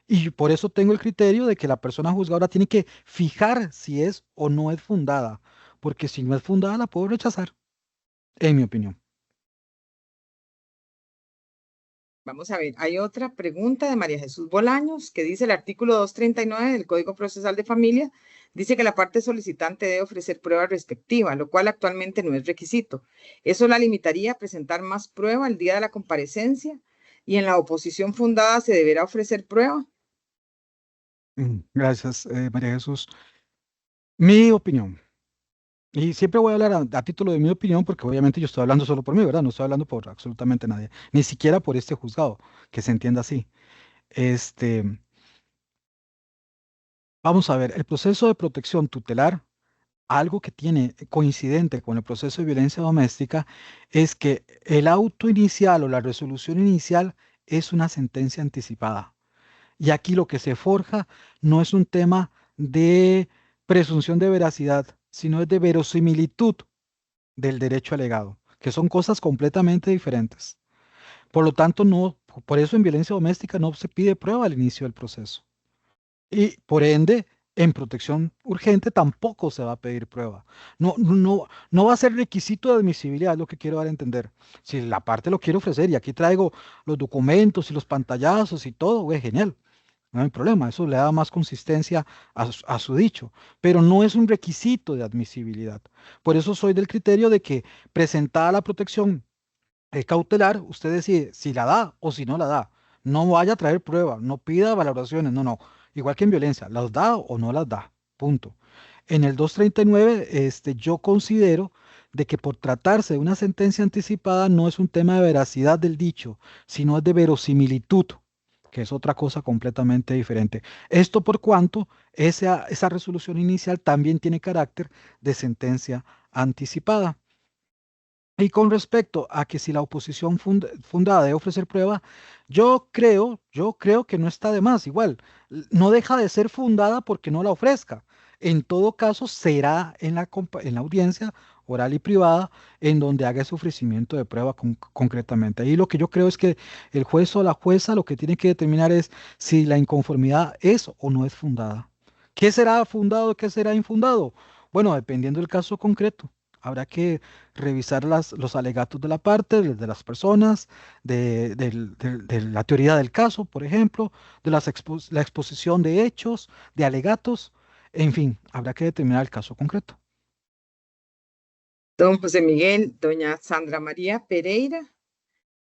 Y por eso tengo el criterio de que la persona juzgadora tiene que fijar si es o no es fundada, porque si no es fundada la puedo rechazar, en mi opinión. Vamos a ver, hay otra pregunta de María Jesús Bolaños que dice el artículo 239 del Código Procesal de Familia, dice que la parte solicitante debe ofrecer prueba respectiva, lo cual actualmente no es requisito. Eso la limitaría a presentar más prueba el día de la comparecencia y en la oposición fundada se deberá ofrecer prueba. Gracias, María Jesús. Mi opinión. Y siempre voy a hablar a título de mi opinión porque obviamente yo estoy hablando solo por mí, ¿verdad? No estoy hablando por absolutamente nadie, ni siquiera por este juzgado, que se entienda así. Este, vamos a ver, el proceso de protección tutelar, algo que tiene coincidente con el proceso de violencia doméstica, es que el auto inicial o la resolución inicial es una sentencia anticipada. Y aquí lo que se forja no es un tema de presunción de veracidad, sino es de verosimilitud del derecho alegado, que son cosas completamente diferentes. Por lo tanto, no, por eso en violencia doméstica no se pide prueba al inicio del proceso. Y por ende, en protección urgente tampoco se va a pedir prueba. No va a ser requisito de admisibilidad, es lo que quiero dar a entender. Si la parte lo quiere ofrecer y aquí traigo los documentos y los pantallazos y todo, güey, genial. No hay problema, eso le da más consistencia a su dicho, pero no es un requisito de admisibilidad. Por eso soy del criterio de que presentada la protección cautelar, usted decide si la da o si no la da. No vaya a traer prueba, no pida valoraciones, no, no. Igual que en violencia, las da o no las da. Punto. En el 239, yo considero de que por tratarse de una sentencia anticipada no es un tema de veracidad del dicho, sino es de verosimilitud, que es otra cosa completamente diferente. Esto por cuanto esa resolución inicial también tiene carácter de sentencia anticipada. Y con respecto a que si la oposición fundada debe ofrecer prueba, yo creo que no está de más. Igual, no deja de ser fundada porque no la ofrezca. En todo caso, será en la audiencia oral y privada en donde haga ese ofrecimiento de prueba concretamente. Ahí lo que yo creo es que el juez o la jueza lo que tiene que determinar es si la inconformidad es o no es fundada. ¿Qué será fundado, qué será infundado? Bueno, dependiendo del caso concreto. Habrá que revisar los alegatos de la parte, de las personas, de la teoría del caso, por ejemplo, de la exposición de hechos, de alegatos, en fin, habrá que determinar el caso concreto. Don José Miguel, doña Sandra María Pereira.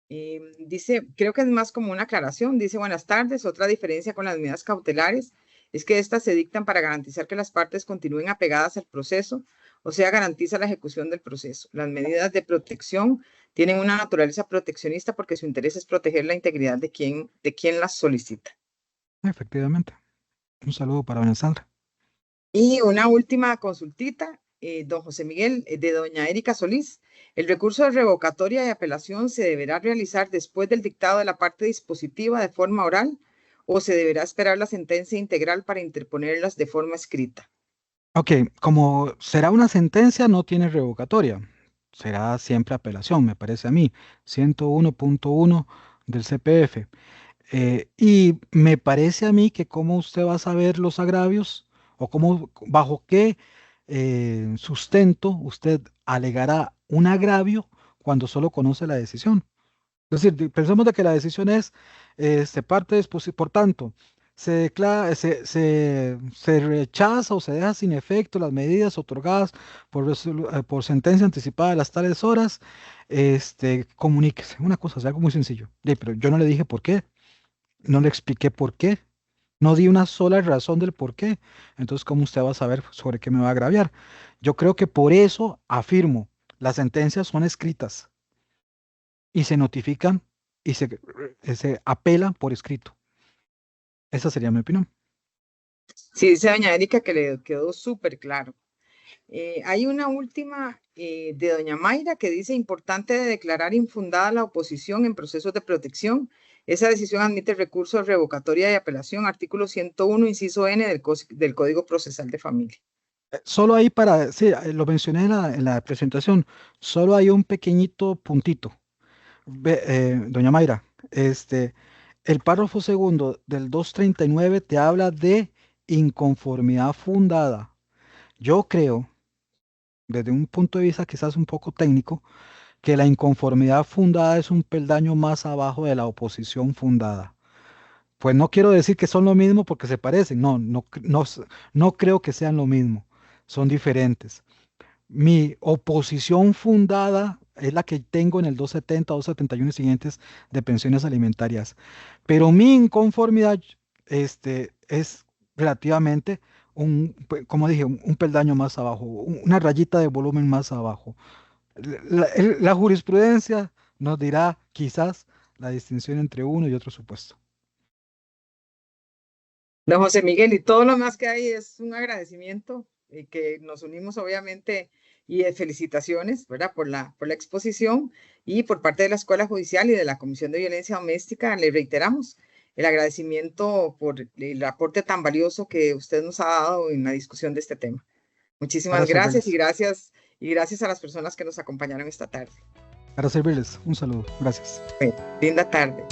Dice, creo que es más como una aclaración. Dice, buenas tardes. Otra diferencia con las medidas cautelares es que estas se dictan para garantizar que las partes continúen apegadas al proceso, o sea, garantiza la ejecución del proceso. Las medidas de protección tienen una naturaleza proteccionista porque su interés es proteger la integridad de quien las solicita. Efectivamente. Un saludo para doña Sandra. Y una última consultita, don José Miguel, de doña Erika Solís. El recurso de revocatoria y apelación se deberá realizar después del dictado de la parte dispositiva de forma oral o se deberá esperar la sentencia integral para interponerlas de forma escrita. Ok, como será una sentencia, no tiene revocatoria. Será siempre apelación, me parece a mí. 101.1 del CPF. Y me parece a mí que cómo usted va a saber los agravios o cómo, bajo qué sustento usted alegará un agravio cuando solo conoce la decisión. Es decir, pensemos de que la decisión es, se parte, por tanto, se declara, se rechaza o se deja sin efecto las medidas otorgadas por sentencia anticipada de las tales horas, comuníquese. Una cosa, es algo muy sencillo. Pero yo no le dije por qué. No le expliqué por qué. No di una sola razón del por qué. Entonces, ¿cómo usted va a saber sobre qué me va a agraviar? Yo creo que por eso afirmo, las sentencias son escritas. y se notifican y se apelan por escrito. Esa sería mi opinión. Sí, dice doña Erika que le quedó súper claro. Hay una última de doña Mayra que dice, importante de declarar infundada la oposición en procesos de protección. Esa decisión admite recurso de revocatoria y apelación, artículo 101, inciso N del Código Procesal de Familia. Solo ahí sí, lo mencioné en la presentación, solo hay un pequeñito puntito. Doña Mayra, el párrafo segundo del 239 te habla de inconformidad fundada. Yo creo, desde un punto de vista quizás un poco técnico, que la inconformidad fundada es un peldaño más abajo de la oposición fundada. Pues no quiero decir que son lo mismo porque se parecen, no creo que sean lo mismo, son diferentes. Mi oposición fundada es la que tengo en el 270, 271 y siguientes de pensiones alimentarias, pero mi inconformidad es relativamente como dije, un peldaño más abajo, una rayita de volumen más abajo. La jurisprudencia nos dirá quizás la distinción entre uno y otro supuesto. Don José Miguel, y todo lo más que hay es un agradecimiento y que nos unimos obviamente y de felicitaciones, ¿verdad? Por la exposición y por parte de la Escuela Judicial y de la Comisión de Violencia Doméstica, le reiteramos el agradecimiento por el aporte tan valioso que usted nos ha dado en la discusión de este tema. Para Muchísimas gracias servirles, y gracias a las personas que nos acompañaron esta tarde. para servirles. Un saludo. Gracias. Linda tarde.